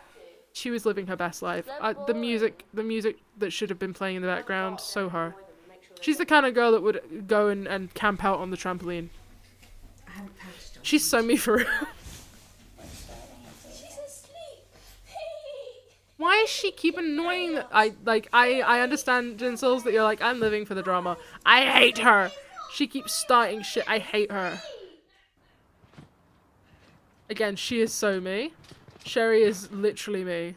She was living her best life. The music that should have been playing in the background, so her. She's the kind of girl that would go and camp out on the trampoline. She's so me for real. Why is she keep annoying that I understand, Jinsels, that you're like, I'm living for the drama. I hate her. She keeps starting shit. I hate her. Again, she is so me. Sherry is literally me.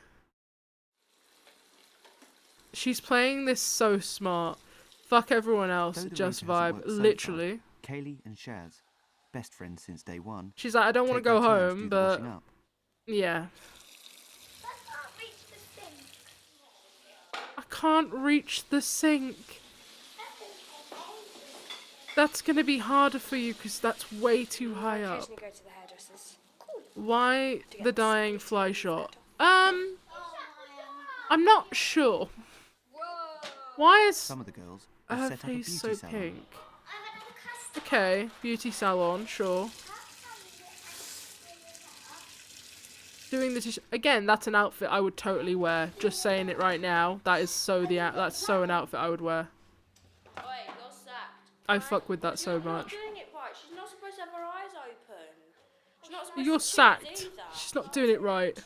She's playing this so smart. Fuck everyone else, just vibe. Literally. Kaylee and Shaz, best friends since day one. She's like, I don't want to go home, but yeah. I can't reach the sink. That's gonna be harder for you because that's way too high up. Occasionally go to the hairdressers. Why the dying fly shot? I'm not sure. Why is some of the girls her have set up a face so beauty salon. pink? Okay, beauty salon, sure. Doing the again, that's an outfit I would totally wear. Just saying it right now. That is so that's so an outfit I would wear. Wait, you're sacked. I fuck with that so She's not much. doing it right. She's not supposed to have her eyes open. She's not supposed You're to cheat sacked. either. She's not doing it right.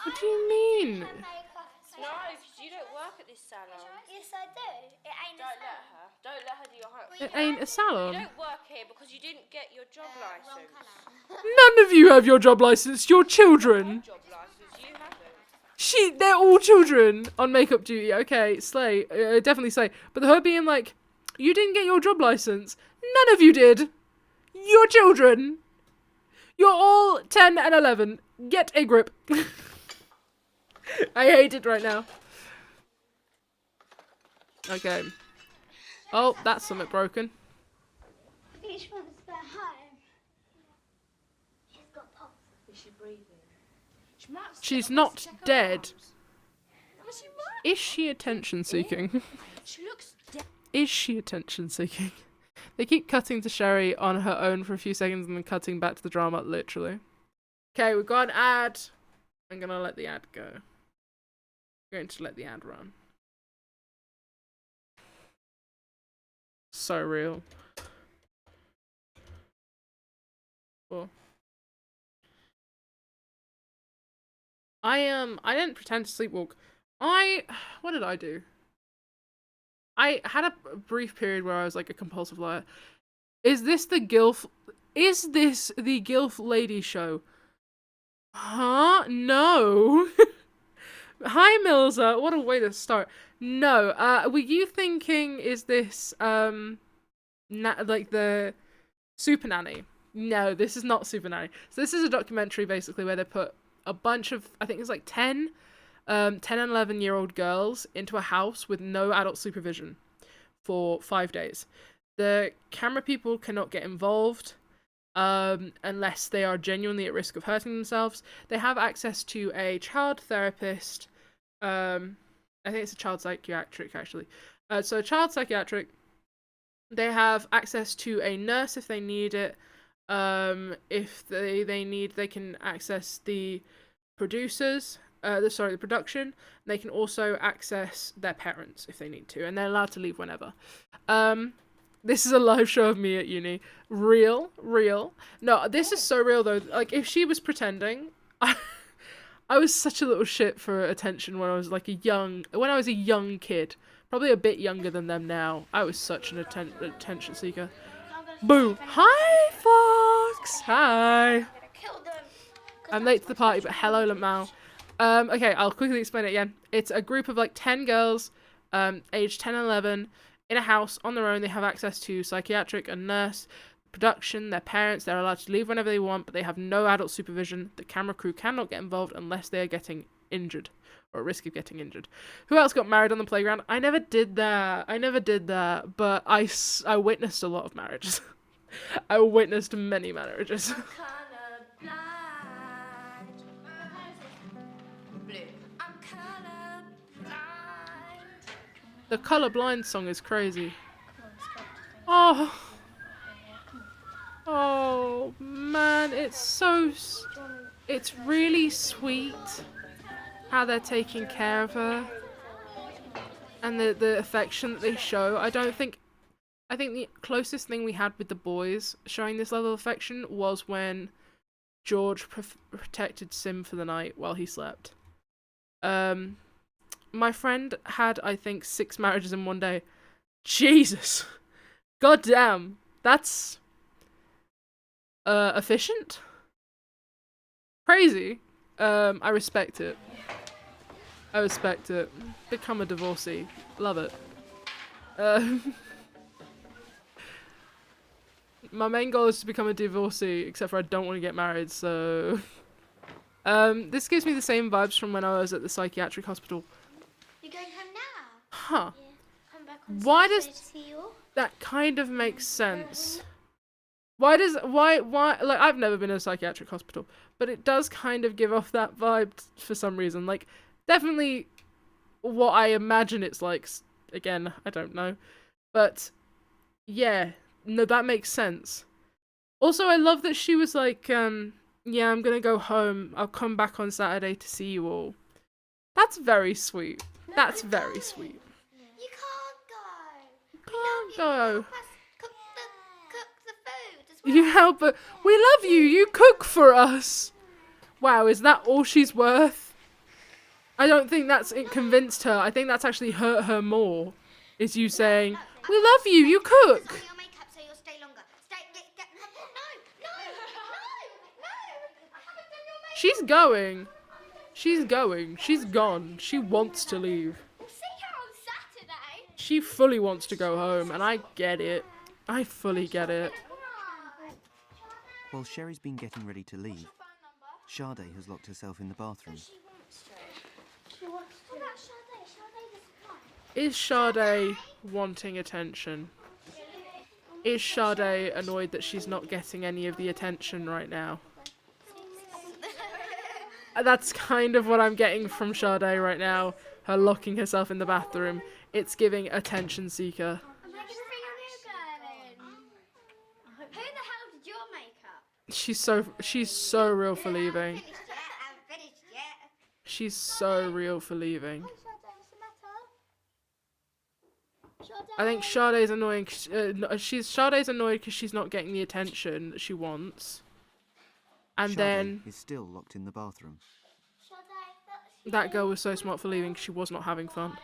What do you mean? No, because you don't work at this salon. Yes, I do. It ain't Don't let her. Don't let her do your homework. It ain't a You salon. don't work here because you didn't get your job license. None of you have your job license. You're children. Job license, you haven't. They're all children on makeup duty. Okay, slay. Definitely slay. But her being like, you didn't get your job license. None of you did. You're children. You're all 10 and 11. Get a grip. I hate it right now. Okay. Oh, that's something broken. Each one's their home. She's got pulse. Is she breathing? She's not dead. Is she attention seeking? She looks dead. Is she attention seeking? They keep cutting to Sherry on her own for a few seconds and then cutting back to the drama, literally. Okay, we've got an ad. I'm gonna let the ad go. I'm going to let the ad run. So real. Cool. I didn't pretend to sleepwalk. What did I do? I had a brief period where I was like a compulsive liar. Is this the GILF lady show? Huh? No. Hi, Milza. What a way to start. No. Were you thinking, is this, like the Super Nanny? No, this is not Super Nanny. So this is a documentary, basically, where they put a bunch of, I think it's like 10 and 11-year-old girls into a house with no adult supervision for 5 days. The camera people cannot get involved unless they are genuinely at risk of hurting themselves. They have access to a child therapist. I think it's a child psychiatric, actually. So a child psychiatric. They have access to a nurse if they need it. If they can access the producers. The production. They can also access their parents if they need to, and they're allowed to leave whenever. This is a live show of me at uni. Real. No, this is so real though. Like, if she was pretending, I was such a little shit for attention when I was like a young kid. Probably a bit younger than them now. I was such an attention seeker. Boo! Hi, Fox! Hi! I'm late to the party, but hello, Lamau. Okay, I'll quickly explain it again. It's a group of like 10 girls, aged 10 and 11, in a house on their own. They have access to psychiatric and nurse, production, their parents. They're allowed to leave whenever they want, but they have no adult supervision. The camera crew cannot get involved unless they are getting injured or at risk of getting injured. Who else got married on the playground? I never did that, but I witnessed a lot of marriages. I witnessed many marriages. The Colorblind song is crazy. Oh man, it's really sweet how they're taking care of her and the affection that they show. I think the closest thing we had with the boys showing this level of affection was when George protected Sim for the night while he slept. My friend had, I think, 6 marriages in one day. Jesus. God damn. That's efficient? Crazy. I respect it. Become a divorcee. Love it. My main goal is to become a divorcee, except for I don't want to get married, so... This gives me the same vibes from when I was at the psychiatric hospital. You're going home now? Huh. Yeah. Come back on Why Saturday does to see you all. that kind of make sense? Why, like, I've never been in a psychiatric hospital, but it does kind of give off that vibe for some reason. Like, definitely what I imagine it's like. Again, I don't know. But, yeah. No, that makes sense. Also, I love that she was like, yeah, I'm gonna go home. I'll come back on Saturday to see you all. That's very sweet. That's very sweet. You can't go. Can't go. Cook the food as well. You help her. We love you. You cook for us. Wow, is that all she's worth? I don't think that's convinced her. I think that's actually hurt her more. Is you saying, we love you. You cook. She's going. She's going. She's gone. She wants to leave. We'll see her on Saturday. She fully wants to go home, and I get it. I fully get it. While Sherry's been getting ready to leave, Sade has locked herself in the bathroom. Is Sade wanting attention? Is Sade annoyed that she's not getting any of the attention right now? That's kind of what I'm getting from Sade right now. Her locking herself in the bathroom. It's giving attention seeker. Who the hell did your makeup? She's so real for leaving. Finished yet? I haven't finished yet. She's so real for leaving. I think Sade's annoying. Sade's annoyed because she's not getting the attention that she wants. And Sade then is still locked in the bathroom. that girl was so smart for leaving 'cause she was not having fun.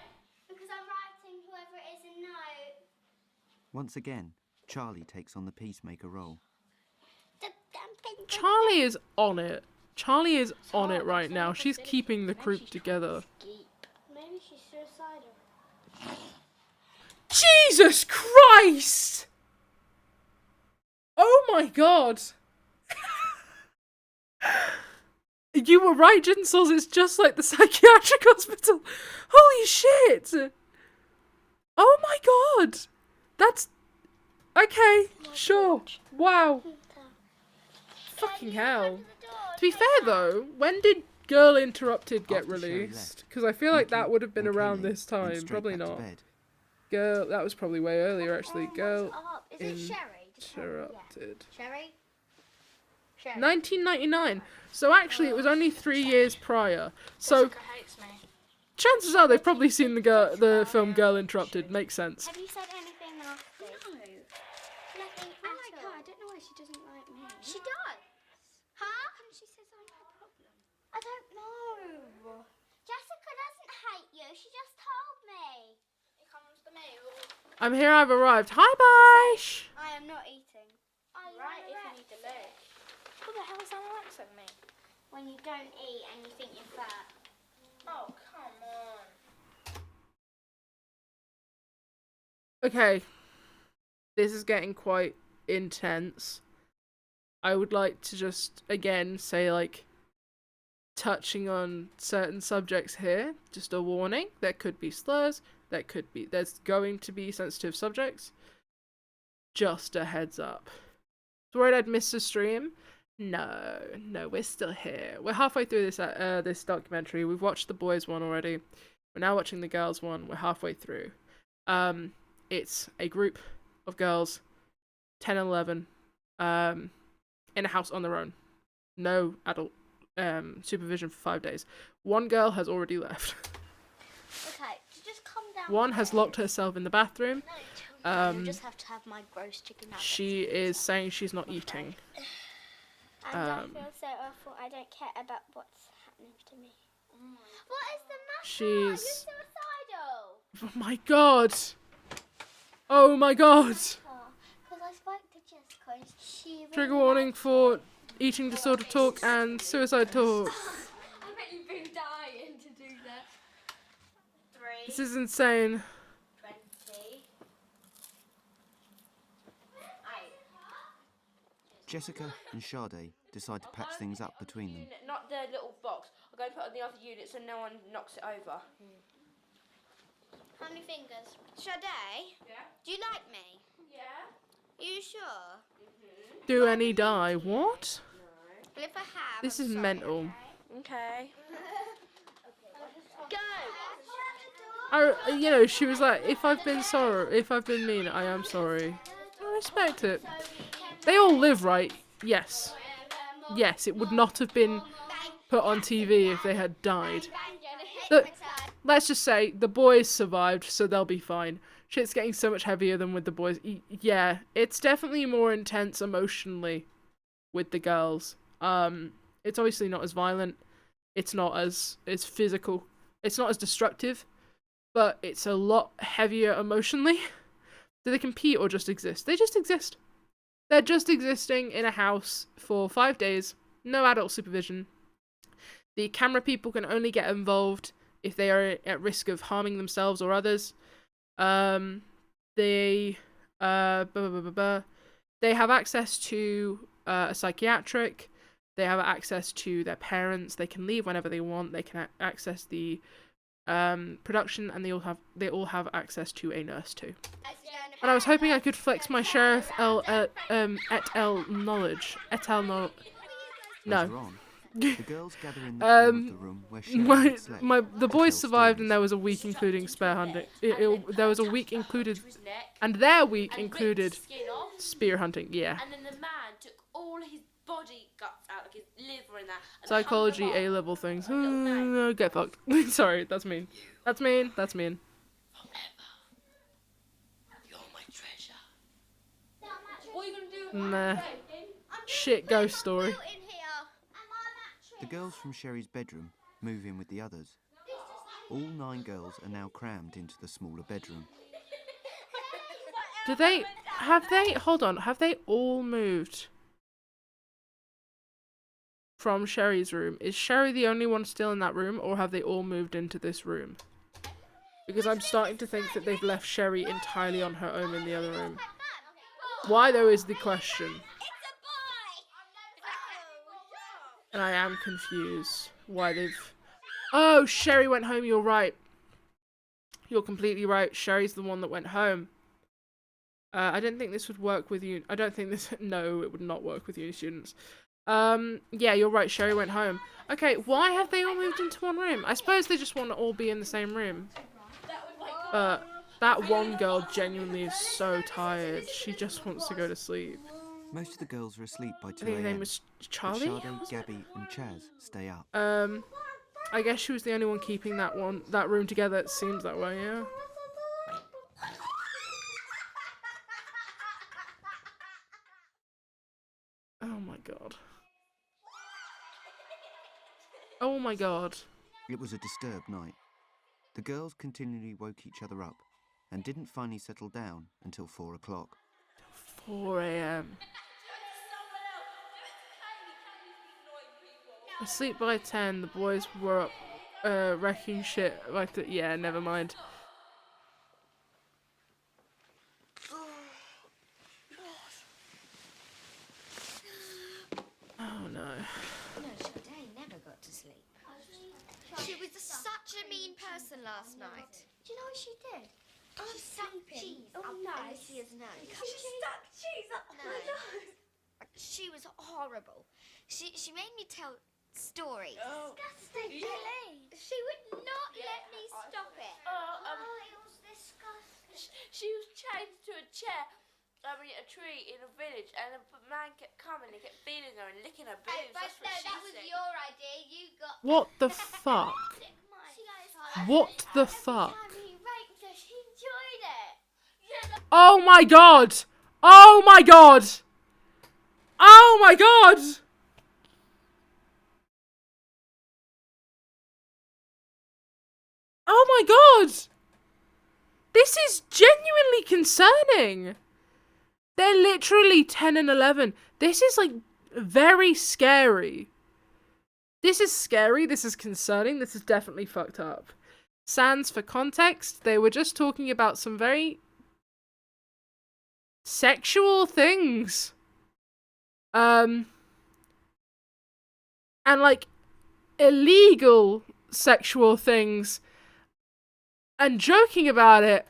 Because I'm writing whoever it is a note. Once again, Charlie takes on the peacemaker role. Charlie is on it. Charlie is on it right now. She's keeping the group together. Maybe she's suicidal. Jesus Christ! Oh my god! You were right, Jinsels. It's just like the psychiatric hospital. Holy shit! Oh my god! That's... Okay, sure. Wow. Fucking hell. To be fair though, when did Girl Interrupted get After Sherry released? left, Because I feel like Nikki that would have been and around Kaylee this went time. straight Probably back to not. bed. Girl, that was probably way earlier actually. Girl Is it Sherry? Interrupted. Sherry? Sherry. 1999. So actually, it was only 3 years prior. So Jessica hates me. chances are they've probably seen the film Girl Interrupted. Makes sense. Have you said anything nasty? No. Nothing Oh my at god, all. I don't know why she doesn't like me. She does. Huh? And she says I'm her problem. I don't know. Jessica doesn't hate you. She just told me. It comes to me. I'm here. I've arrived. Hi, Bish. I am not eating. Right, if you need to live. Who the hell is Alexing me? When you don't eat and you think you're fat. Oh, come on. Okay. This is getting quite intense. I would like to just again say, like, touching on certain subjects here, just a warning. There could be slurs. There's going to be sensitive subjects. Just a heads up. Worried I'd missed a stream? No, we're still here. We're halfway through this documentary. We've watched the boys one already. We're now watching the girls one. We're halfway through. It's a group of girls, 10 and 11, in a house on their own. No adult supervision for 5 days. One girl has already left. Okay, just calm down. One has locked herself in the bathroom. You just have to have my gross chicken nuggets. She is saying she's not eating. And I feel so awful. I don't care about what's happening to me. What is the matter? You're She's... suicidal. Oh my god! Oh my god! Because I spoke to Jessica and she really Trigger warning for eating disorder talk and suicide talk. I bet you've been dying to do that. 3, This is insane. 20. Jessica and Sade decide to patch things up between them. Not the little box. I'll go and put it on the other unit so no one knocks it over. How many fingers? Sade? Yeah? Do you like me? Yeah? Are you sure? Do any die? What? Well, if I have, This I'm is sorry, mental. Okay. Go! She was like, if I've been mean, I am sorry. I respect it. They all live, right? Yes. Yes, it would not have been put on TV if they had died. Let's just say the boys survived, so they'll be fine. Shit's getting so much heavier than with the boys. Yeah, it's definitely more intense emotionally with the girls. It's obviously not as violent. It's not as physical. It's not as destructive, but it's a lot heavier emotionally. Do they compete or just exist? They just exist. They're just existing in a house for 5 days. No adult supervision. The camera people can only get involved if they are at risk of harming themselves or others. They have access to a psychiatric. They have access to their parents. They can leave whenever they want. They can access the production, and they all have access to a nurse too. And I was hoping I could flex my Sheriff et al knowledge. No. Later on, The girls gather in the corner of the room where Sherry had slept. The boys tell survived, and stories. there was a week including spare hunting. There was a week included, and their week included spear hunting. Yeah. And then the man took all his body guts out, like his liver and that. And Psychology hung them up A-level things. on a little nail. Get fucked. Sorry, that's mean. That's mean. That's mean. You're my treasure. What are you gonna do? Nah. Shit ghost story. The girls from Sherry's bedroom move in with the others. All 9 girls are now crammed into the smaller bedroom. Hold on, have they all moved from Sherry's room? Is Sherry the only one still in that room, or have they all moved into this room? Because I'm starting to think that they've left Sherry entirely on her own in the other room. Why, though, is the question. And I am confused why they've... Oh, Sherry went home, you're right. You're completely right. Sherry's the one that went home. I didn't think this would work with you. I don't think this... No, it would not work with uni students. Yeah, you're right. Sherry went home. Okay, why have they all moved into one room? I suppose they just want to all be in the same room. That one girl genuinely is so tired. She just wants to go to sleep. Most of the girls are asleep by 2 I think her name was Charlie? Sade, Gabby and Chaz stay up. I guess she was the only one keeping that room together. It seems that way, yeah. Oh my god. Oh my god. It was a disturbed night. The girls continually woke each other up and didn't finally settle down until 4 o'clock. 4 a.m. Asleep by 10, the boys were up wrecking shit like that. Yeah, never mind. Oh no. No, Sade never got to sleep. She was such a mean person last night. Do you know what she did? She stuck cheese up Alicia's nose. She stuck cheese up my nose. She was horrible. She made me tell stories. Disgusting. Really? She would not let me stop it. It was disgusting. She was chained to a chair, a tree in a village, and a man kept coming and kept feeding her and licking her boobs. But no, that was your idea. You got. What the fuck? What the fuck? He raped her. She enjoyed it. Oh my god! Oh my god! Oh my god! Oh my god! This is genuinely concerning! They're literally 10 and 11. This is like very scary. This is scary, this is concerning, this is definitely fucked up. Sans, for context, they were just talking about some very sexual things. And like illegal sexual things. And joking about it.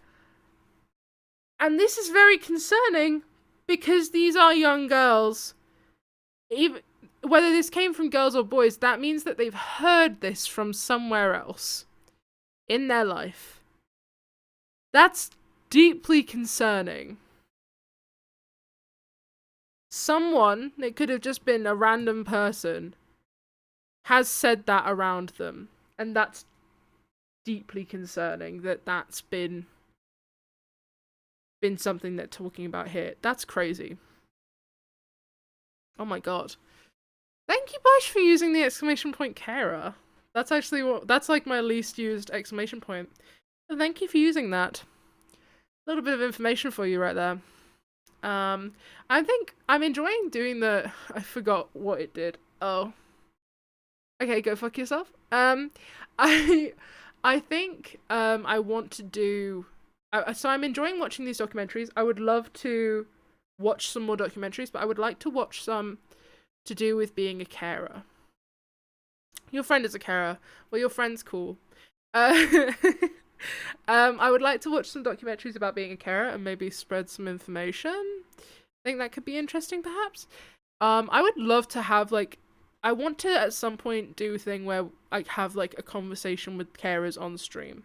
And this is very concerning because these are young girls. Even whether this came from girls or boys, that means that they've heard this from somewhere else in their life. That's deeply concerning. Someone, it could have just been a random person, has said that around them. And that's deeply concerning that that's been something they're talking about here. That's crazy. Oh my god. Thank you, Bush, for using the exclamation point carer. That's actually that's like my least used exclamation point. So thank you for using that. A little bit of information for you right there. I think I'm enjoying doing the... I forgot what it did. Oh. Okay, go fuck yourself. I think I want to do... so I'm enjoying watching these documentaries. I would love to watch some more documentaries, but I would like to watch some to do with being a carer. Your friend is a carer. Well, your friend's cool. I would like to watch some documentaries about being a carer and maybe spread some information. I think that could be interesting, perhaps. I would love to have, like, I want to at some point do a thing where I have like a conversation with carers on stream.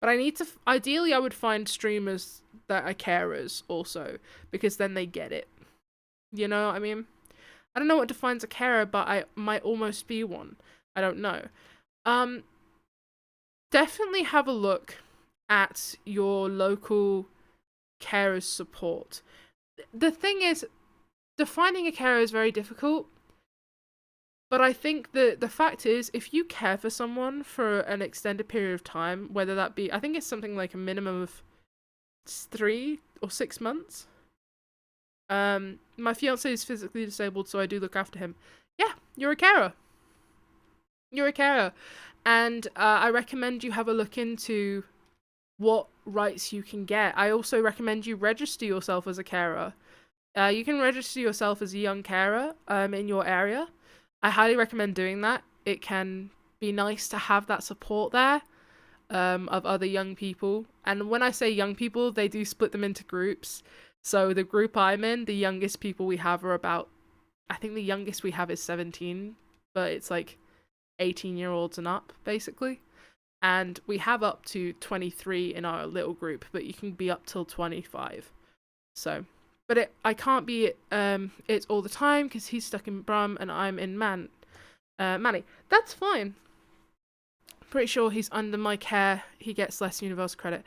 But I need to, ideally I would find streamers that are carers also, because then they get it. You know what I mean? I don't know what defines a carer, but I might almost be one. I don't know. Definitely have a look at your local carers support. The thing is, defining a carer is very difficult. But I think the fact is, if you care for someone for an extended period of time, whether that be, I think it's something like a minimum of 3 or 6 months. My fiance is physically disabled, so I do look after him. Yeah, you're a carer. You're a carer. And I recommend you have a look into what rights you can get. I also recommend you register yourself as a carer. You can register yourself as a young carer in your area. I highly recommend doing that. It can be nice to have that support there of other young people. And when I say young people, they do split them into groups. So the group I'm in, the youngest people we have are about, I think the youngest we have is 17, but it's like 18-year-olds and up, basically. And we have up to 23 in our little group, but you can be up till 25. So... But I can't be it all the time because he's stuck in Brum and I'm in Manny. That's fine. Pretty sure he's under my care. He gets less universal credit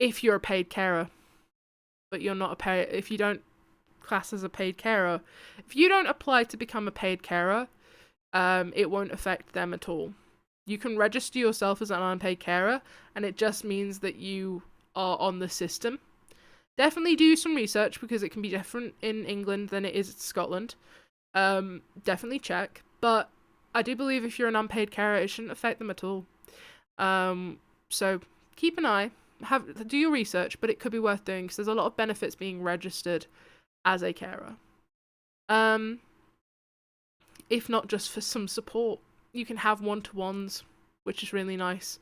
if you're a paid carer. But you're not a paid. If you don't class as a paid carer, if you don't apply to become a paid carer, it won't affect them at all. You can register yourself as an unpaid carer, and it just means that you are on the system. Definitely do some research because it can be different in England than it is in Scotland. Definitely check. But I do believe if you're an unpaid carer, it shouldn't affect them at all. So keep an eye. Do your research, but it could be worth doing because there's a lot of benefits being registered as a carer. If not just for some support, you can have one-to-ones, which is really nice.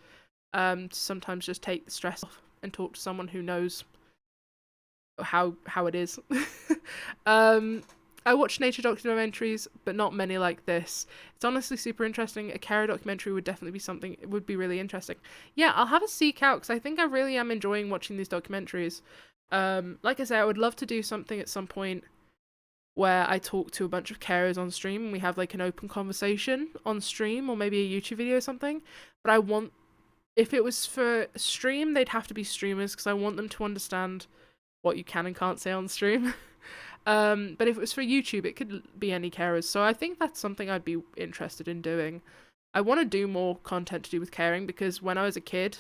To sometimes just take the stress off and talk to someone who knows how it is. I watch nature documentaries, but not many like this. It's honestly super interesting. A carer documentary would definitely be something, it would be really interesting. Yeah, I'll have a seek out because I think I really am enjoying watching these documentaries. Like I say, I would love to do something at some point where I talk to a bunch of carers on stream and we have like an open conversation on stream or maybe a YouTube video or something. But I want, if it was for stream, they'd have to be streamers because I want them to understand what you can and can't say on stream. But if it was for YouTube, it could be any carers. So I think that's something I'd be interested in doing. I want to do more content to do with caring because when I was a kid,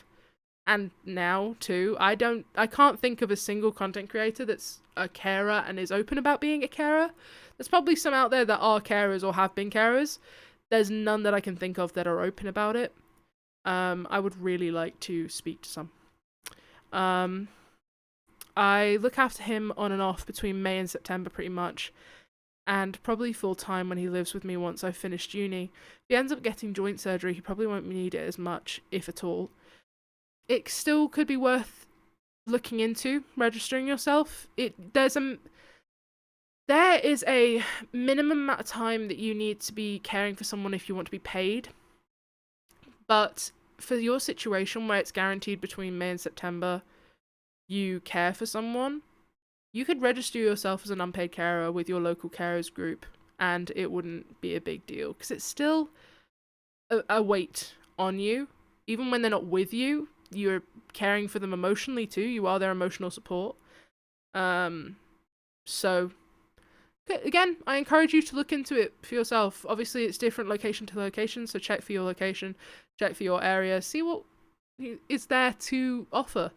and now too, I can't think of a single content creator that's a carer and is open about being a carer. There's probably some out there that are carers or have been carers. There's none that I can think of that are open about it. I would really like to speak to some. I look after him on and off between May and September pretty much, and probably full-time when he lives with me once I've finished uni. If he ends up getting joint surgery, he probably won't need it as much, if at all. It still could be worth looking into registering yourself. There is a minimum amount of time that you need to be caring for someone if you want to be paid, but for your situation where it's guaranteed between May and September, you care for someone, you could register yourself as an unpaid carer with your local carers group and it wouldn't be a big deal because it's still a weight on you. Even when they're not with you, you're caring for them emotionally too. You are their emotional support. So again, I encourage you to look into it for yourself. Obviously it's different location to location, so check for your location, check for your area, see what is there to offer.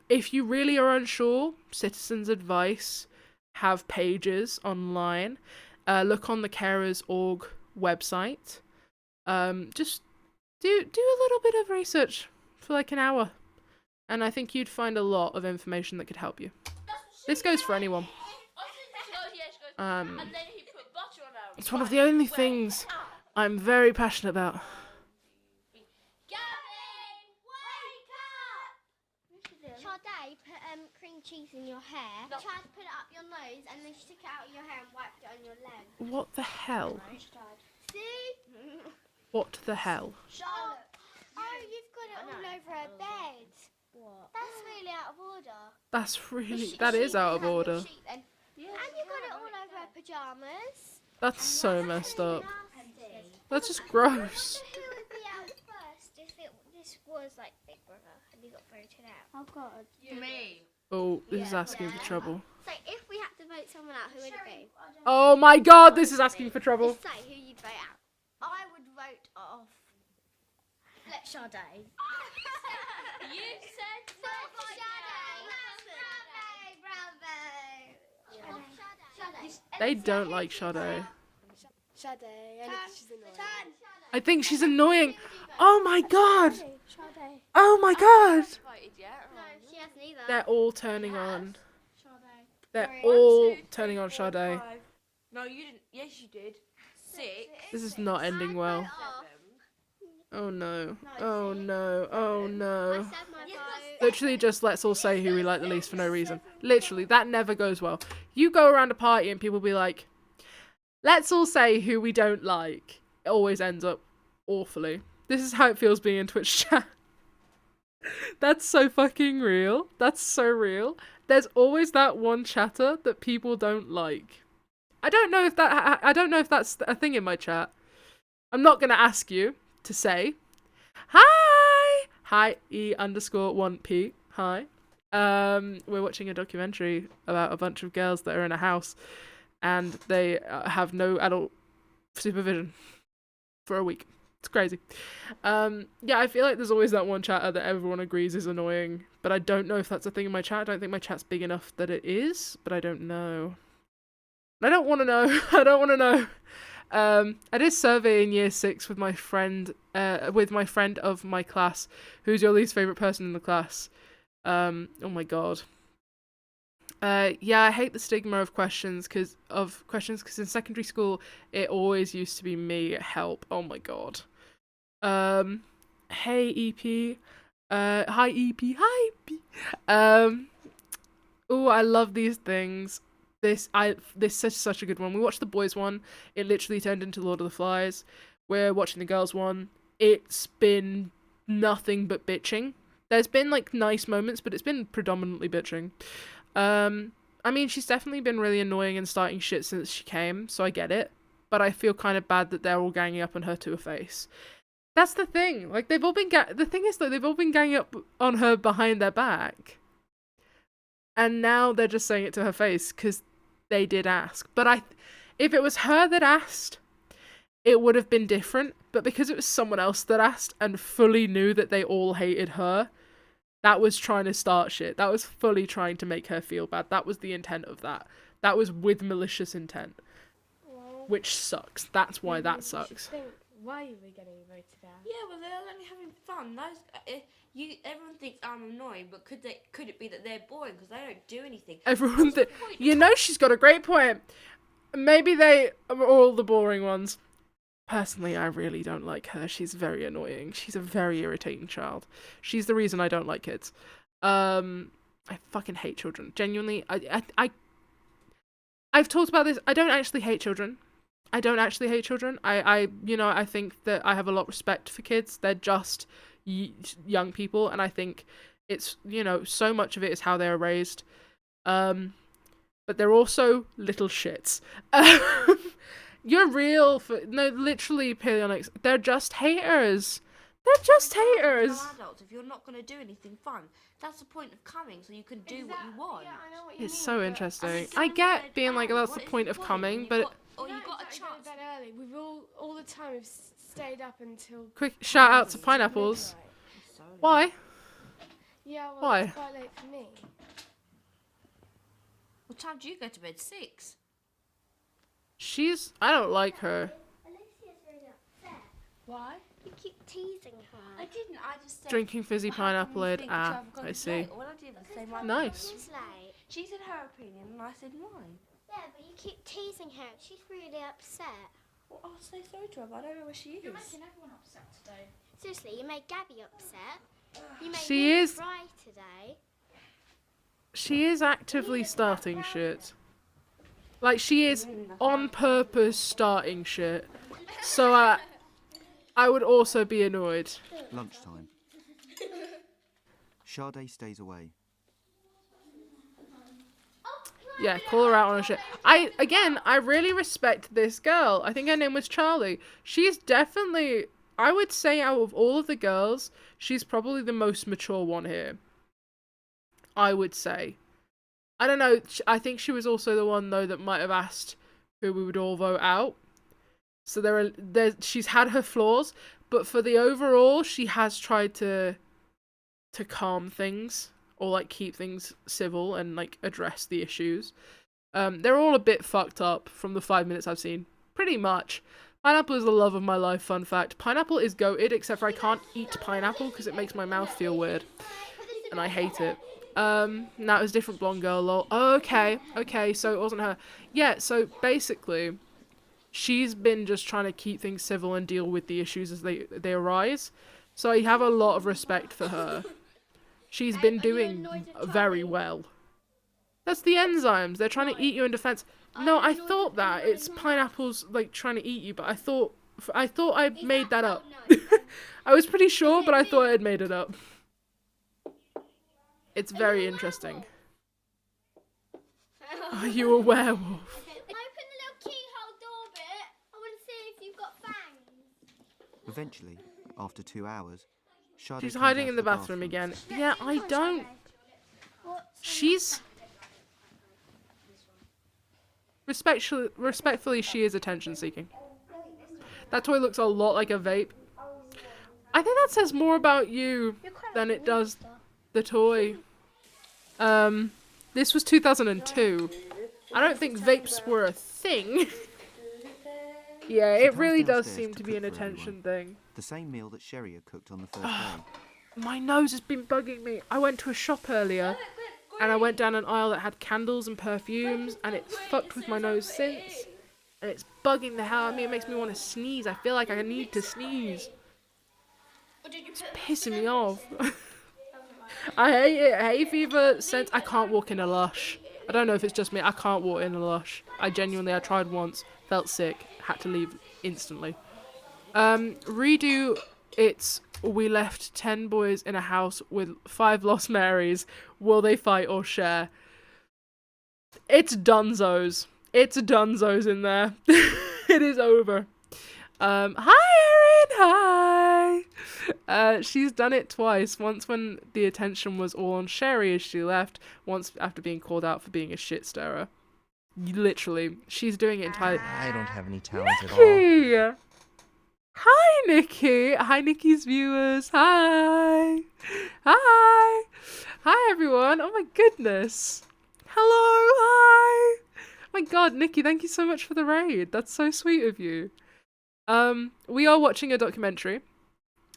If you really are unsure, Citizens Advice have pages online. Look on the carers.org website. Just do a little bit of research for like an hour, and I think you'd find a lot of information that could help you. This goes for anyone. It's one of the only things I'm very passionate about. Sade put cream cheese in your hair. Tried to put it up your nose and then she took it out of your hair and wiped it on your leg. What the hell? See? What the hell? Charlotte. Oh, you've got it all over her bed. What? That's really out of order. That's really, that is out of order. And you got it all over her pyjamas. That's so messed up. Nasty. That's just gross. Who would be out first if this was like Big Brother and he got voted out? Oh God. Me. Oh, this is asking for trouble. So if we had to vote someone out, who would it be? Oh my god, this is asking for trouble. Just say who you'd vote out. I would vote off. Let Sade. You said They don't like Sade. Sade. I think she's annoying. I think she's annoying. Oh my god. Sade. Oh my god. No, she hasn't either. They're all turning on. They're all turning on Sade. No, you didn't. Yes, you did. 6. This is not ending well. Oh no. Oh no. Oh no. I said my vote. Literally just let's all say who we like the least for no reason. Literally, that never goes well. You go around a party and people be like, let's all say who we don't like. It always ends up awfully. This is how it feels being in Twitch chat. That's so fucking real. That's so real. There's always that one chatter that people don't like. I don't know if that's a thing in my chat. I'm not gonna ask you to say hi E_1P. Hi. We're watching a documentary about a bunch of girls that are in a house and they have no adult supervision for a week. It's crazy. Yeah, I feel like there's always that one chatter that everyone agrees is annoying, but I don't know if that's a thing in my chat. I don't think my chat's big enough that it is, but I don't know. I don't want to know. I don't want to know. I did a survey in year 6 with my friend of my class. Who's your least favourite person in the class? Oh my god. Yeah, I hate the stigma of questions because in secondary school it always used to be me. Help. Oh my god. Hey EP. Hi EP. Hi EP. Oh, I love these things. This is such a good one. We watched the boys one. It literally turned into Lord of the Flies. We're watching the girls one. It's been nothing but bitching. There's been like nice moments, but it's been predominantly bitching. I mean, she's definitely been really annoying and starting shit since she came, so I get it. But I feel kind of bad that they're all ganging up on her to her face. That's the thing. Like they've all been the thing is that they've all been ganging up on her behind their back. And now they're just saying it to her face because they did ask. But if it was her that asked, it would have been different. But because it was someone else that asked and fully knew that they all hated her, that was trying to start shit. That was fully trying to make her feel bad. That was the intent of that. That was with malicious intent. Which sucks. That's why that sucks. Why are we getting voted out? Yeah, well, they're only having fun. Everyone thinks I'm annoying, but could it be that they're boring because they don't do anything? Everyone she's got a great point. Maybe they are all the boring ones. Personally, I really don't like her. She's very annoying. She's a very irritating child. She's the reason I don't like kids. I fucking hate children. Genuinely, I've talked about this. I don't actually hate children. I think that I have a lot of respect for kids. They're just young people, and I think it's, so much of it is how they are raised. But they're also little shits. You're real literally, Paleonix. They're just haters. They're just haters. Adults, if you're not going to do anything fun, that's the point of coming, so you can do what you want. Yeah, I know what you It's mean, so interesting. I get being like, that's the point of coming, but Or you got a to go chance. to bed early. We've all the time we've stayed up until. quick shout out to Pineapples. midnight. Why? Yeah, well, Why? it's quite late for me. What time do you go to bed? 6. I don't like her. Alicia's really upset. Why? You keep teasing her. I didn't. I just said. Drinking fizzy "Well, how come pineapple you id. think that I've gone I to see. bed?" All I did was say my Nice. She's late. She said her opinion, and I said mine. Yeah, but you keep teasing her. She's really upset. Well, I'll say sorry to her, but I don't know where she is. You're making everyone upset today. Seriously, you made Gabby upset. You made She me is- cry today. She is actively starting shit. Like, she is on purpose starting shit. So I would also be annoyed. Lunchtime. Sade stays away. Yeah, call her out on her shit. I really respect this girl. I think her name was Charlie. She's definitely, I would say out of all of the girls, she's probably the most mature one here. I would say. I don't know, I think she was also the one, though, that might have asked who we would all vote out. So she's had her flaws, but for the overall, she has tried to calm things. Or, like, keep things civil and, like, address the issues. They're all a bit fucked up from the 5 minutes I've seen. Pretty much. Pineapple is the love of my life, fun fact. Pineapple is goated, except for I can't eat pineapple because it makes my mouth feel weird. And I hate it. Now it was a different blonde girl, lol. Okay, so it wasn't her. Yeah, so basically, she's been just trying to keep things civil and deal with the issues as they arise. So I have a lot of respect for her. She's been doing very well. That's the enzymes. They're trying to eat you in defense. No, I thought that. It's pineapples, like, trying to eat you, but I thought I made that up. I was pretty sure, but I thought I had made it up. It's very interesting. Are you a werewolf? Open the little keyhole door bit. I want to see if you've got fangs. Eventually, after 2 hours, Sade She's comes hiding out in of the bathroom again. Yeah, I don't. She's respectfully, she is attention seeking. That toy looks a lot like a vape. I think that says more about you than it does the toy. This was 2002. I don't think vapes were a thing. Yeah, it really does seem to be an attention thing. The same meal that Sherry had cooked on the first day. My nose has been bugging me. I went to a shop earlier, and I went down an aisle that had candles and perfumes, and it's fucked with my nose since. And it's bugging the hell out of me. It makes me want to sneeze. I feel like I need to sneeze. It's pissing me off. I hate it. Hay fever scent. I can't walk in a Lush. I don't know if it's just me. I can't walk in a Lush. I tried once, felt sick, had to leave instantly. Redo, it's we left 10 boys in a house with 5 lost Marys. Will they fight or share? It's dunzos. It's dunzos in there. It is over. Hi, Erin. Hi. She's done it twice. Once when the attention was all on Sherry as she left. Once after being called out for being a shit stirrer. Literally, she's doing it entirely. I don't have any talent at all. Hi, Nikki. Hi, Nikki's viewers. Hi. Hi. Hi, everyone. Oh my goodness. Hello. Hi. Oh my God, Nikki, thank you so much for the raid. That's so sweet of you. We are watching a documentary.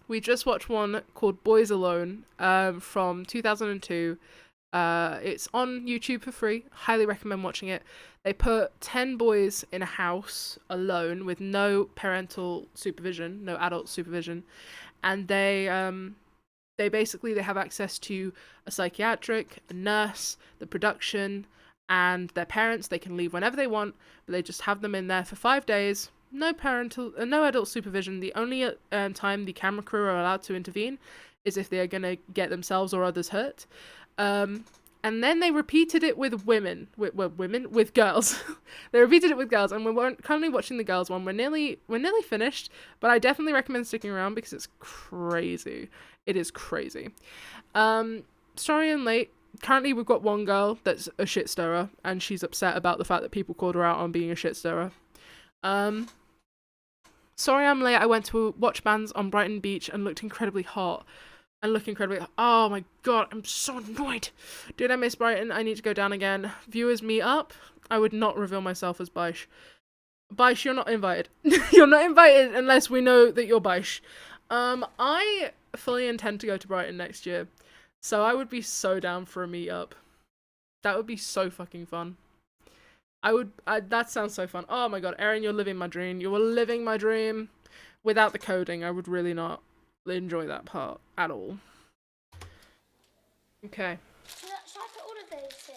We just watched one called Boys Alone, from 2002. It's on YouTube for free. Highly recommend watching it. They put 10 boys in a house alone with no parental supervision, no adult supervision, and they have access to a psychiatric, a nurse, the production, and their parents. They can leave whenever they want, but they just have them in there for 5 days. No adult supervision. The only time the camera crew are allowed to intervene is if they are going to get themselves or others hurt. And then they repeated it with with girls. They repeated it with girls, and we're currently watching the girls one. We're nearly finished, but I definitely recommend sticking around because it's crazy. It is crazy. Sorry I'm late. Currently, we've got one girl that's a shit stirrer, and she's upset about the fact that people called her out on being a shit stirrer. Sorry I'm late. I went to watch bands on Brighton Beach and looked incredibly hot. Oh my God, I'm so annoyed. Dude, I miss Brighton. I need to go down again. Viewers meet up. I would not reveal myself as Baish. Baish, you're not invited. You're not invited unless we know that you're Baish. I fully intend to go to Brighton next year. So I would be so down for a meet up. That would be so fucking fun. That sounds so fun. Oh my God, Erin, you're living my dream. You are living my dream. Without the coding, I would really not enjoy that part at all. Okay. Should I put all of those in?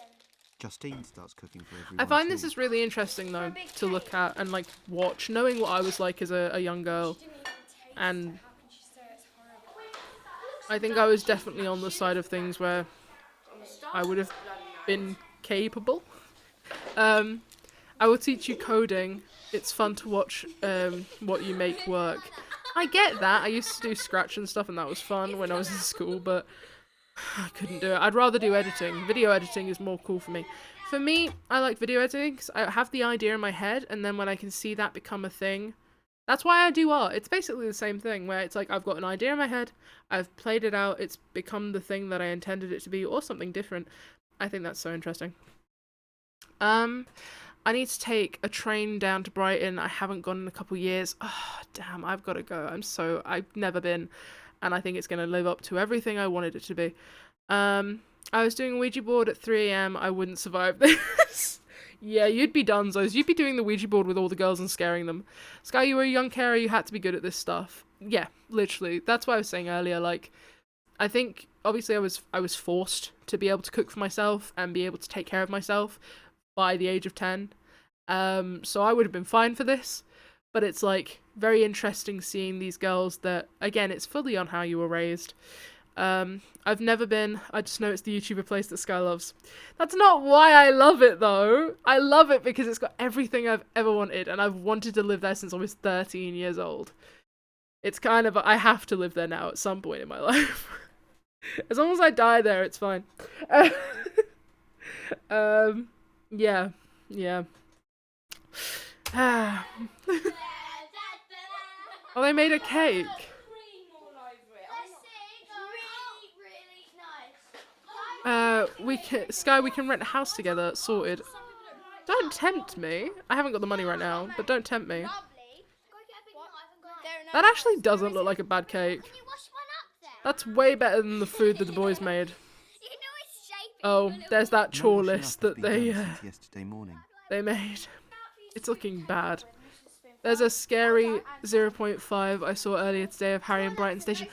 Justine starts cooking for everyone. I find this too. is really interesting though to look at and like watch, knowing what I was like as a young girl, and I think I was definitely on the side of things where I would have been capable. I will teach you coding. It's fun to watch what you make work. I get that. I used to do Scratch and stuff and that was fun when I was in school, but I couldn't do it. I'd rather do editing. Video editing is more cool for me. For me, I like video editing because I have the idea in my head, and then when I can see that become a thing, that's why I do art. It's basically the same thing, where it's like I've got an idea in my head, I've played it out, it's become the thing that I intended it to be, or something different. I think that's so interesting. I need to take a train down to Brighton. I haven't gone in a couple years. Oh, damn, I've got to go. I've never been, and I think it's going to live up to everything I wanted it to be. I was doing a Ouija board at 3 AM. I wouldn't survive this. Yeah, you'd be dunzos. You'd be doing the Ouija board with all the girls and scaring them. Sky, you were a young carer. You had to be good at this stuff. Yeah, literally. That's what I was saying earlier. Like, I think, obviously, I was forced to be able to cook for myself and be able to take care of myself by the age of 10. So I would have been fine for this. But it's, like, very interesting seeing these girls that, again, it's fully on how you were raised. I've never been. I just know it's the YouTuber place that Sky loves. That's not why I love it, though. I love it because it's got everything I've ever wanted, and I've wanted to live there since I was 13 years old. It's kind of, I have to live there now at some point in my life. As long as I die there, it's fine. Yeah. Oh, they made a cake. Sky, we can rent a house together, sorted. Don't tempt me. I haven't got the money right now, but don't tempt me. That actually doesn't look like a bad cake. That's way better than the food that the boys made. Oh, there's that chore list that yesterday morning. they made. It's looking bad. There's a scary 0.5 I saw earlier today of Harry in Brighton Station.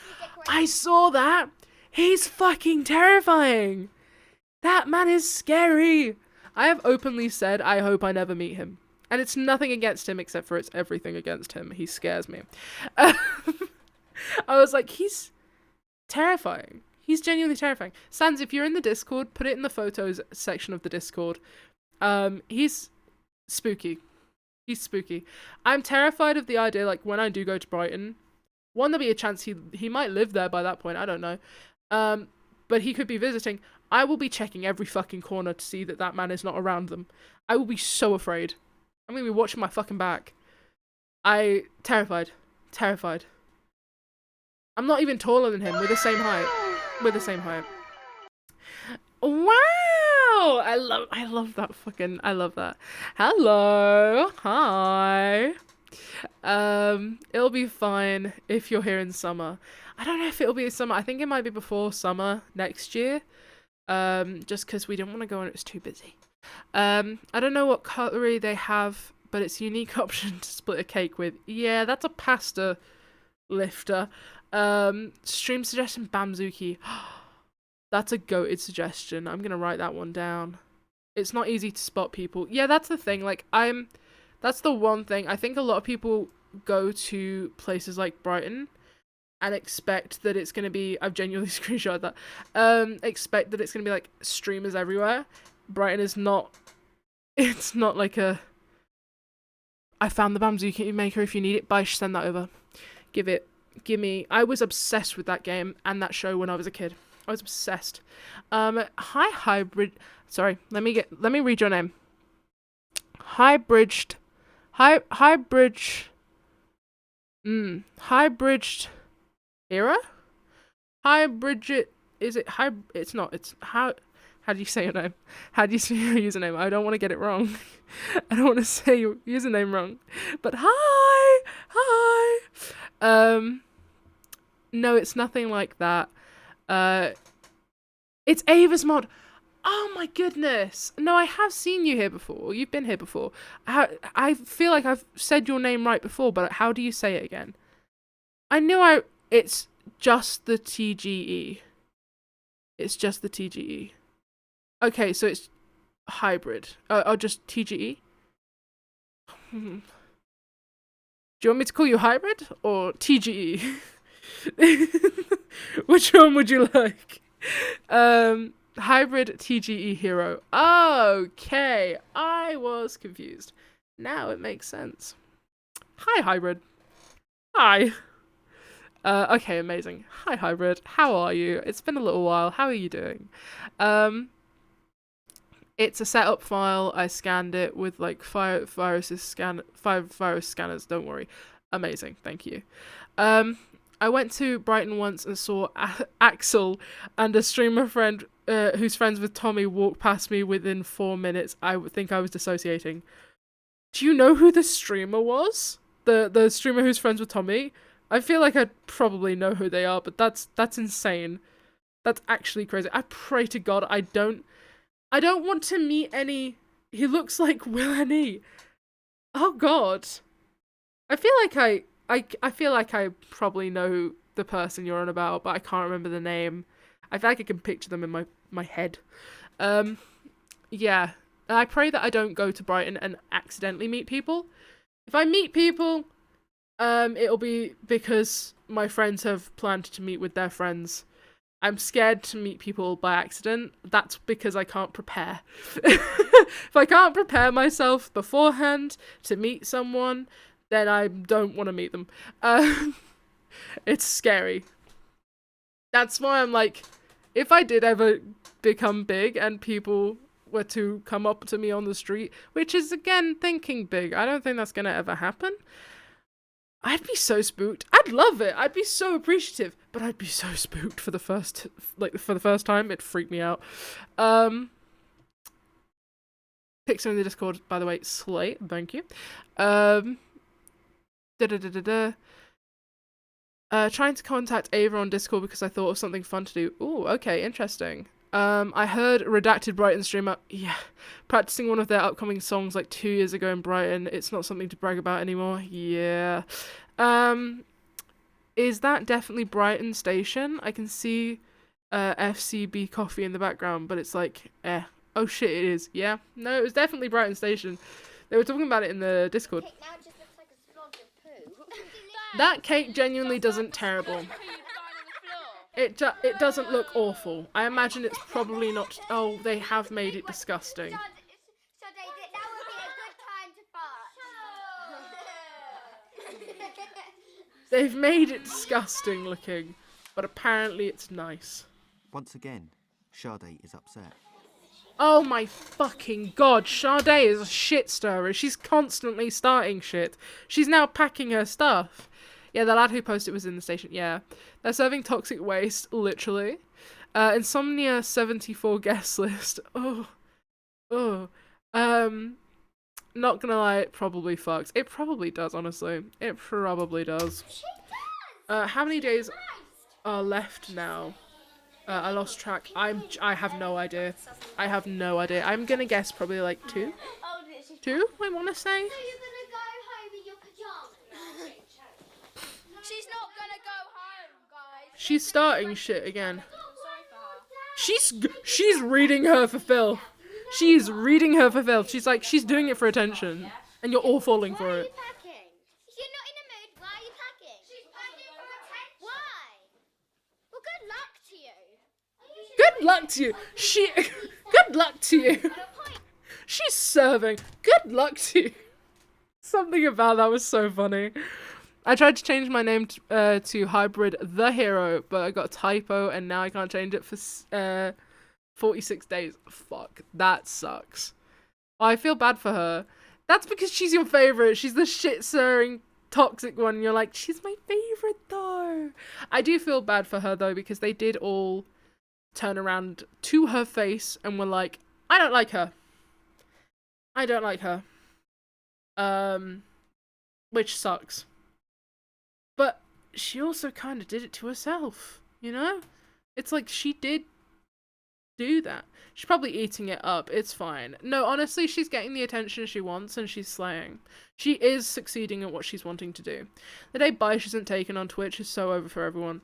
I saw that! He's fucking terrifying! That man is scary! I have openly said I hope I never meet him. And it's nothing against him except for it's everything against him. He scares me. I was like, he's terrifying. He's genuinely terrifying. Sans, if you're in the Discord, put it in the photos section of the Discord. He's spooky. He's spooky. I'm terrified of the idea, like, when I do go to Brighton, one, there'll be a chance he might live there by that point, I don't know. But he could be visiting. I will be checking every fucking corner to see that that man is not around them. I will be so afraid. I'm gonna be watching my fucking back. Terrified. I'm not even taller than him. We're the same height. Wow! I love that fucking, I love that. Hello! Hi! It'll be fine if you're here in summer. I don't know if it'll be in summer. I think it might be before summer next year. Just because we didn't want to go and it was too busy. I don't know what cutlery they have, but it's a unique option to split a cake with. Yeah, that's a pasta lifter. Stream suggestion Bamzuki. That's a goated suggestion. I'm gonna write that one down. It's not easy to spot people. Yeah, that's the thing. Like, that's the one thing. I think a lot of people go to places like Brighton and expect that it's gonna be, I've genuinely screenshotted that, expect that it's gonna be like streamers everywhere. Brighton is not, it's not like a, I found the Bamzuki maker if you need it, bye, send that over. Gimme. I was obsessed with that game and that show when I was a kid. I was obsessed. Hi hybrid, sorry, let me read your name. Hybridged era? Hybridged, is it it's not, it's how do you say your name? How do you say your username? I don't want to get it wrong. I don't want to say your username wrong. But hi! No, it's nothing like that. It's Ava's mod. Oh my goodness. No, I have seen you here before. You've been here before. I feel like I've said your name right before, but how do you say it again? It's just the TGE. It's just the TGE. Okay, so it's hybrid? Or just TGE? Do you want me to call you hybrid or TGE? Which one would you like? Hybrid TGE hero. Okay, I was confused. Now it makes sense. Hi, hybrid. Hi. Okay, amazing. Hi, hybrid. How are you? It's been a little while. How are you doing? It's a setup file. I scanned it with like 5 virus scanners. Don't worry. Amazing. Thank you. I went to Brighton once and saw Axel and a streamer friend who's friends with Tommy walk past me within 4 minutes. I would think I was dissociating. Do you know who the streamer was? The streamer who's friends with Tommy? I feel like I probably know who they are, but that's insane. That's actually crazy. I pray to God I don't want to meet any. He looks like Will and E. Oh God. I feel like I probably know the person you're on about, but I can't remember the name. I feel like I can picture them in my head. Yeah. And I pray that I don't go to Brighton and accidentally meet people. If I meet people, it'll be because my friends have planned to meet with their friends. I'm scared to meet people by accident. That's because I can't prepare. If I can't prepare myself beforehand to meet someone, then I don't want to meet them. It's scary. That's why I'm like, if I did ever become big and people were to come up to me on the street, which is again thinking big, I don't think that's gonna ever happen. I'd be so spooked. I'd love it. I'd be so appreciative, but I'd be so spooked for the first time. It'd freak me out. Pixar in the Discord, by the way, slay. Thank you. Trying to contact Ava on Discord because I thought of something fun to do. Ooh, okay, interesting. I heard Redacted Brighton streamer, practicing one of their upcoming songs like 2 years ago in Brighton. It's not something to brag about anymore. Yeah. Is that definitely Brighton Station? I can see FCB Coffee in the background, but it's like, oh shit, it is. Yeah. No, it was definitely Brighton Station. They were talking about it in the Discord. That cake genuinely doesn't terrible. It doesn't look awful. I imagine it's probably not. Oh, they have made it disgusting. They've made it disgusting looking, but apparently it's nice. Once again, Sade is upset. Oh my fucking God, Sade is a shit stirrer. She's constantly starting shit. She's now packing her stuff. Yeah, the lad who posted was in the station. Yeah. They're serving toxic waste, literally. Insomnia 74 guest list. Oh. Not gonna lie, it probably fucks. It probably does, honestly. It probably does. How many days are left now? I lost track. I have no idea. I have no idea. I'm gonna guess probably like 2. 2, I wanna say. She's not gonna go home, guys. She's starting shit again. She's reading her for Phil. She's reading her for Phil. She's like, she's doing it for attention. And you're all falling for it. You're not in a mood. Why are you packing? She's packing for attention. Why? Well, good luck to you. Good luck to you. Good luck to you. She's serving. Good luck to you. Something about that was so funny. I tried to change my name to Hybrid the Hero, but I got a typo and now I can't change it for 46 days. Fuck, that sucks. I feel bad for her. That's because she's your favorite. She's the shit-stirring, toxic one. You're like, she's my favorite though. I do feel bad for her though, because they did all turn around to her face and were like, I don't like her. I don't like her. Which sucks. But she also kind of did it to herself, you know? It's like she did do that. She's probably eating it up. It's fine. No, honestly, she's getting the attention she wants and she's slaying. She is succeeding at what she's wanting to do. The day Baish isn't taken on Twitch is so over for everyone.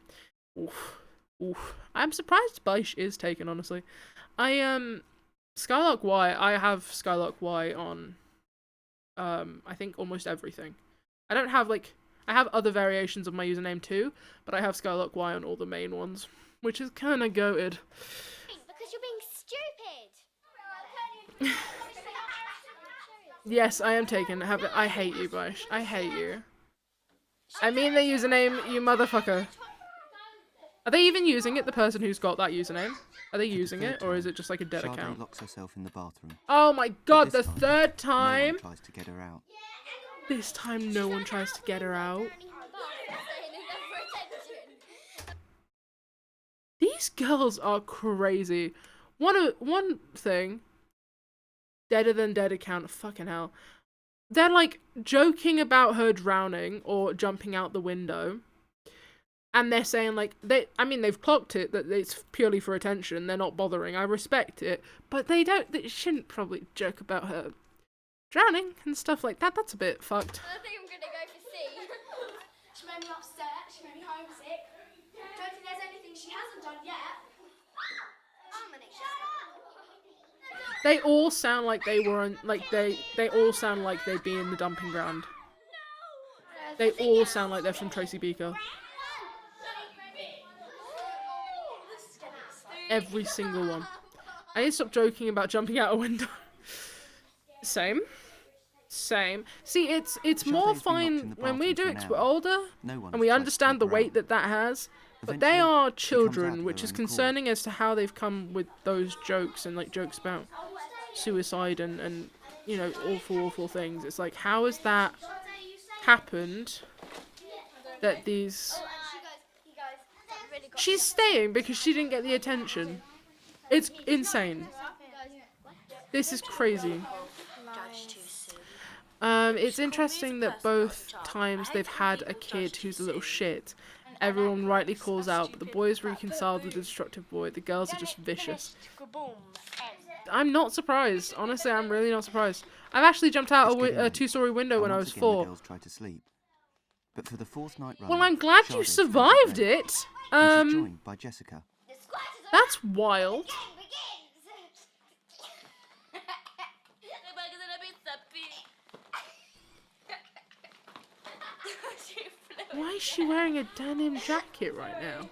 Oof. I'm surprised Baish is taken, honestly. Skylark Y, I have Skylark Y on, I think almost everything. I don't have, like, I have other variations of my username too, but I have Skylark Y on all the main ones, which is kind of goated. Because you're being stupid. Yes, I am taken. I hate you, Bush. I hate you. I mean the username, you motherfucker. Are they even using it, the person who's got that username? Are they using it, or is it just like a dead Sade account? locks herself in the bathroom. Oh my god, the third No time! one tries to get her out. This time no one tries to get her out. These girls are crazy. One thing, deader than dead account, fucking hell. They're like joking about her drowning or jumping out the window. And they're saying like, they've clocked it that it's purely for attention. They're not bothering. I respect it. But they shouldn't probably joke about her drowning and stuff like that. That's a bit fucked. I think I'm gonna go for C. She made me upset, she made me homesick. Don't think there's anything she hasn't done yet. They all sound like they were on, like they all sound like they'd be in the dumping ground. They all sound like they're from Tracy Beaker. Every single one. I need to stop joking about jumping out a window. Same. See, it's more fine when we do it 'cause we're older and we understand the weight that has. But they are children, which is concerning as to how they've come with those jokes and like jokes about suicide and you know, awful things. It's like, how has that happened that these... She's staying because she didn't get the attention. It's insane. This is crazy. It's interesting that both times they've had a kid who's a little shit. Everyone rightly calls out, but the boys reconciled with the destructive boy. The girls are just vicious. I'm not surprised. Honestly, I'm really not surprised. I've actually jumped out a two-story window when I was 4. The girls tried to sleep. But for the 4th night Well, I'm glad you survived it. And she's joined by Jessica. That's wild. Why is she wearing a denim jacket right now?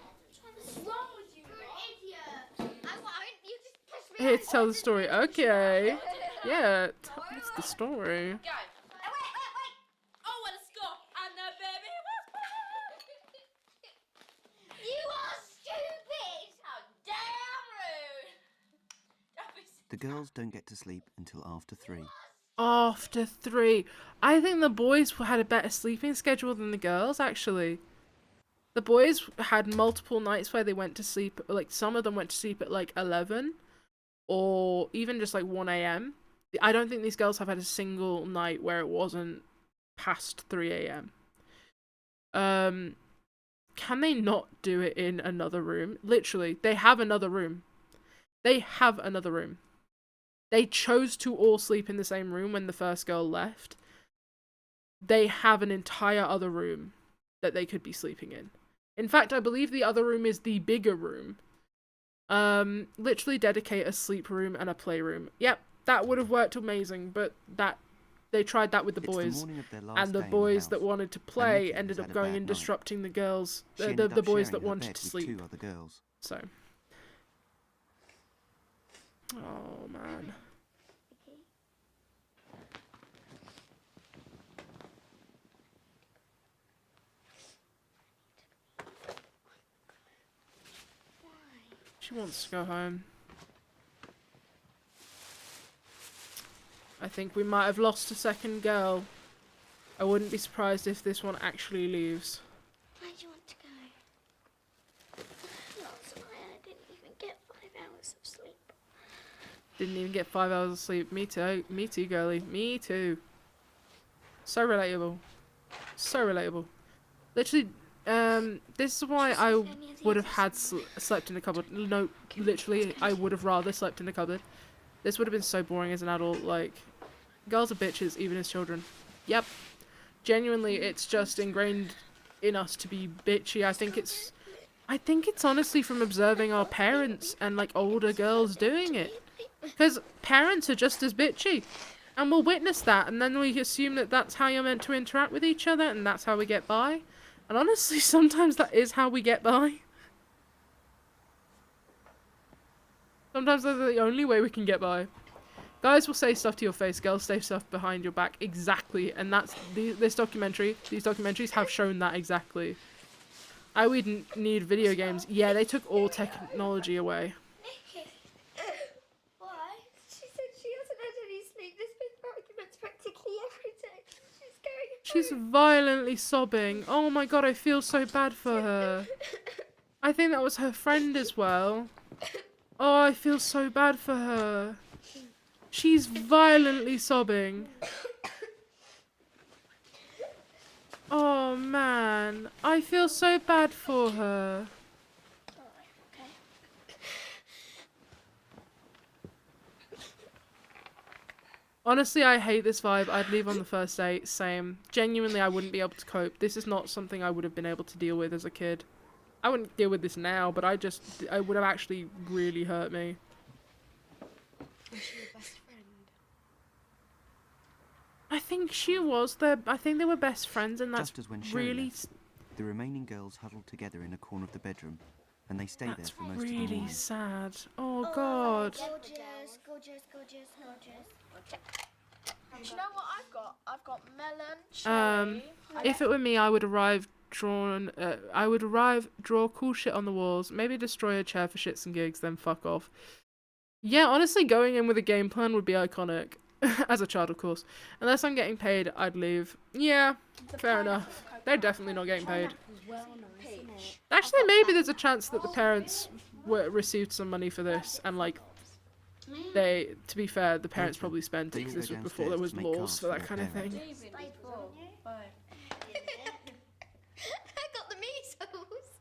Here to tell the story. Okay. Yeah, it's the story. The girls don't get to sleep until after 3. After 3. I think the boys had a better sleeping schedule than the girls, actually. The boys had multiple nights where they went to sleep, like some of them went to sleep at like 11 or even just like 1 a.m. I don't think these girls have had a single night where it wasn't past 3 a.m. Can they not do it in another room? Literally, they have another room. They have another room. They chose to all sleep in the same room when the first girl left. They have an entire other room that they could be sleeping in. In fact, I believe the other room is the bigger room. Literally dedicate a sleep room and a playroom. Yep, that would have worked amazing, but they tried that with the boys. And the boys that wanted to play ended up going and disrupting the girls, the boys that wanted to sleep. 2 other girls. So. Oh, man. She wants to go home. I think we might have lost a second girl. I wouldn't be surprised if this one actually leaves. Where do you want to go? Last night I didn't even get 5 hours of sleep. Didn't even get 5 hours of sleep. Me too. Me too, girlie. Me too. So relatable. So relatable. Literally, this is why I would have had slept in a cupboard. No, literally, I would have rather slept in a cupboard. This would have been so boring as an adult. Like, girls are bitches, even as children. Yep. Genuinely, it's just ingrained in us to be bitchy. I think it's honestly from observing our parents and, like, older girls doing it. Because parents are just as bitchy. And we'll witness that, and then we assume that that's how you're meant to interact with each other, and that's how we get by. And honestly, sometimes that is how we get by. Sometimes that's the only way we can get by. Guys will say stuff to your face, girls say stuff behind your back. Exactly. And that's these documentaries have shown that exactly. I wouldn't need video games. Yeah, they took all technology away. Why? She said she hasn't had any sleep. There's been arguments practically every day. She's going She's violently sobbing. Oh my god, I feel so bad for her. I think that was her friend as well. Oh, I feel so bad for her. She's violently sobbing. Oh man, I feel so bad for her. Honestly, I hate this vibe. I'd leave on the first date. Same. Genuinely, I wouldn't be able to cope. This is not something I would have been able to deal with as a kid. I wouldn't deal with this now, but I would have actually really hurt me. Was she your best friend? I think she was. I think they were best friends, and that's Just as when Sherry really... left, the remaining girls huddled together in a corner of the bedroom, and they stayed there for most of the really morning. sad. Oh god. gorgeous, gorgeous, gorgeous, gorgeous. Do you know what I've got? I've got melon, cherry. If it were me, I would arrive, draw cool shit on the walls, maybe destroy a chair for shits and gigs, then fuck off. Yeah, honestly, going in with a game plan would be iconic. As a child, of course. Unless I'm getting paid, I'd leave. Yeah, fair enough. They're definitely not getting paid. Actually, maybe there's a chance that the parents received some money for this, and like, to be fair, the parents probably spent it because this was before there was laws for that kind of thing. I got the measles.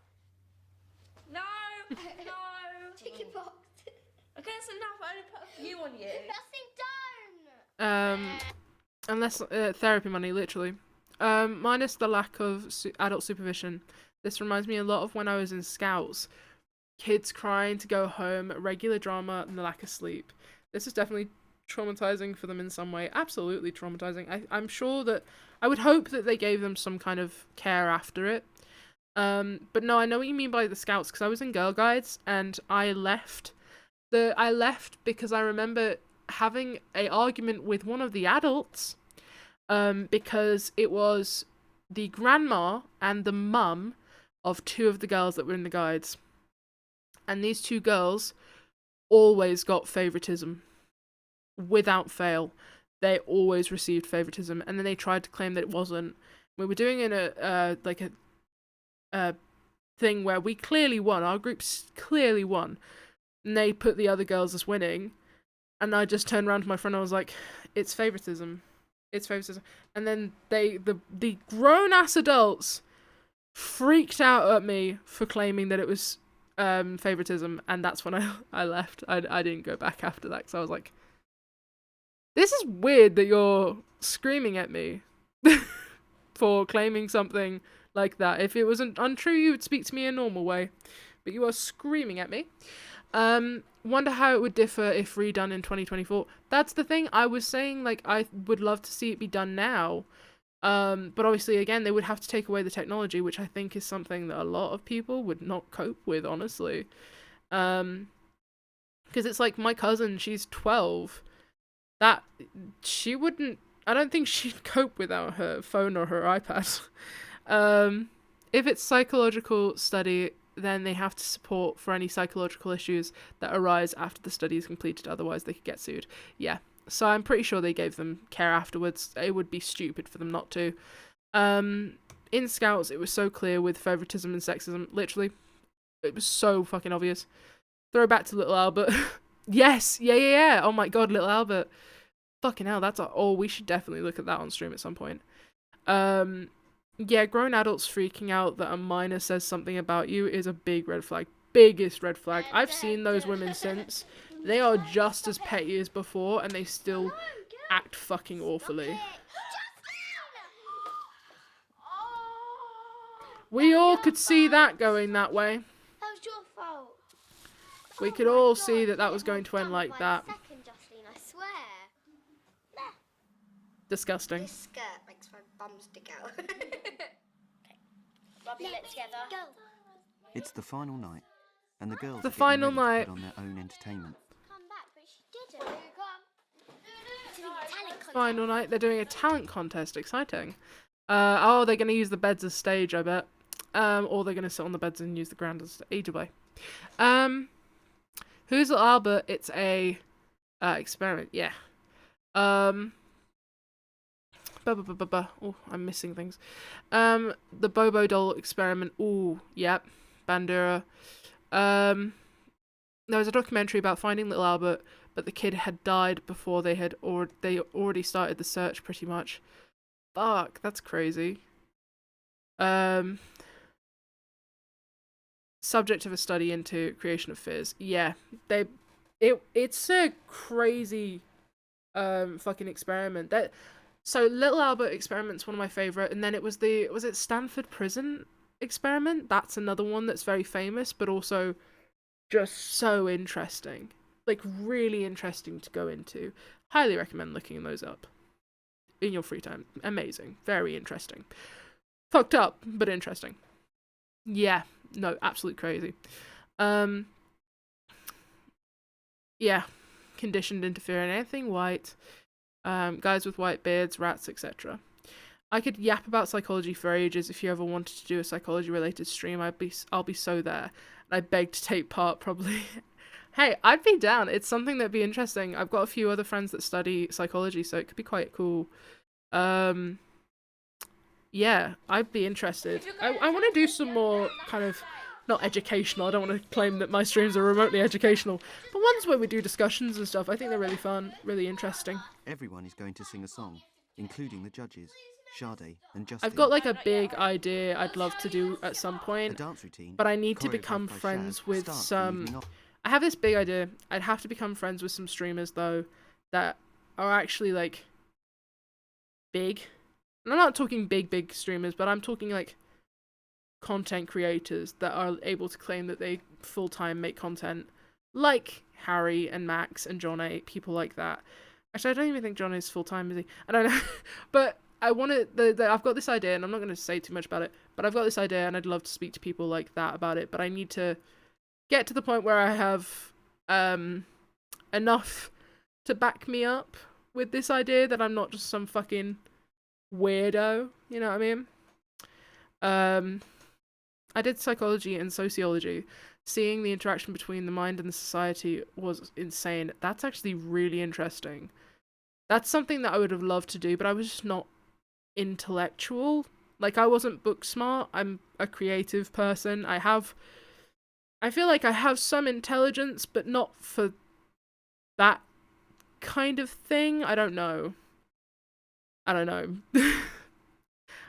No, no. Chicken pox. Okay, that's enough. I only put a few on you. Nothing done. Unless therapy money, literally. Minus the lack of adult supervision. This reminds me a lot of when I was in Scouts. Kids crying to go home, regular drama, and the lack of sleep. This is definitely traumatizing for them in some way. Absolutely traumatizing. I'm sure that... I would hope that they gave them some kind of care after it. But no, I know what you mean by the Scouts, because I was in Girl Guides, and I left because I remember having an argument with one of the adults, because it was the grandma and the mum of two of the girls that were in the guides. And these two girls always got favoritism. Without fail. They always received favoritism. And then they tried to claim that it wasn't. We were doing a thing where we clearly won. Our group clearly won. And they put the other girls as winning. And I just turned around to my friend and I was like, it's favoritism. It's favoritism. And then the grown-ass adults freaked out at me for claiming that it was favoritism, and that's when I left. I didn't go back after that because I was like, this is weird that you're screaming at me for claiming something like that. If it wasn't untrue, you would speak to me in a normal way, but you are screaming at me. Wonder how it would differ if redone in 2024. That's the thing. I was saying, like, I would love to see it be done now. But obviously, again, they would have to take away the technology, which I think is something that a lot of people would not cope with, honestly. Because it's like my cousin, she's 12. I don't think she'd cope without her phone or her iPad. If it's psychological study, then they have to support for any psychological issues that arise after the study is completed, otherwise they could get sued. Yeah. So I'm pretty sure they gave them care afterwards. It would be stupid for them not to. In Scouts, it was so clear with favoritism and sexism. Literally, it was so fucking obvious. Throwback to Little Albert. Yes, yeah. Oh my god, Little Albert. Fucking hell, we should definitely look at that on stream at some point. Yeah, grown adults freaking out that a minor says something about you is a big red flag. Biggest red flag. I've seen those women since. They are just as petty as before, and they still act fucking awfully. We all could see that going that way. That was your fault. We could all see that was going to end like that. Second swear. Disgusting. This skirt makes my bum stick out. Rub your lips together. Go. It's the final night, and the girls The are getting final ready to night. put on their own entertainment. Come back, but she didn't. Will you come? Doing a talent contest. Final night. They're doing a talent contest. Exciting. Oh, they're going to use the beds as stage, I bet. Or they're going to sit on the beds and use the ground as either way. Who's Little Albert? It's a experiment. Yeah. Oh, I'm missing things. The Bobo doll experiment. Ooh, yep. Bandura. There was a documentary about finding Little Albert, but the kid had died before they already started the search, pretty much. Fuck, that's crazy. Subject of a study into creation of fears. Yeah, it's a crazy fucking experiment. So Little Albert experiment's one of my favorite, and then it was it Stanford Prison experiment? That's another one that's very famous, but also just so interesting. Like, really interesting to go into. Highly recommend looking those up in your free time. Amazing. Very interesting. Fucked up, but interesting. Yeah. No, absolute crazy. Yeah. Conditioned into fear and anything white. Guys with white beards, rats, etc. I could yap about psychology for ages. If you ever wanted to do a psychology related stream, I'll be so there. I beg to take part, probably. Hey, I'd be down. It's something that'd be interesting. I've got a few other friends that study psychology, so it could be quite cool. Yeah, I'd be interested. I want to do some more kind of, not educational, I don't want to claim that my streams are remotely educational, but ones where we do discussions and stuff. I think they're really fun, really interesting. Everyone is going to sing a song, including the judges, Sade and Justin. I've got like a big idea I'd love to do at some point, but I need to become friends with some... I have this big idea. I'd have to become friends with some streamers, though, that are actually, like, big. And I'm not talking big streamers, but I'm talking, like, content creators that are able to claim that they full-time make content, like Harry and Max and John A, people like that. Actually, I don't even think John is full-time, is he? I don't know. But I want to... I've got this idea, and I'm not going to say too much about it, but I've got this idea, and I'd love to speak to people like that about it, but I need to get to the point where I have enough to back me up with this idea, that I'm not just some fucking weirdo, you know what I mean? I did psychology and sociology. Seeing the interaction between the mind and the society was insane. That's actually really interesting. That's something that I would have loved to do, but I was just not intellectual. Like, I wasn't book smart. I'm a creative person. I feel like I have some intelligence, but not for that kind of thing. I don't know. I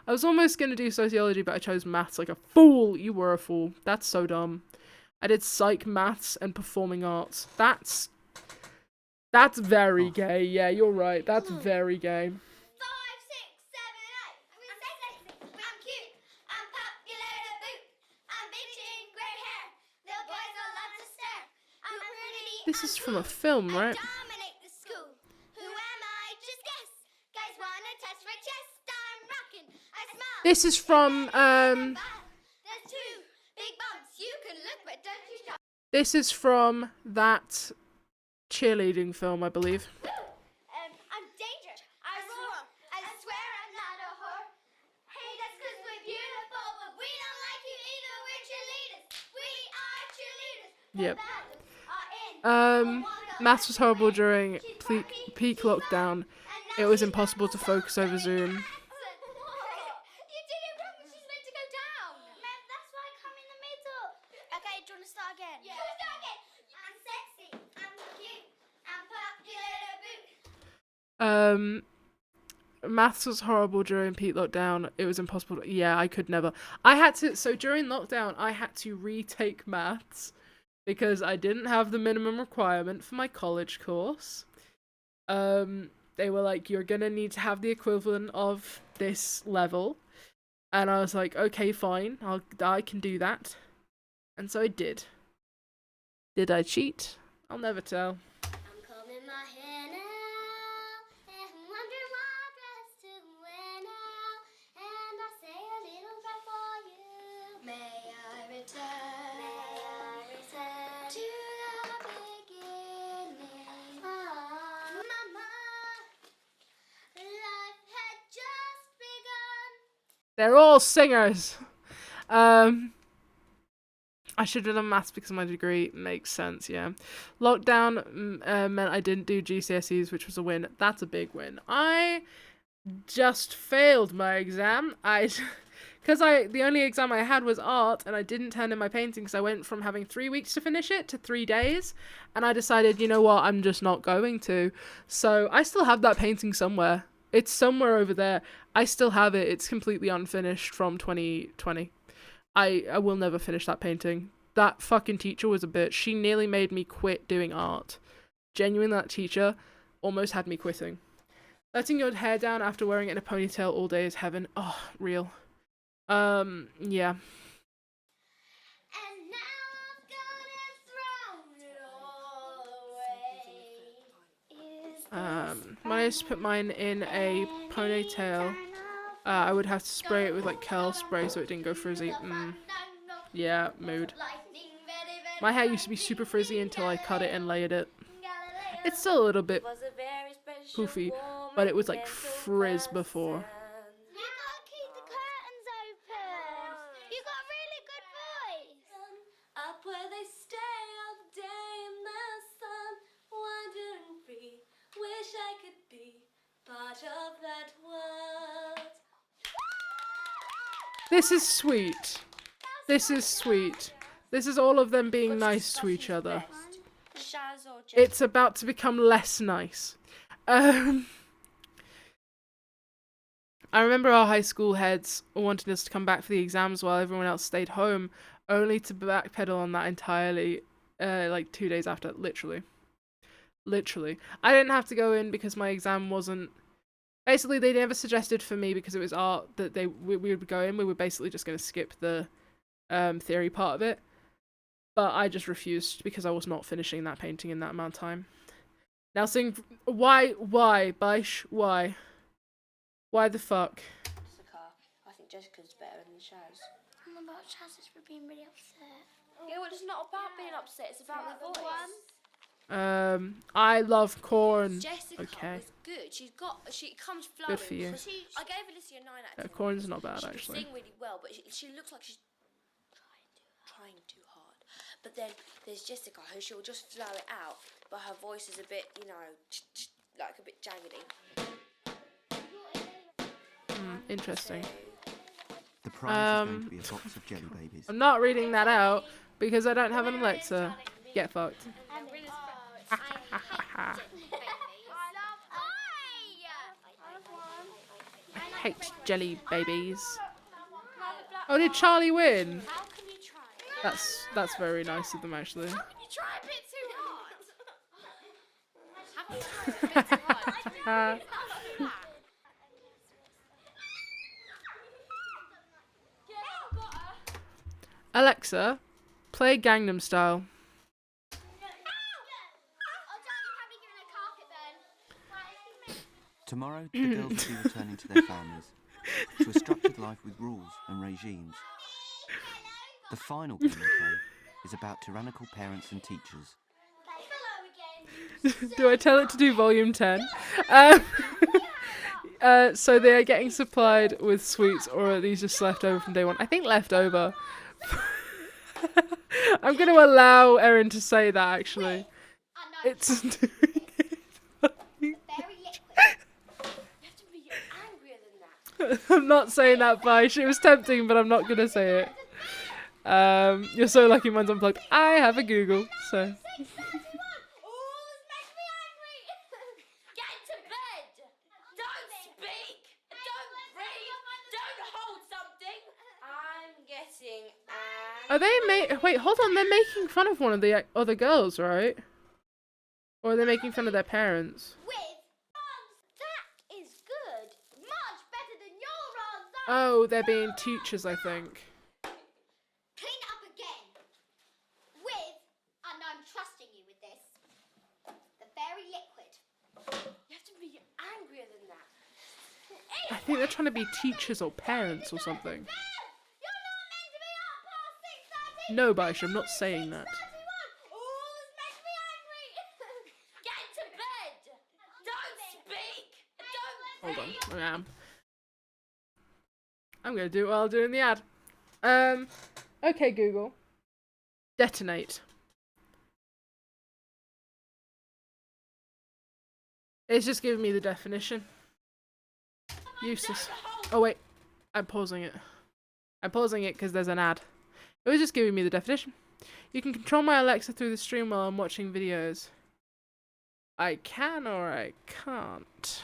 was almost going to do sociology, but I chose maths like a fool. You were a fool. That's so dumb. I did psych, maths, and performing arts. That's very gay. Yeah, you're right. That's very gay. 5, 6, 7, 8. I'm cute. I'm popular to boot. I'm bitchin' grey hair. The boys all love to stare. I'm pretty. This is from a film, right? Dominate the school. Who am I? Just guess. Guys wanna touch my chest? I'm rockin'. I smile. This is from There's 2 big bumps. You can look, but don't you stop. This is from that cheerleading film, I believe. I'm danger. I roar. I swear I'm not a whore. Hey, that's 'cause we're beautiful, but we don't like you either. We're cheerleaders. We are cheerleaders. Yep. Maths was horrible during peak lockdown. It was impossible to focus over Zoom. You did it wrong. She's meant to go down. That's why I come in the middle. Okay, do you want to start again? Yeah. Start again. I'm sexy. I'm cute. I'm popular to boot. Maths was horrible during peak lockdown. It was impossible to, yeah, I could never. So during lockdown, I had to retake maths because I didn't have the minimum requirement for my college course. They were like, you're gonna need to have the equivalent of this level. And I was like, okay, fine, I can do that. And so I did. Did I cheat? I'll never tell. I'm combing my hair now. They're all singers. I should have done maths because of my degree. Makes sense, yeah. Lockdown meant I didn't do GCSEs, which was a win. That's a big win. I just failed my exam. Because the only exam I had was art, and I didn't turn in my painting because I went from having 3 weeks to finish it to 3 days, and I decided, you know what, I'm just not going to. So I still have that painting somewhere. It's somewhere over there. I still have it. It's completely unfinished from 2020. I will never finish that painting. That fucking teacher was a bitch. She nearly made me quit doing art. Genuinely, that teacher almost had me quitting. Letting your hair down after wearing it in a ponytail all day is heaven. Oh, real. Yeah. And now I've gone and thrown it all away. When I used to put mine in a ponytail, I would have to spray it with like curl spray so it didn't go frizzy. Yeah, mood. My hair used to be super frizzy until I cut it and layered it. It's still a little bit poofy, but it was like frizz before. You gotta keep the curtains open. You got a really good voice. Up where they stay all day in the sun, wandering free. Wish I could be part of that world. This is sweet. This is sweet. This is all of them being nice to each other. It's about to become less nice. I remember our high school heads wanting us to come back for the exams while everyone else stayed home, only to backpedal on that entirely, like 2 days after, literally. I didn't have to go in because my exam wasn't... Basically, they never suggested for me, because it was art, that we would go in. We were basically just going to skip the theory part of it. But I just refused because I was not finishing that painting in that amount of time. Now sing... Why, Baish? Why? Why the fuck? I think Jessica's better than Shaz. Oh my god, Chaz is being really upset. Yeah, well, it's not about being upset, it's about the voice. I love corn. Jessica Okay. was good. She comes flowing. Good for you. I gave Alicia a 9 out of 10. Corn's not bad, she actually. She can sing really well, but she looks like she's trying too hard. But then there's Jessica, who she'll just flow it out, but her voice is a bit, you know, like a bit jangly. Interesting. The prize is going to be a box of jelly babies. I'm not reading that out because I don't have an Alexa. Get fucked. I hate jelly babies. Oh, did Charlie win? That's very nice of them, actually. How can you try a bit too hard? Alexa, play Gangnam Style. Tomorrow, the girls will be returning to their families, to a structured life with rules and regimes. The final game they play is about tyrannical parents and teachers. Do I tell it to do volume 10? So they are getting supplied with sweets, or are these just left over from day one? I think leftover. I'm going to allow Erin to say that, actually. It's doing it. I'm not saying that, Baish. It was tempting, but I'm not going to say it. You're so lucky mine's unplugged. I have a Google, so... Are they wait, hold on, they're making fun of one of the other girls, right? Or are they making fun of their parents? That is good. Much better than your answer. Oh, they're being teachers, I think. Clean it up again. With, and I'm trusting you with this, the fairy liquid. You have to be angrier than that. I think they're trying to be teachers or parents or something. No, Baish, I'm not saying that. Hold on, I am. I'm gonna do it while doing the ad. Okay, Google. Detonate. It's just giving me the definition. Useless. Oh wait, I'm pausing it. I'm pausing it because there's an ad. It was just giving me the definition. You can control my Alexa through the stream while I'm watching videos. I can or I can't.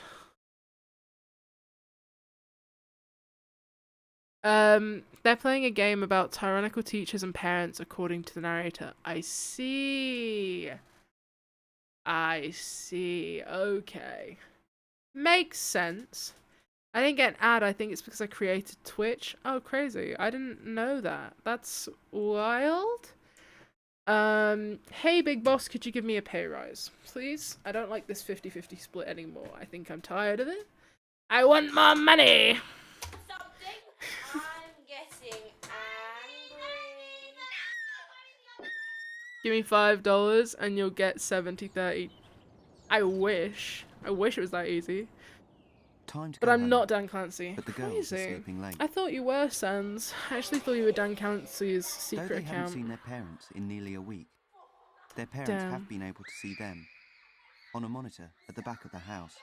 They're playing a game about tyrannical teachers and parents according to the narrator. I see. I see. Okay. Makes sense. I didn't get an ad. I think it's because I created Twitch. Oh, crazy. I didn't know that. That's wild. Hey, big boss, could you give me a pay rise, please? I don't like this 50-50 split anymore. I think I'm tired of it. I want more money! I'm getting angry. Give me $5 and you'll get 70-30. I wish. I wish it was that easy. Time to But go I'm home, not Dan Clancy. but the girls are Crazy. sleeping late. I thought you were, Sans. I actually thought you were Dan Clancy's Though secret they haven't account. seen their parents in nearly a week, their parents Damn. have been able to see them on a monitor at the back of the house.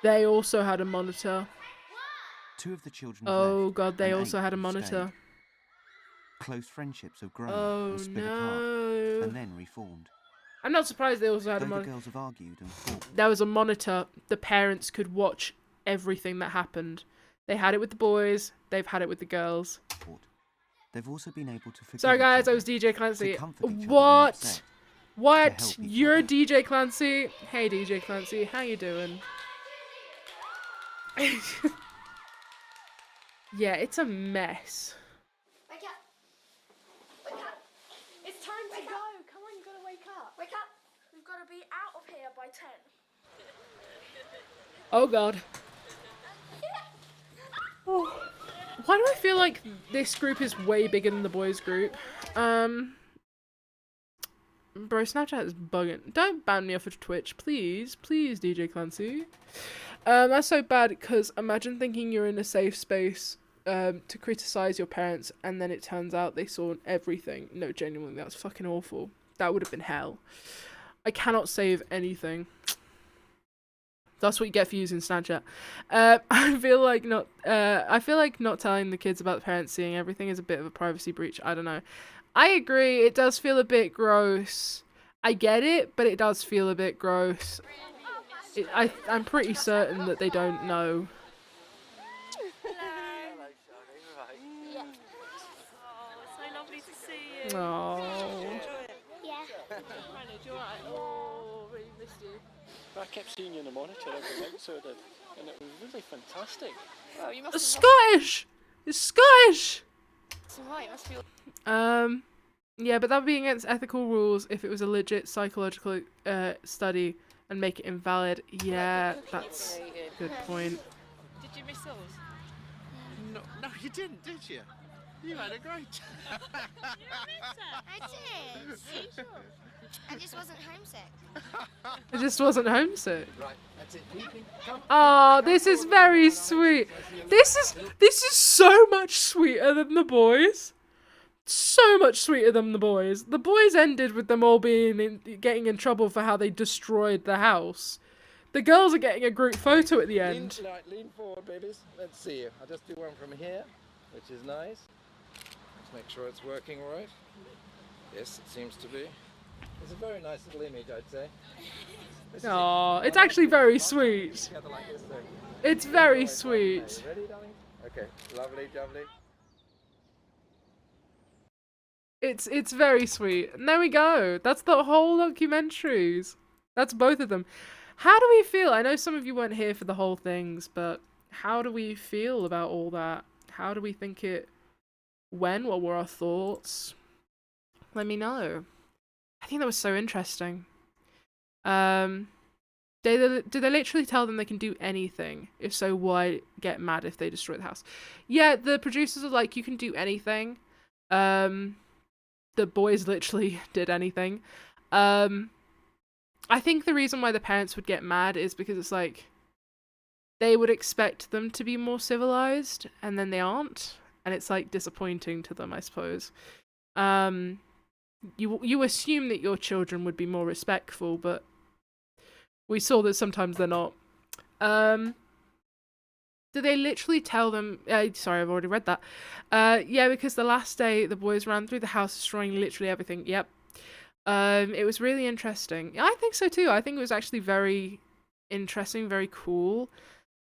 They also had a monitor. 2 of the children have Oh left, god, they and also 8 had a have monitor. stayed. Close friendships have grown Oh and split apart, no. and then reformed. I'm not surprised they also had a Though the monitor. girls have argued and fought, There was a monitor. The parents could watch everything that happened. They had it with the boys. They've had it with the girls. they've also been able to forgive Sorry each guys, other, I was DJ Clancy. to comfort each other when What? upset, to What? help each You're other. DJ Clancy? Hey DJ Clancy, how you doing? Yeah, it's a mess. Wake up. Wake up. It's time to go. Come on, you gotta wake up. Wake up. We've got to be out of here by 10. Oh god. Oh. Why do I feel like this group is way bigger than the boys group? Bro, Snapchat is bugging. Don't ban me off of Twitch, please. Please, DJ Clancy. That's so bad because imagine thinking you're in a safe space to criticize your parents and then it turns out they saw everything. No, genuinely, that's fucking awful. That would have been hell. I cannot save anything. That's what you get for using Snapchat. I feel like not telling the kids about the parents seeing everything is a bit of a privacy breach. I don't know. I agree. It does feel a bit gross. I get it, but it does feel a bit gross. I'm pretty certain that they don't know. Hello, Shani. Right. Yeah. Oh, it's so lovely to see you. Oh. Yeah. Manage, you alright? Oh, really missed you. I kept seeing you in the monitor every episode, and it was really fantastic. Well, you must It's have Scottish! It's Scottish! It's alright, must feel. Yeah, but that would be against ethical rules if it was a legit psychological study and make it invalid. Yeah, that's a good point. Did you miss us? No, you didn't, did you? You had a great time. I did. Sure. I just wasn't homesick. I just wasn't homesick. Right, that's it. Come. Oh, this is very sweet. This is so much sweeter than the boys. So much sweeter than the boys. The boys ended with them all getting in trouble for how they destroyed the house. The girls are getting a group photo at the end. Lean forward, babies. Let's see you. I'll just do one from here, which is nice. Let's make sure it's working all right. Yes, it seems to be. It's a very nice little image, I'd say. Oh, it's actually very sweet. It's very sweet. Ready, darling? Okay, lovely, lovely. It's very sweet. And there we go. That's the whole documentaries. That's both of them. How do we feel? I know some of you weren't here for the whole things, but how do we feel about all that? How do we think it went? What were our thoughts? Let me know. I think that was so interesting. Did they literally tell them they can do anything? If so, why get mad if they destroy the house? Yeah, the producers are like, you can do anything. The boys literally did anything. I think the reason why the parents would get mad is because it's like, they would expect them to be more civilized, and then they aren't, and it's like disappointing to them, I suppose. You assume that your children would be more respectful, but we saw that sometimes they're not. Do they literally tell them... sorry, I've already read that. Yeah, because the last day, the boys ran through the house destroying literally everything. Yep. It was really interesting. I think so too. I think it was actually very interesting, very cool.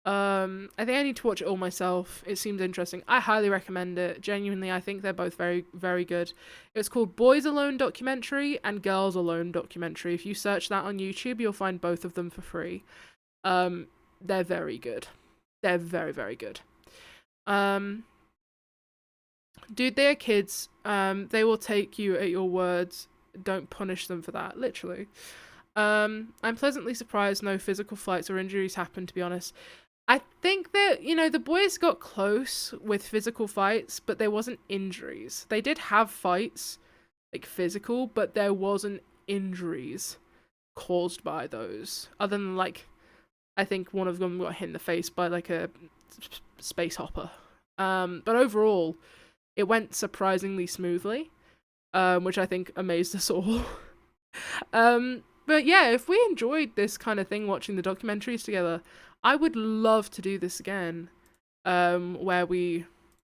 I think I need to watch it all myself. It seems interesting. I highly recommend it. Genuinely, I think they're both very, very good. It's called Boys Alone Documentary and Girls Alone Documentary. If you search that on YouTube, you'll find both of them for free. They're very good. They're very, very good. Dude, they are kids. They will take you at your words. Don't punish them for that, literally. I'm pleasantly surprised no physical fights or injuries happened, to be honest. I think that, you know, the boys got close with physical fights, but there wasn't injuries. They did have fights, like physical, but there wasn't injuries caused by those. Other than, like, I think one of them got hit in the face by, like, a space hopper. But overall, it went surprisingly smoothly, which I think amazed us all. But yeah, if we enjoyed this kind of thing, watching the documentaries together, I would love to do this again, where we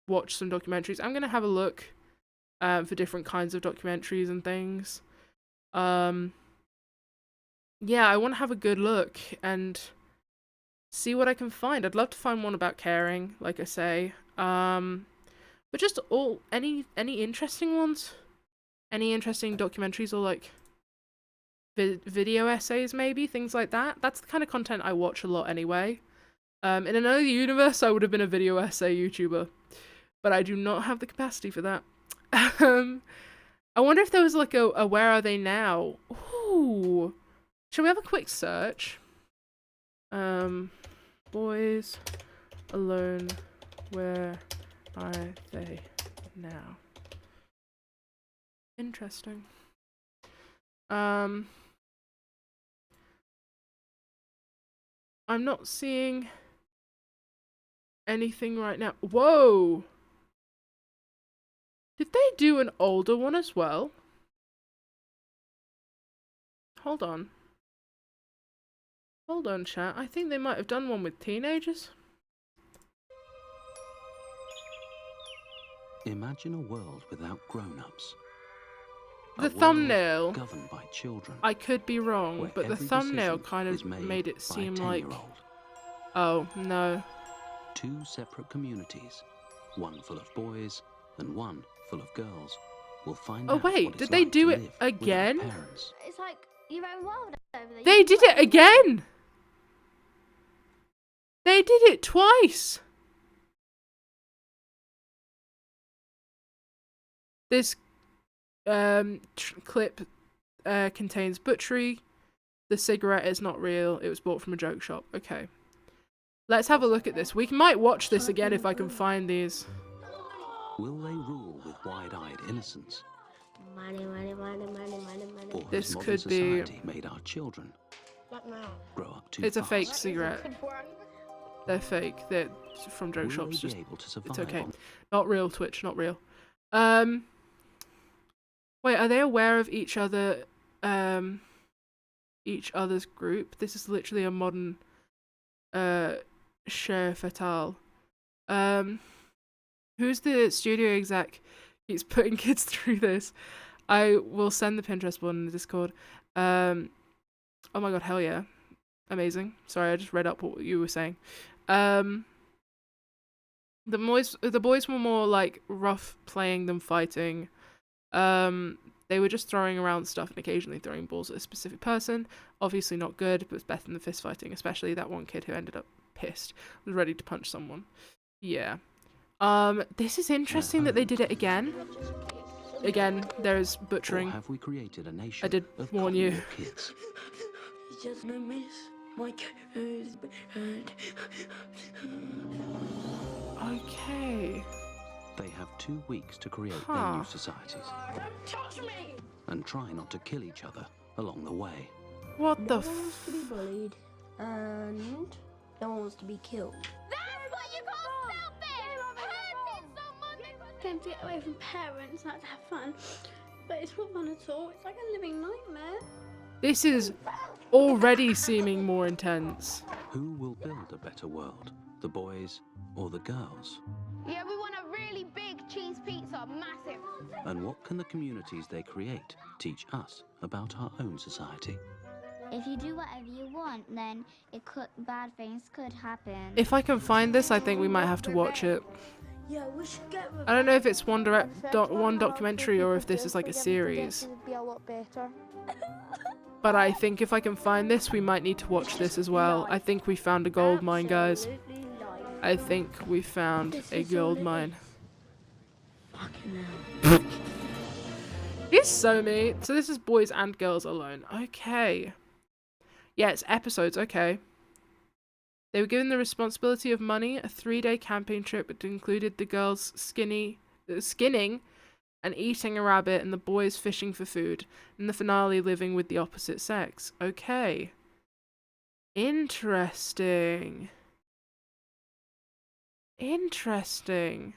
watch some documentaries. I'm going to have a look for different kinds of documentaries and things. Yeah, I want to have a good look and see what I can find. I'd love to find one about caring, like I say. But just any interesting ones? Any interesting documentaries or like video essays, maybe? Things like that? That's the kind of content I watch a lot anyway. In another universe, I would have been a video essay YouTuber. But I do not have the capacity for that. I wonder if there was like a Where Are They Now? Ooh. Shall we have a quick search? Boys Alone, where are they now? Interesting. I'm not seeing anything right now. Whoa! Did they do an older one as well? Hold on. Hold on, chat. I think they might have done one with teenagers. Imagine a world without grown-ups. The thumbnail. Governed by children. I could be wrong, but the thumbnail kind of made it seem like... Oh, no. 2 separate communities, one full of boys and one full of girls, will find out. Oh wait, did they do it again? It's like your own world over there. They did it again! They did it twice! This clip contains butchery. The cigarette is not real. It was bought from a joke shop. Okay. Let's have a look at this. We might watch this again if I can find these. Will they rule with wide-eyed innocence? Money, money, money, money, money, money. Or this has could modern be... society made our children grow up too It's a fast? fake cigarette. They're fake. They're from joke shops. Will they Just... be able to survive It's okay. on... Not real, Twitch. Not real. Wait, are they aware of each other? Each other's group? This is literally a modern Cher Fatale. Who's the studio exec? He's putting kids through this. I will send the Pinterest one in the Discord. Oh my god, hell yeah. Amazing. Sorry, I just read up what you were saying. The boys were more like rough playing than fighting. They were just throwing around stuff and occasionally throwing balls at a specific person. Obviously not good, but it's better than the fist fighting, especially that one kid who ended up pissed, was ready to punch someone. Yeah. This is interesting that they did it again. Again, there is butchering. Or have we created a nation I did of warn you. kids? Just no miss. My husband. Okay. They have 2 weeks to create their Huh. new societies. Don't touch me! And try not to kill each other along the way. What the No one wants to be bullied, and no one wants to be killed. That's what you call selfish! Hurting someone! Came to get away from parents, not to have fun. But it's not fun at all. It's like a living nightmare. This is already seeming more intense. Who will build a better world, the boys or the girls? Yeah, we want a really big cheese pizza, massive. And what can the communities they create teach us about our own society? If you do whatever you want, then bad things could happen. If I can find this, I think we might have to watch it. Yeah, we should get I don't know if it's one documentary or if this is like a series. It would be a lot better. But I think if I can find this, we might need to watch this as well. I think we found a gold mine, guys. I think we found a gold mine. He's so mean. So this is boys and girls alone. Okay. Yeah, it's episodes. Okay. They were given the responsibility of money, a 3-day camping trip that included the girls skinning and eating a rabbit and the boys fishing for food, and the finale living with the opposite sex. Okay. Interesting. Interesting.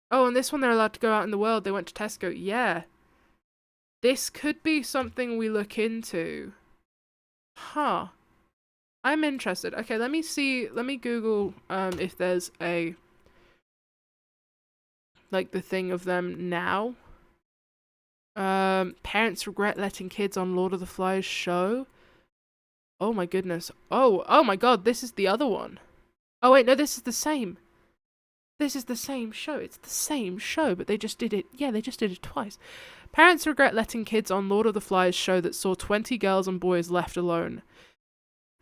Oh, and this one they're allowed to go out in the world. They went to Tesco. Yeah. This could be something we look into. Huh. I'm interested. Okay, let me Google if there's a like the thing of them now. Parents regret letting kids on Lord of the Flies show. Oh my goodness. Oh my god, this is the other one. Oh wait, no, this is the same. This is the same show. It's the same show, but they just did it. Yeah, they just did it twice. Parents regret letting kids on Lord of the Flies show that saw 20 girls and boys left alone.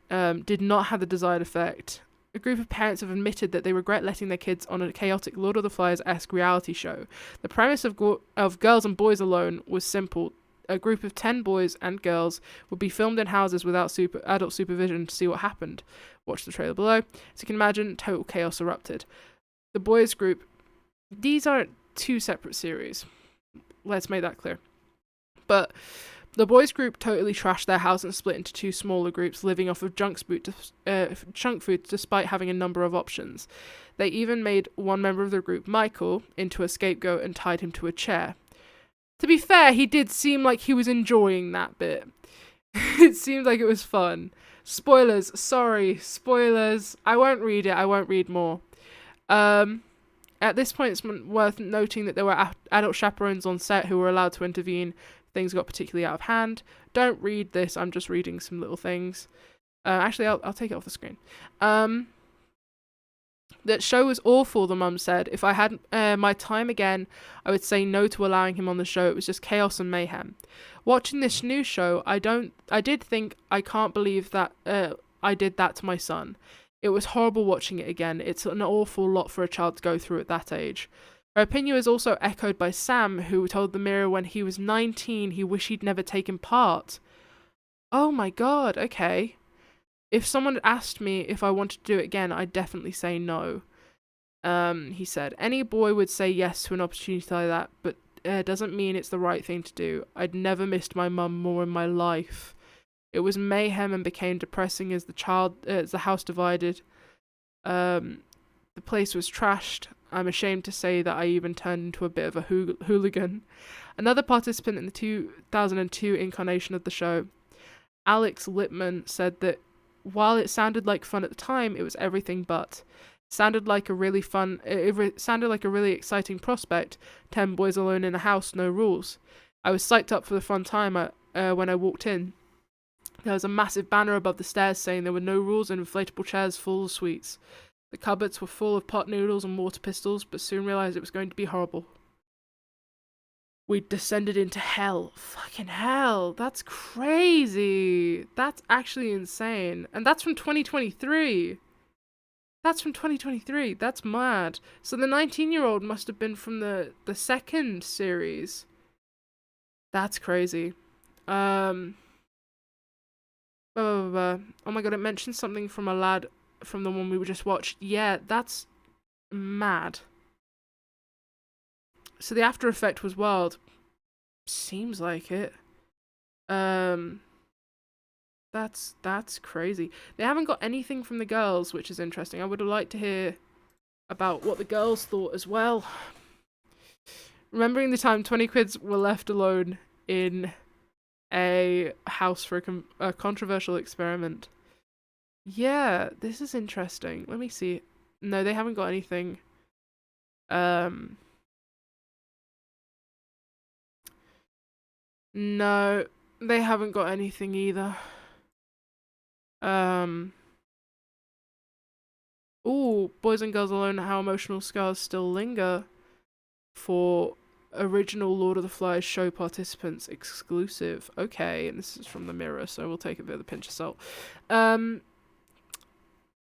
Did not have the desired effect. A group of parents have admitted that they regret letting their kids on a chaotic Lord of the Flies-esque reality show. The premise of Girls and Boys Alone was simple. A group of 10 boys and girls would be filmed in houses without adult supervision to see what happened. Watch the trailer below. So you can imagine, total chaos erupted. The boys group... These aren't two separate series. Let's make that clear. But... the boys group totally trashed their house and split into 2 smaller groups, living off of junk food despite having a number of options. They even made one member of the group, Michael, into a scapegoat and tied him to a chair. To be fair, he did seem like he was enjoying that bit. It seemed like it was fun. Spoilers, sorry, spoilers. I won't read it, I won't read more. At this point, it's worth noting that there were adult chaperones on set who were allowed to intervene. Things got particularly out of hand. Don't read this, I'm just reading some little things. Actually, I'll take it off the screen. That show was awful, the mum said. If I had my time again, I would say no to allowing him on the show. It was just chaos and mayhem. Watching this new show, I did think, I can't believe that I did that to my son. It was horrible watching it again. It's an awful lot for a child to go through at that age. Her opinion was also echoed by Sam, who told the Mirror when he was 19 he wished he'd never taken part. Oh my god, okay. If someone had asked me if I wanted to do it again, I'd definitely say no. He said, any boy would say yes to an opportunity like that, but doesn't mean it's the right thing to do. I'd never missed my mum more in my life. It was mayhem and became depressing as the house divided. The place was trashed. I'm ashamed to say that I even turned into a bit of a hooligan. Another participant in the 2002 incarnation of the show, Alex Lippman, said that while it sounded like fun at the time, it was everything but. It sounded like a really exciting prospect. 10 boys alone in a house, no rules. I was psyched up for the fun time when I walked in. There was a massive banner above the stairs saying there were no rules and inflatable chairs full of sweets. The cupboards were full of pot noodles and water pistols, but soon realised it was going to be horrible. We descended into hell. Fucking hell. That's crazy. That's actually insane. And that's from 2023. That's mad. So the 19-year-old must have been from the second series. That's crazy. Oh my god, it mentioned something from a lad from the one we just watched. Yeah, that's mad. So the after effect was wild. Seems like it. That's crazy. They haven't got anything from the girls, which is interesting. I would have liked to hear about what the girls thought as well. Remembering the time 20 kids were left alone in a house for a controversial experiment. Yeah, this is interesting. Let me see. No, they haven't got anything. No, they haven't got anything either. Ooh, Boys and Girls Alone, How Emotional Scars Still Linger for original Lord of the Flies show participants exclusive. Okay, and this is from the Mirror, so we'll take it with a pinch of salt.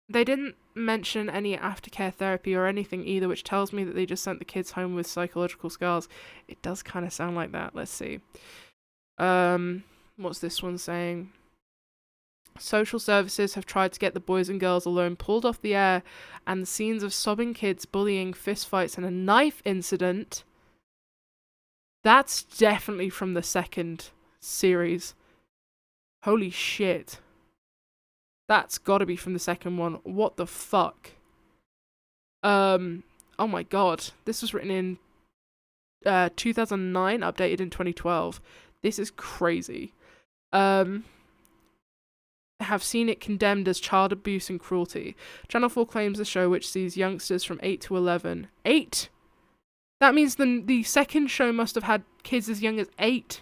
They didn't mention any aftercare therapy or anything either, which tells me that they just sent the kids home with psychological scars. It does kind of sound like that. Let's see. What's this one saying? Social services have tried to get the Boys and Girls Alone pulled off the air, and the scenes of sobbing kids, bullying, fistfights, and a knife incident. That's definitely from the second series. Holy shit. That's gotta be from the second one. What the fuck? Oh my god. This was written in 2009, updated in 2012. This is crazy. Have seen it condemned as child abuse and cruelty. Channel 4 claims the show, which sees youngsters from 8 to 11. 8? That means the second show must have had kids as young as 8.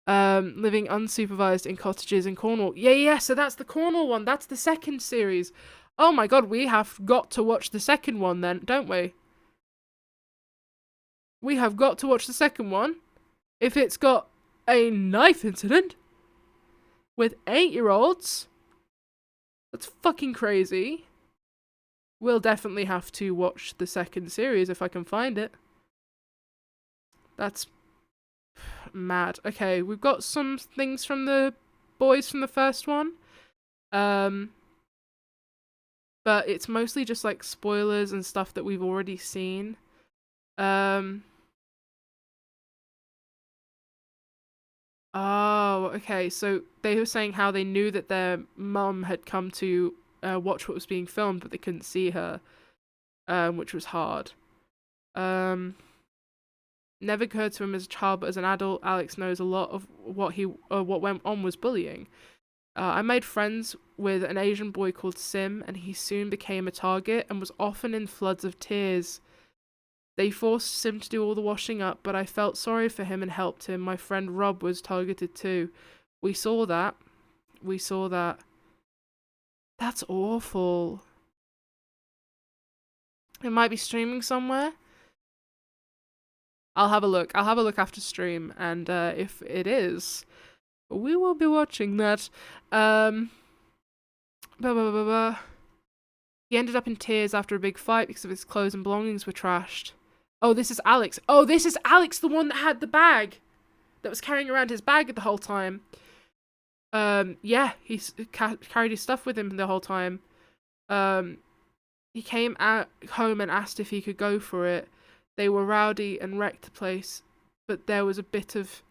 Living unsupervised in cottages in Cornwall. Yeah, so that's the Cornwall one. That's the second series. Oh my god, we have got to watch the second one then, don't we? We have got to watch the second one. If it's got a knife incident with 8-year-olds, that's fucking crazy. We'll definitely have to watch the second series if I can find it. That's mad. Okay, we've got some things from the boys from the first one. But it's mostly just like spoilers and stuff that we've already seen. Oh, okay. So they were saying how they knew that their mum had come to watch what was being filmed, but they couldn't see her, which was hard. Never occurred to him as a child, but as an adult, Alex knows a lot of what went on was bullying. I made friends with an Asian boy called Sim, and he soon became a target and was often in floods of tears. They forced Sim to do all the washing up, but I felt sorry for him and helped him. My friend Rob was targeted too. We saw that. That's awful. It might be streaming somewhere. I'll have a look. I'll have a look after stream, and if it is, we will be watching that. He ended up in tears after a big fight because of his clothes and belongings were trashed. Oh, this is Alex. Oh, this is Alex, the one that had the bag. That was carrying around his bag the whole time. Yeah, he carried his stuff with him the whole time. He came home and asked if he could go for it. They were rowdy and wrecked the place, but there was a bit of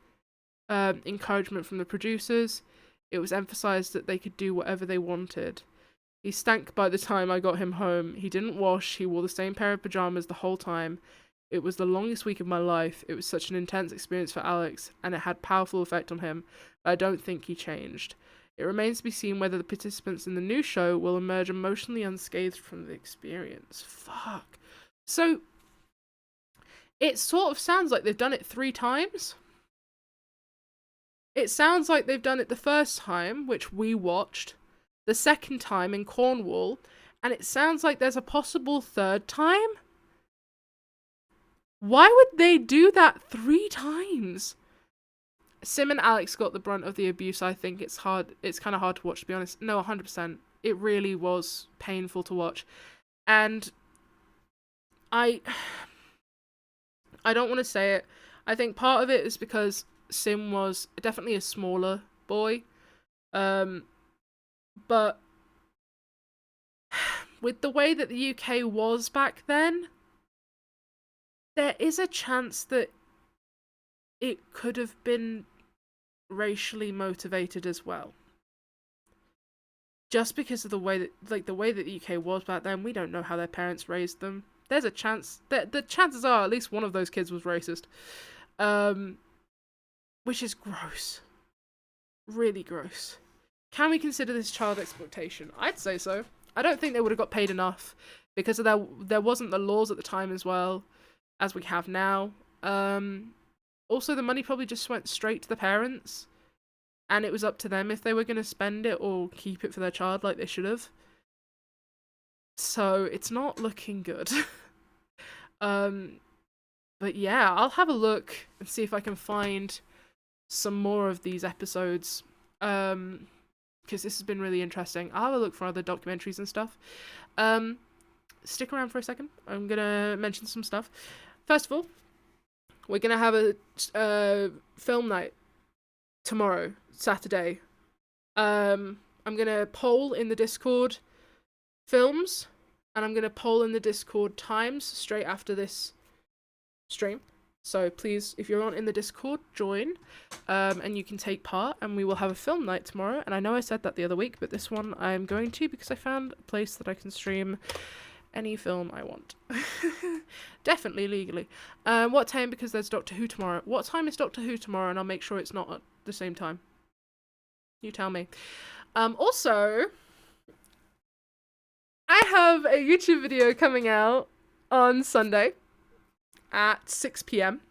encouragement from the producers. It was emphasized that they could do whatever they wanted. He stank by the time I got him home. He didn't wash. He wore the same pair of pajamas the whole time. It was the longest week of my life. It was such an intense experience for Alex, and it had powerful effect on him. But I don't think he changed. It remains to be seen whether the participants in the new show will emerge emotionally unscathed from the experience. Fuck. So, it sort of sounds like they've done it 3 times. It sounds like they've done it the first time, which we watched, the second time in Cornwall, and it sounds like there's a possible 3rd time? Why would they do that 3 times? Sim and Alex got the brunt of the abuse. I think it's kind of hard to watch, to be honest. No, 100%. It really was painful to watch. And I don't want to say it. I think part of it is because Sim was definitely a smaller boy. But with the way that the UK was back then, there is a chance that it could have been racially motivated as well. Just because of the way that the UK was back then, we don't know how their parents raised them. There's a chance that the chances are at least one of those kids was racist. Which is gross. Really gross. Can we consider this child exploitation? I'd say so. I don't think they would have got paid enough because of there wasn't the laws at the time as well as we have now. Also, the money probably just went straight to the parents, and it was up to them if they were going to spend it or keep it for their child like they should have. So it's not looking good. But yeah, I'll have a look and see if I can find some more of these episodes. Because this has been really interesting. I'll have a look for other documentaries and stuff. Stick around for a second. I'm gonna mention some stuff. First of all, we're gonna have a film night tomorrow, Saturday. I'm gonna poll in the Discord films, and I'm gonna poll in the Discord times straight after this stream. So please, if you're not in the Discord, join, and you can take part, and we will have a film night tomorrow. And I know I said that the other week, but this one I'm going to because I found a place that I can stream any film I want. Definitely legally. What time? Because there's Doctor Who tomorrow. What time is Doctor Who tomorrow? And I'll make sure it's not at the same time. You tell me. Also, I have a YouTube video coming out on Sunday at 6 p.m.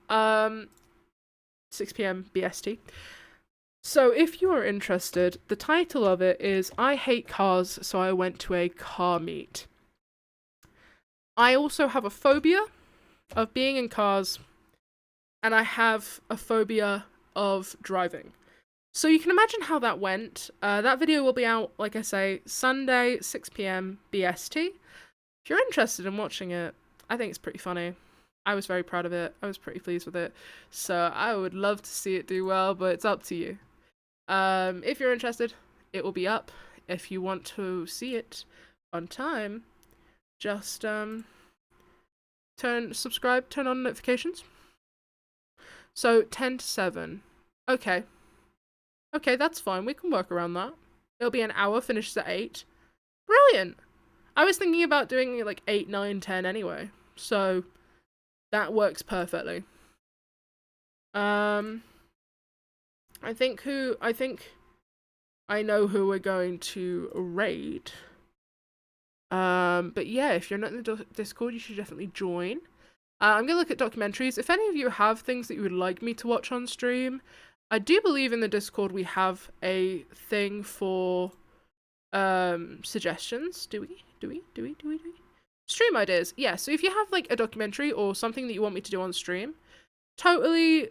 6 p.m. BST. So if you are interested, the title of it is I Hate Cars, So I Went to a Car Meet. I also have a phobia of being in cars, and I have a phobia of driving. So you can imagine how that went. That video will be out, like I say, Sunday, 6 p.m. BST. If you're interested in watching it, I think it's pretty funny. I was very proud of it. I was pretty pleased with it. So I would love to see it do well, but it's up to you. If you're interested, it will be up. If you want to see it on time, just subscribe, turn on notifications. So 10 to 7. Okay. Okay, that's fine. We can work around that. It'll be an hour, finishes at 8. Brilliant! I was thinking about doing it like 8, 9, 10 anyway. So that works perfectly. I think I know who we're going to raid. But yeah, if you're not in the Discord, you should definitely join. I'm gonna look at documentaries. If any of you have things that you would like me to watch on stream, I do believe in the Discord we have a thing for suggestions. Do we? Stream ideas. Yeah, so if you have like a documentary or something that you want me to do on stream, totally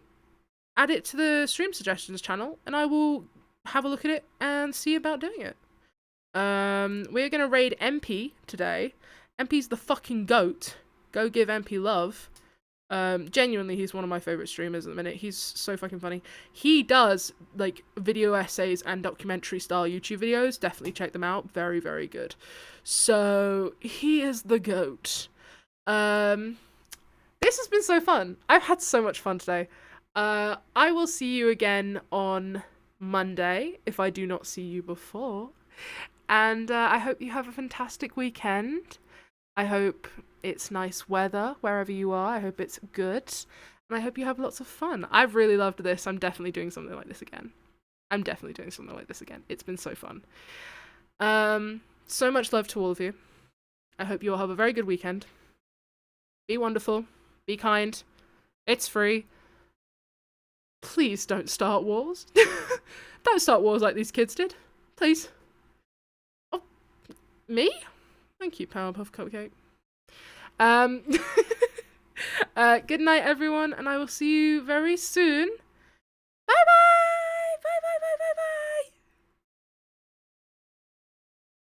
add it to the stream suggestions channel and I will have a look at it and see about doing it. We're gonna raid MP today. MP's the fucking goat. Go give MP love. Genuinely, he's one of my favorite streamers at the minute. He's so fucking funny. He does like video essays and documentary style YouTube videos. Definitely check them out. Very, very good. So he is the goat. This has been so fun. I've had so much fun today. I will see you again on Monday if I do not see you before. And I hope you have a fantastic weekend. I hope it's nice weather wherever you are. I hope it's good. And I hope you have lots of fun. I've really loved this. I'm definitely doing something like this again. It's been so fun. So much love to all of you. I hope you all have a very good weekend. Be wonderful. Be kind. It's free. Please don't start wars. Don't start wars like these kids did. Please. Oh, me? Thank you, Powerpuff Cupcake. Good night, everyone, and I will see you very soon. Bye-bye!